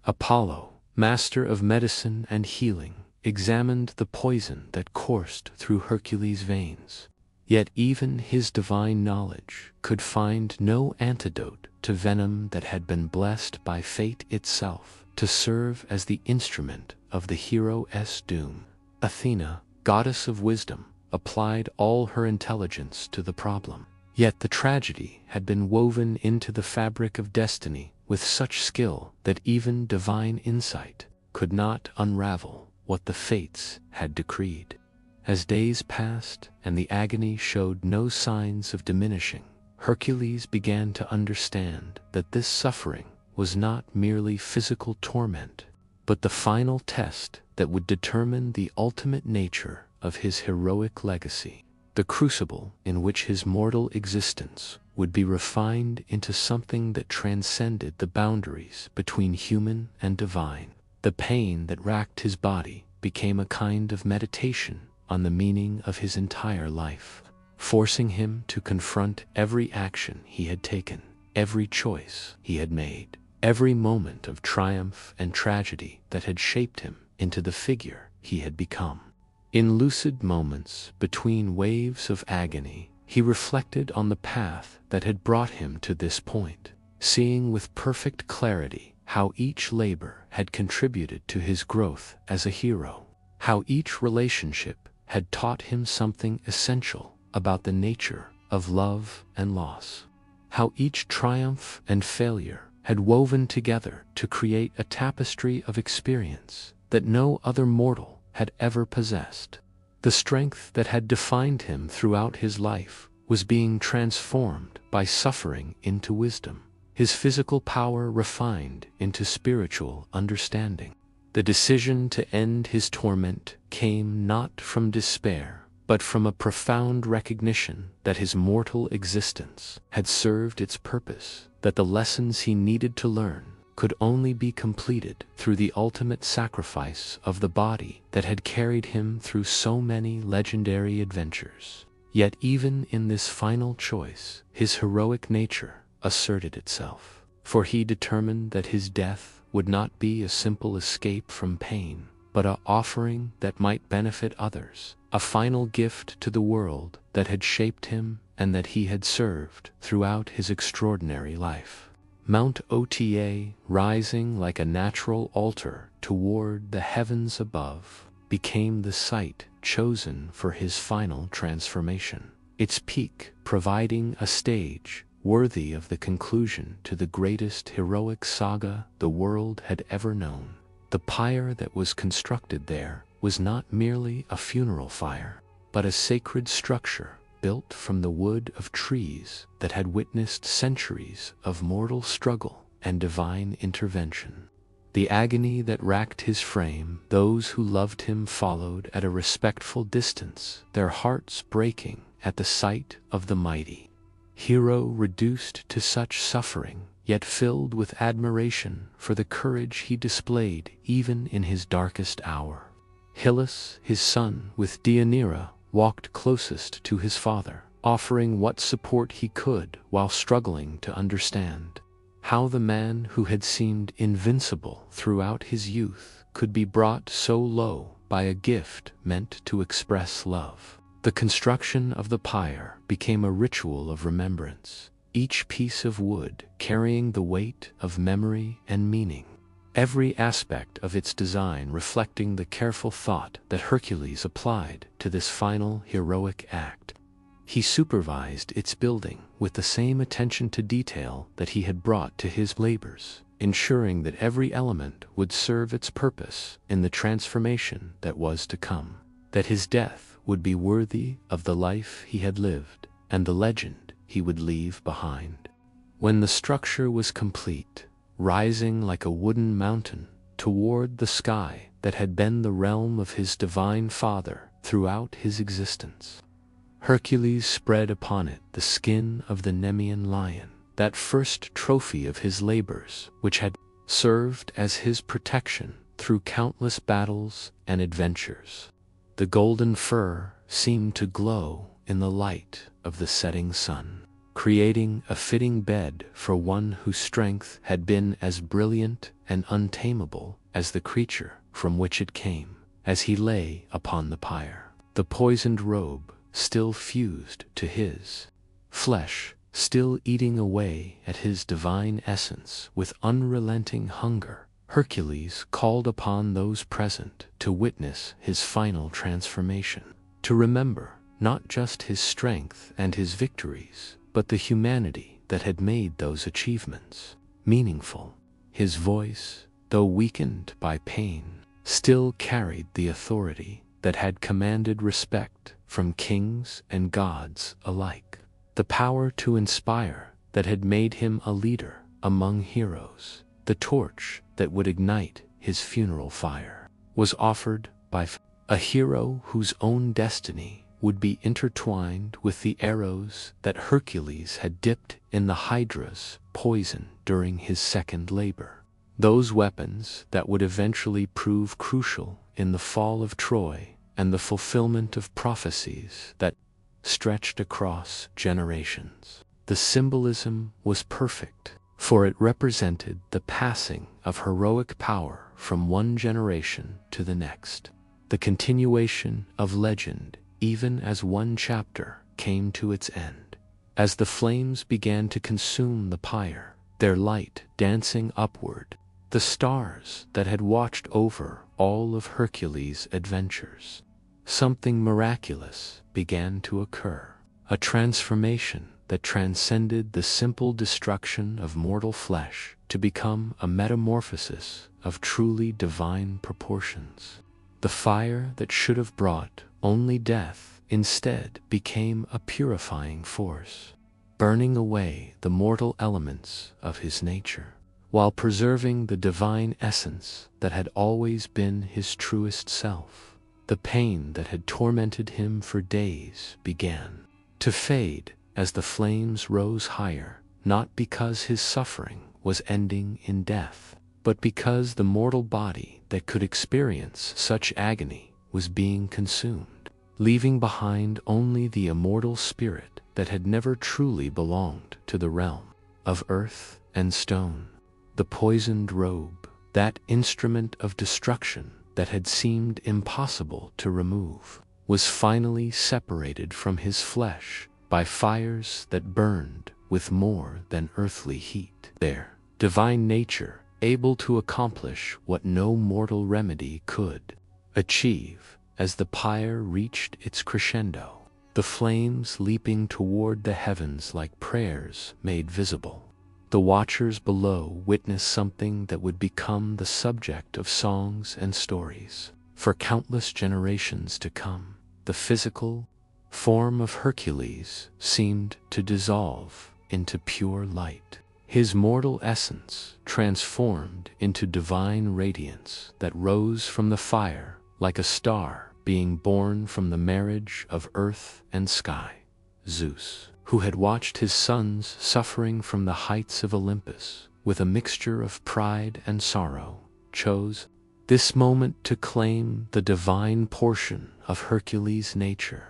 Apollo, master of medicine and healing, examined the poison that coursed through Hercules' veins. Yet even his divine knowledge could find no antidote to venom that had been blessed by fate itself to serve as the instrument of the hero's doom. Athena, goddess of wisdom, applied all her intelligence to the problem. Yet the tragedy had been woven into the fabric of destiny with such skill that even divine insight could not unravel what the fates had decreed. As days passed and the agony showed no signs of diminishing, Hercules began to understand that this suffering was not merely physical torment, but the final test that would determine the ultimate nature of his heroic legacy, the crucible in which his mortal existence would be refined into something that transcended the boundaries between human and divine. The pain that racked his body became a kind of meditation on the meaning of his entire life, forcing him to confront every action he had taken, every choice he had made, every moment of triumph and tragedy that had shaped him into the figure he had become. In lucid moments between waves of agony, he reflected on the path that had brought him to this point, seeing with perfect clarity how each labor had contributed to his growth as a hero, how each relationship had taught him something essential about the nature of love and loss, how each triumph and failure had woven together to create a tapestry of experience that no other mortal had ever possessed. The strength that had defined him throughout his life was being transformed by suffering into wisdom, his physical power refined into spiritual understanding. The decision to end his torment came not from despair, but from a profound recognition that his mortal existence had served its purpose, that the lessons he needed to learn could only be completed through the ultimate sacrifice of the body that had carried him through so many legendary adventures. Yet even in this final choice, his heroic nature asserted itself, for he determined that his death would not be a simple escape from pain, but an offering that might benefit others, a final gift to the world that had shaped him and that he had served throughout his extraordinary life. Mount Ota, rising like a natural altar toward the heavens above, became the site chosen for his final transformation, its peak providing a stage worthy of the conclusion to the greatest heroic saga the world had ever known. The pyre that was constructed there was not merely a funeral fire, but a sacred structure built from the wood of trees that had witnessed centuries of mortal struggle and divine intervention. The agony that racked his frame, those who loved him followed at a respectful distance, their hearts breaking at the sight of the mighty hero reduced to such suffering, yet filled with admiration for the courage he displayed even in his darkest hour. Hylas, his son, with Deianira, walked closest to his father, offering what support he could while struggling to understand how the man who had seemed invincible throughout his youth could be brought so low by a gift meant to express love. The construction of the pyre became a ritual of remembrance, each piece of wood carrying the weight of memory and meaning, every aspect of its design reflecting the careful thought that Hercules applied to this final heroic act. He supervised its building with the same attention to detail that he had brought to his labors, ensuring that every element would serve its purpose in the transformation that was to come, that his death would be worthy of the life he had lived and the legend he would leave behind. When the structure was complete, rising like a wooden mountain toward the sky that had been the realm of his divine father throughout his existence, Hercules spread upon it the skin of the Nemean Lion, that first trophy of his labors, which had served as his protection through countless battles and adventures. The golden fur seemed to glow in the light of the setting sun, creating a fitting bed for one whose strength had been as brilliant and untamable as the creature from which it came. As he lay upon the pyre, the poisoned robe still fused to his flesh, still eating away at his divine essence with unrelenting hunger, Hercules called upon those present to witness his final transformation, to remember not just his strength and his victories, but the humanity that had made those achievements meaningful. His voice, though weakened by pain, still carried the authority that had commanded respect from kings and gods alike, the power to inspire that had made him a leader among heroes. The torch that would ignite his funeral fire was offered by a hero whose own destiny would be intertwined with the arrows that Hercules had dipped in the Hydra's poison during his second labor. Those weapons that would eventually prove crucial in the fall of Troy and the fulfillment of prophecies that stretched across generations. The symbolism was perfect, for it represented the passing of heroic power from one generation to the next, the continuation of legend even as one chapter came to its end. As the flames began to consume the pyre, their light dancing upward, the stars that had watched over all of Hercules' adventures, something miraculous began to occur, a transformation that transcended the simple destruction of mortal flesh to become a metamorphosis of truly divine proportions. The fire that should have brought only death instead became a purifying force, burning away the mortal elements of his nature, while preserving the divine essence that had always been his truest self. The pain that had tormented him for days began to fade as the flames rose higher, not because his suffering was ending in death, but because the mortal body that could experience such agony was being consumed, leaving behind only the immortal spirit that had never truly belonged to the realm of earth and stone. The poisoned robe, that instrument of destruction that had seemed impossible to remove, was finally separated from his flesh by fires that burned with more than earthly heat. There, divine nature, able to accomplish what no mortal remedy could achieve, as the pyre reached its crescendo, the flames leaping toward the heavens like prayers made visible. The watchers below witnessed something that would become the subject of songs and stories for countless generations to come. The physical form of Hercules seemed to dissolve into pure light. His mortal essence transformed into divine radiance that rose from the fire like a star being born from the marriage of earth and sky. Zeus, who had watched his sons suffering from the heights of Olympus with a mixture of pride and sorrow, chose this moment to claim the divine portion of Hercules' nature,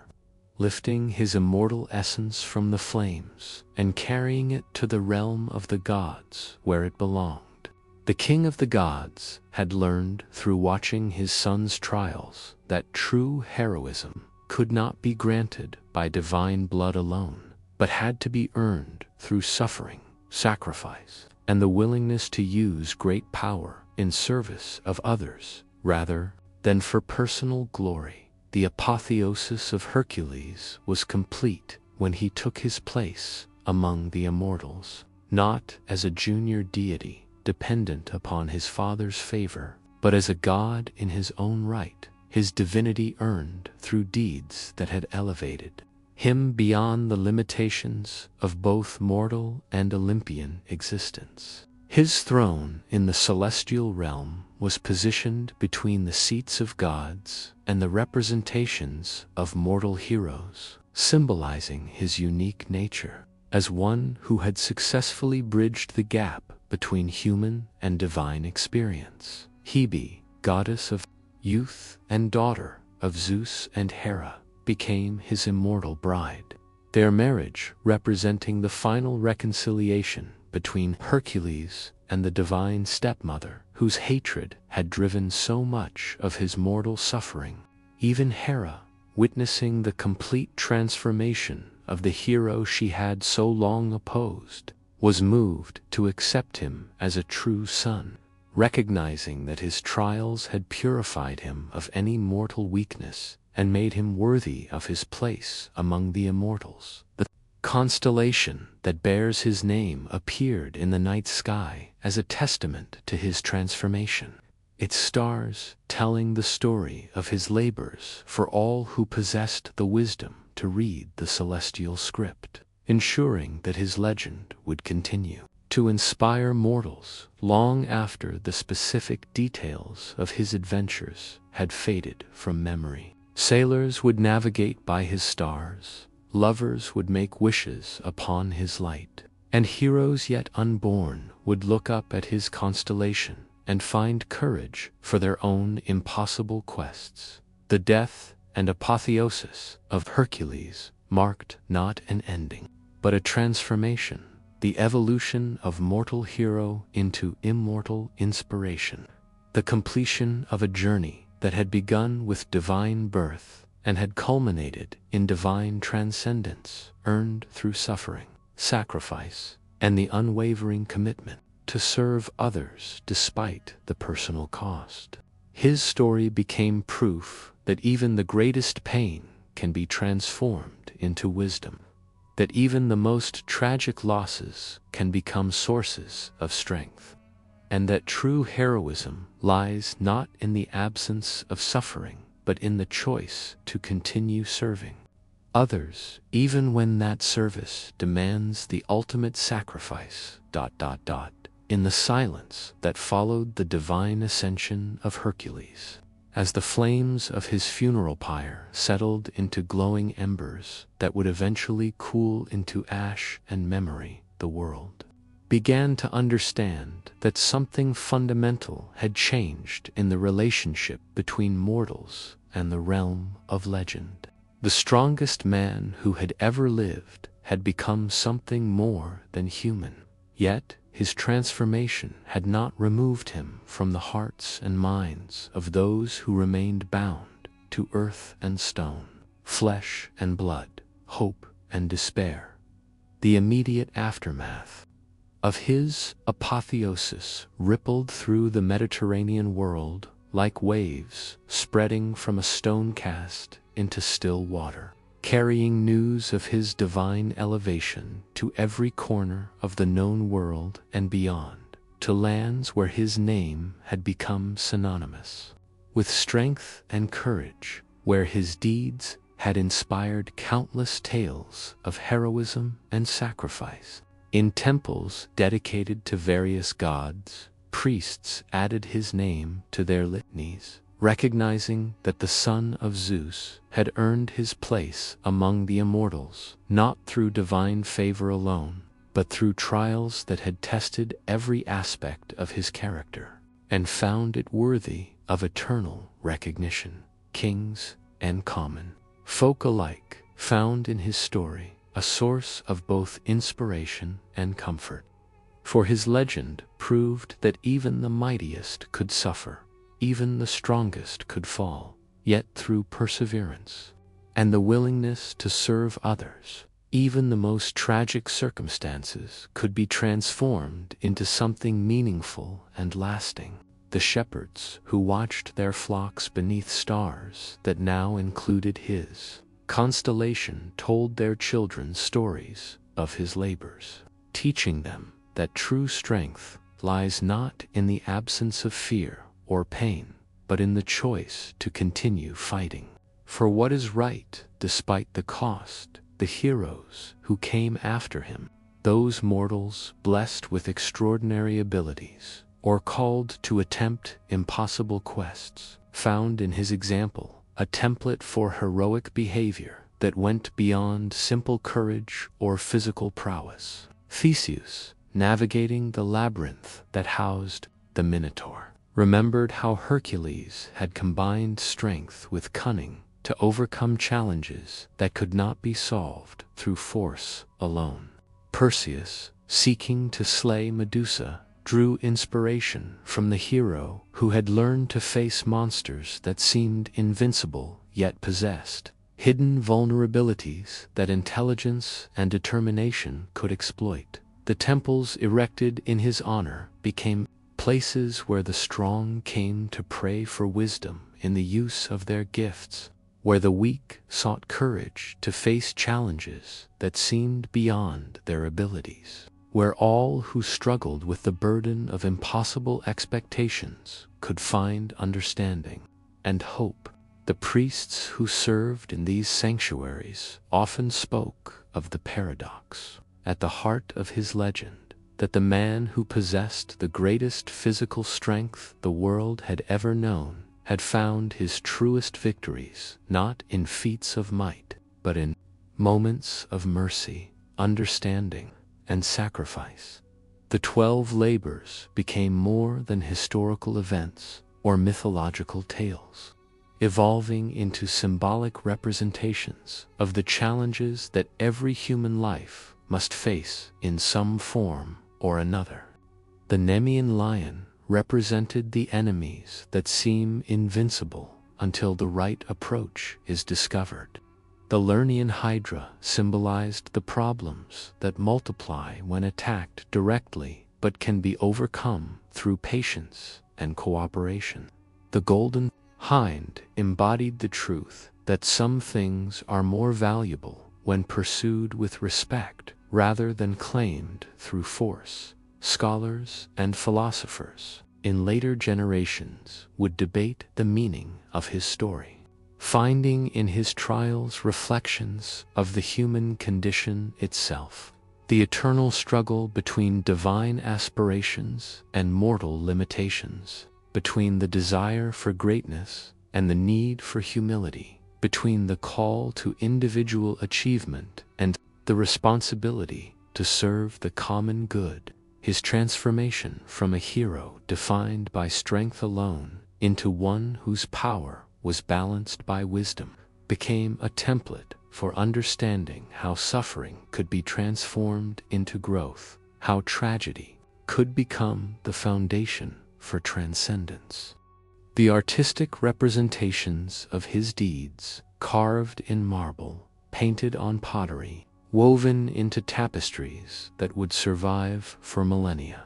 lifting his immortal essence from the flames and carrying it to the realm of the gods where it belonged. The king of the gods had learned through watching his son's trials that true heroism could not be granted by divine blood alone, but had to be earned through suffering, sacrifice, and the willingness to use great power in service of others rather than for personal glory. The apotheosis of Hercules was complete when he took his place among the immortals, not as a junior deity dependent upon his father's favor, but as a god in his own right, his divinity earned through deeds that had elevated him beyond the limitations of both mortal and Olympian existence. His throne in the celestial realm was positioned between the seats of gods and the representations of mortal heroes, symbolizing his unique nature as one who had successfully bridged the gap between human and divine experience. Hebe, goddess of youth and daughter of Zeus and Hera, became his immortal bride, their marriage representing the final reconciliation between Hercules and the divine stepmother whose hatred had driven so much of his mortal suffering. Even Hera, witnessing the complete transformation of the hero she had so long opposed, was moved to accept him as a true son, recognizing that his trials had purified him of any mortal weakness and made him worthy of his place among the immortals. The constellation that bears his name appeared in the night sky as a testament to his transformation, its stars telling the story of his labors for all who possessed the wisdom to read the celestial script, ensuring that his legend would continue to inspire mortals long after the specific details of his adventures had faded from memory. Sailors would navigate by his stars, lovers would make wishes upon his light, and heroes yet unborn would look up at his constellation and find courage for their own impossible quests. The death and apotheosis of Hercules marked not an ending, but a transformation, the evolution of mortal hero into immortal inspiration, the completion of a journey that had begun with divine birth and had culminated in divine transcendence earned through suffering, sacrifice, and the unwavering commitment to serve others despite the personal cost. His story became proof that even the greatest pain can be transformed into wisdom, that even the most tragic losses can become sources of strength, and that true heroism lies not in the absence of suffering, but in the choice to continue serving others, even when that service demands the ultimate sacrifice. In the silence that followed the divine ascension of Hercules, as the flames of his funeral pyre settled into glowing embers that would eventually cool into ash and memory, the world began to understand that something fundamental had changed in the relationship between mortals and the realm of legend. The strongest man who had ever lived had become something more than human, Yet his transformation had not removed him from the hearts and minds of those who remained bound to earth and stone, flesh and blood, hope and despair. The immediate aftermath of his apotheosis rippled through the Mediterranean world like waves spreading from a stone cast into still water, carrying news of his divine elevation to every corner of the known world and beyond, to lands where his name had become synonymous with strength and courage, where his deeds had inspired countless tales of heroism and sacrifice. In temples dedicated to various gods, priests added his name to their litanies, recognizing that the son of Zeus had earned his place among the immortals, not through divine favor alone, but through trials that had tested every aspect of his character, and found it worthy of eternal recognition. Kings and common folk alike found in his story a source of both inspiration and comfort. For his legend proved that even the mightiest could suffer, even the strongest could fall, yet through perseverance and the willingness to serve others, even the most tragic circumstances could be transformed into something meaningful and lasting. The shepherds who watched their flocks beneath stars that now included his constellation told their children stories of his labors, teaching them that true strength lies not in the absence of fear or pain, but in the choice to continue fighting for what is right despite the cost. The heroes who came after him, those mortals blessed with extraordinary abilities or called to attempt impossible quests, found in his example a template for heroic behavior that went beyond simple courage or physical prowess. Theseus, navigating the labyrinth that housed the Minotaur, remembered how Hercules had combined strength with cunning to overcome challenges that could not be solved through force alone. Perseus, seeking to slay Medusa, drew inspiration from the hero who had learned to face monsters that seemed invincible yet possessed hidden vulnerabilities that intelligence and determination could exploit. The temples erected in his honor became places where the strong came to pray for wisdom in the use of their gifts, where the weak sought courage to face challenges that seemed beyond their abilities, where all who struggled with the burden of impossible expectations could find understanding and hope. The priests who served in these sanctuaries often spoke of the paradox at the heart of his legend, that the man who possessed the greatest physical strength the world had ever known had found his truest victories not in feats of might, but in moments of mercy, understanding, and sacrifice. The 12 labors became more than historical events or mythological tales, evolving into symbolic representations of the challenges that every human life must face in some form or another. The Nemean Lion represented the enemies that seem invincible until the right approach is discovered. The Lernian Hydra symbolized the problems that multiply when attacked directly but can be overcome through patience and cooperation. The golden Hind embodied the truth that some things are more valuable when pursued with respect rather than claimed through force. Scholars and philosophers in later generations would debate the meaning of his story, finding in his trials reflections of the human condition itself, the eternal struggle between divine aspirations and mortal limitations, between the desire for greatness and the need for humility, between the call to individual achievement and the responsibility to serve the common good. His transformation from a hero defined by strength alone into one whose power was balanced by wisdom became a template for understanding how suffering could be transformed into growth, how tragedy could become the foundation for transcendence. The artistic representations of his deeds, carved in marble, painted on pottery, woven into tapestries that would survive for millennia,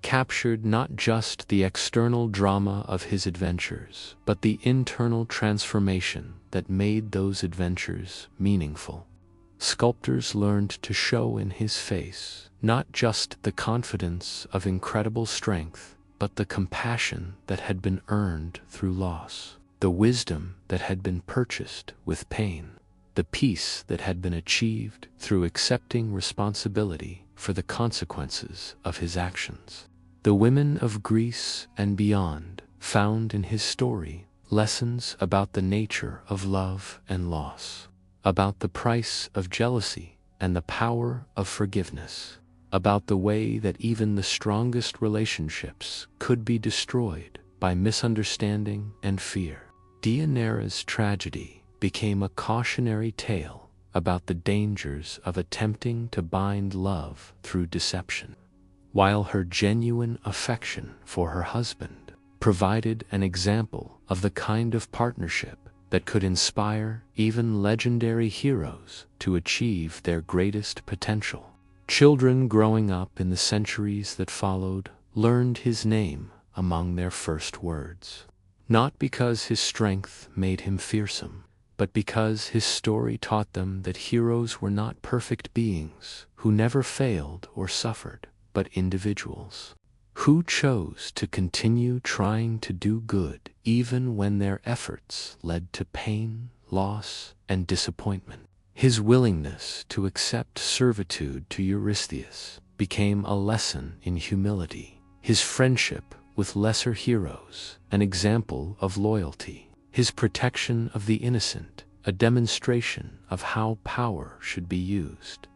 captured not just the external drama of his adventures, but the internal transformation that made those adventures meaningful. Sculptors learned to show in his face not just the confidence of incredible strength, but the compassion that had been earned through loss, the wisdom that had been purchased with pain, the peace that had been achieved through accepting responsibility for the consequences of his actions. The women of Greece and beyond found in his story lessons about the nature of love and loss, about the price of jealousy and the power of forgiveness, about the way that even the strongest relationships could be destroyed by misunderstanding and fear. Deianira's tragedy became a cautionary tale about the dangers of attempting to bind love through deception, while her genuine affection for her husband provided an example of the kind of partnership that could inspire even legendary heroes to achieve their greatest potential. Children growing up in the centuries that followed learned his name among their first words, not because his strength made him fearsome, but because his story taught them that heroes were not perfect beings who never failed or suffered, but individuals who chose to continue trying to do good even when their efforts led to pain, loss, and disappointment. His willingness to accept servitude to Eurystheus became a lesson in humility. His friendship with lesser heroes, an example of loyalty. His protection of the innocent, a demonstration of how power should be used.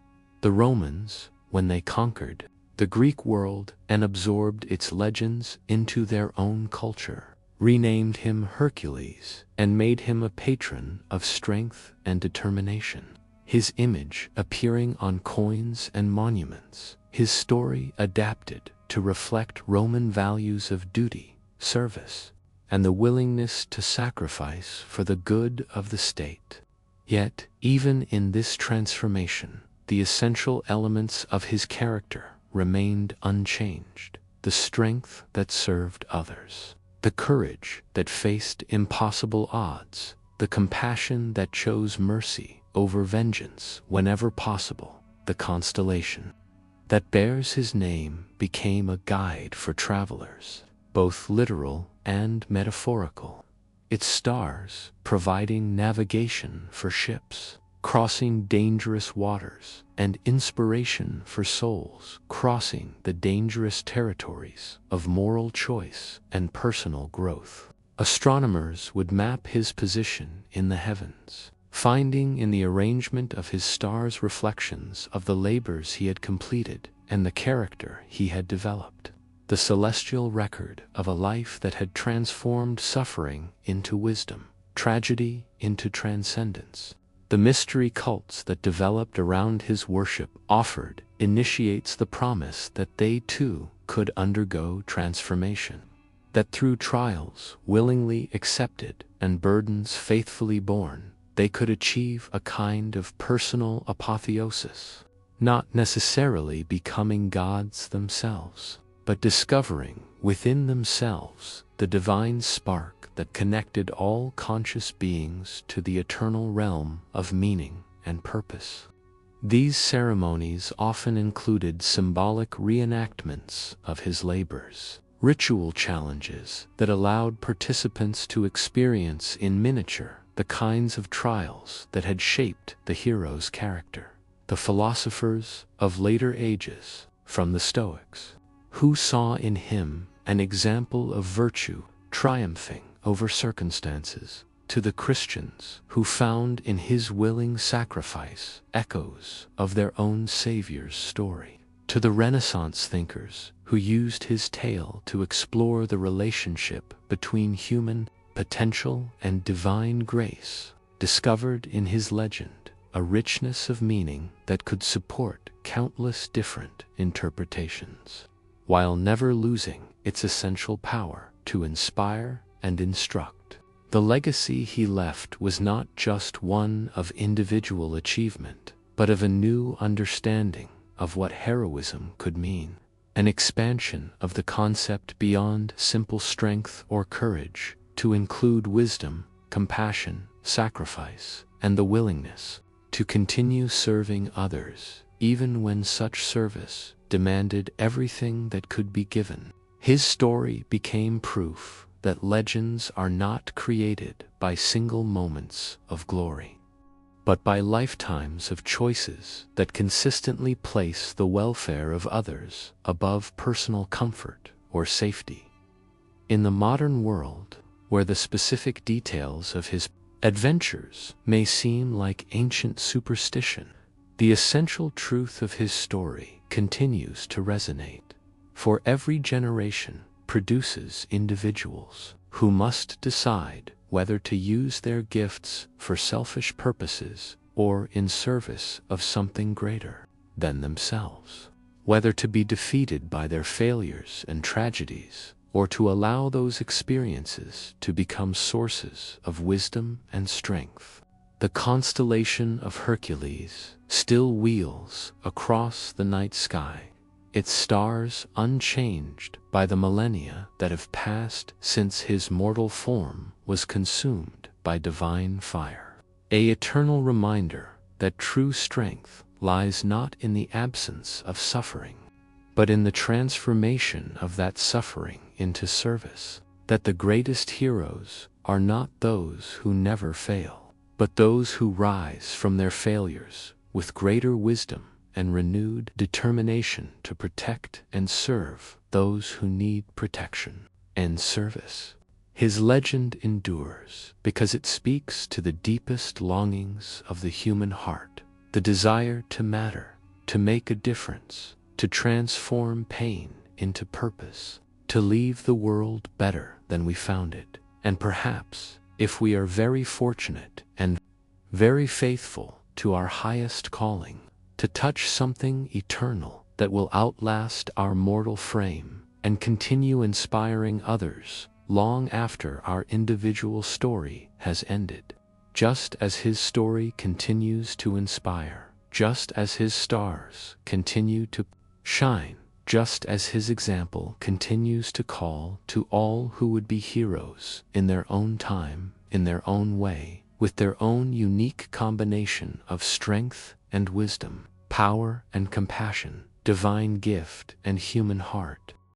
The Romans, when they conquered the Greek world and absorbed its legends into their own culture, renamed him Hercules and made him a patron of strength and determination. His image appearing on coins and monuments, his story adapted to reflect Roman values of duty, service, and the willingness to sacrifice for the good of the state. Yet, even in this transformation, the essential elements of his character remained unchanged: the strength that served others, the courage that faced impossible odds, the compassion that chose mercy over vengeance whenever possible. The constellation that bears his name became a guide for travelers, both literal and metaphorical, its stars providing navigation for ships crossing dangerous waters and inspiration for souls crossing the dangerous territories of moral choice and personal growth. Astronomers would map his position in the heavens, finding in the arrangement of his stars reflections of the labors he had completed and the character he had developed, the celestial record of a life that had transformed suffering into wisdom, tragedy into transcendence. The mystery cults that developed around his worship offered initiates the promise that they too could undergo transformation, that through trials willingly accepted and burdens faithfully borne, they could achieve a kind of personal apotheosis, not necessarily becoming gods themselves, but discovering within themselves the divine spark that connected all conscious beings to the eternal realm of meaning and purpose. These ceremonies often included symbolic reenactments of his labors, ritual challenges that allowed participants to experience in miniature the kinds of trials that had shaped the hero's character. The philosophers of later ages, from the Stoics, who saw in him an example of virtue triumphing over circumstances, to the Christians who found in his willing sacrifice echoes of their own Savior's story, to the Renaissance thinkers who used his tale to explore the relationship between human potential and divine grace, discovered in his legend, a richness of meaning that could support countless different interpretations, while never losing its essential power to inspire and instruct. The legacy he left was not just one of individual achievement, but of a new understanding of what heroism could mean, an expansion of the concept beyond simple strength or courage to include wisdom, compassion, sacrifice, and the willingness to continue serving others, even when such service demanded everything that could be given. His story became proof that legends are not created by single moments of glory, but by lifetimes of choices that consistently place the welfare of others above personal comfort or safety. In the modern world, where the specific details of his adventures may seem like ancient superstition, the essential truth of his story continues to resonate. For every generation produces individuals who must decide whether to use their gifts for selfish purposes or in service of something greater than themselves, whether to be defeated by their failures and tragedies, or to allow those experiences to become sources of wisdom and strength. The constellation of Hercules still wheels across the night sky, its stars unchanged by the millennia that have passed since his mortal form was consumed by divine fire. An eternal reminder that true strength lies not in the absence of suffering, but in the transformation of that suffering into service. That the greatest heroes are not those who never fail, but those who rise from their failures with greater wisdom and renewed determination to protect and serve those who need protection and service. His legend endures because it speaks to the deepest longings of the human heart, the desire to matter, to make a difference, to transform pain into purpose, to leave the world better than we found it, and perhaps, if we are very fortunate and very faithful to our highest calling, to touch something eternal that will outlast our mortal frame and continue inspiring others long after our individual story has ended. Just as his story continues to inspire, just as his stars continue to shine, just as his example continues to call to all who would be heroes in their own time, in their own way, with their own unique combination of strength and wisdom, power and compassion, divine gift and human heart.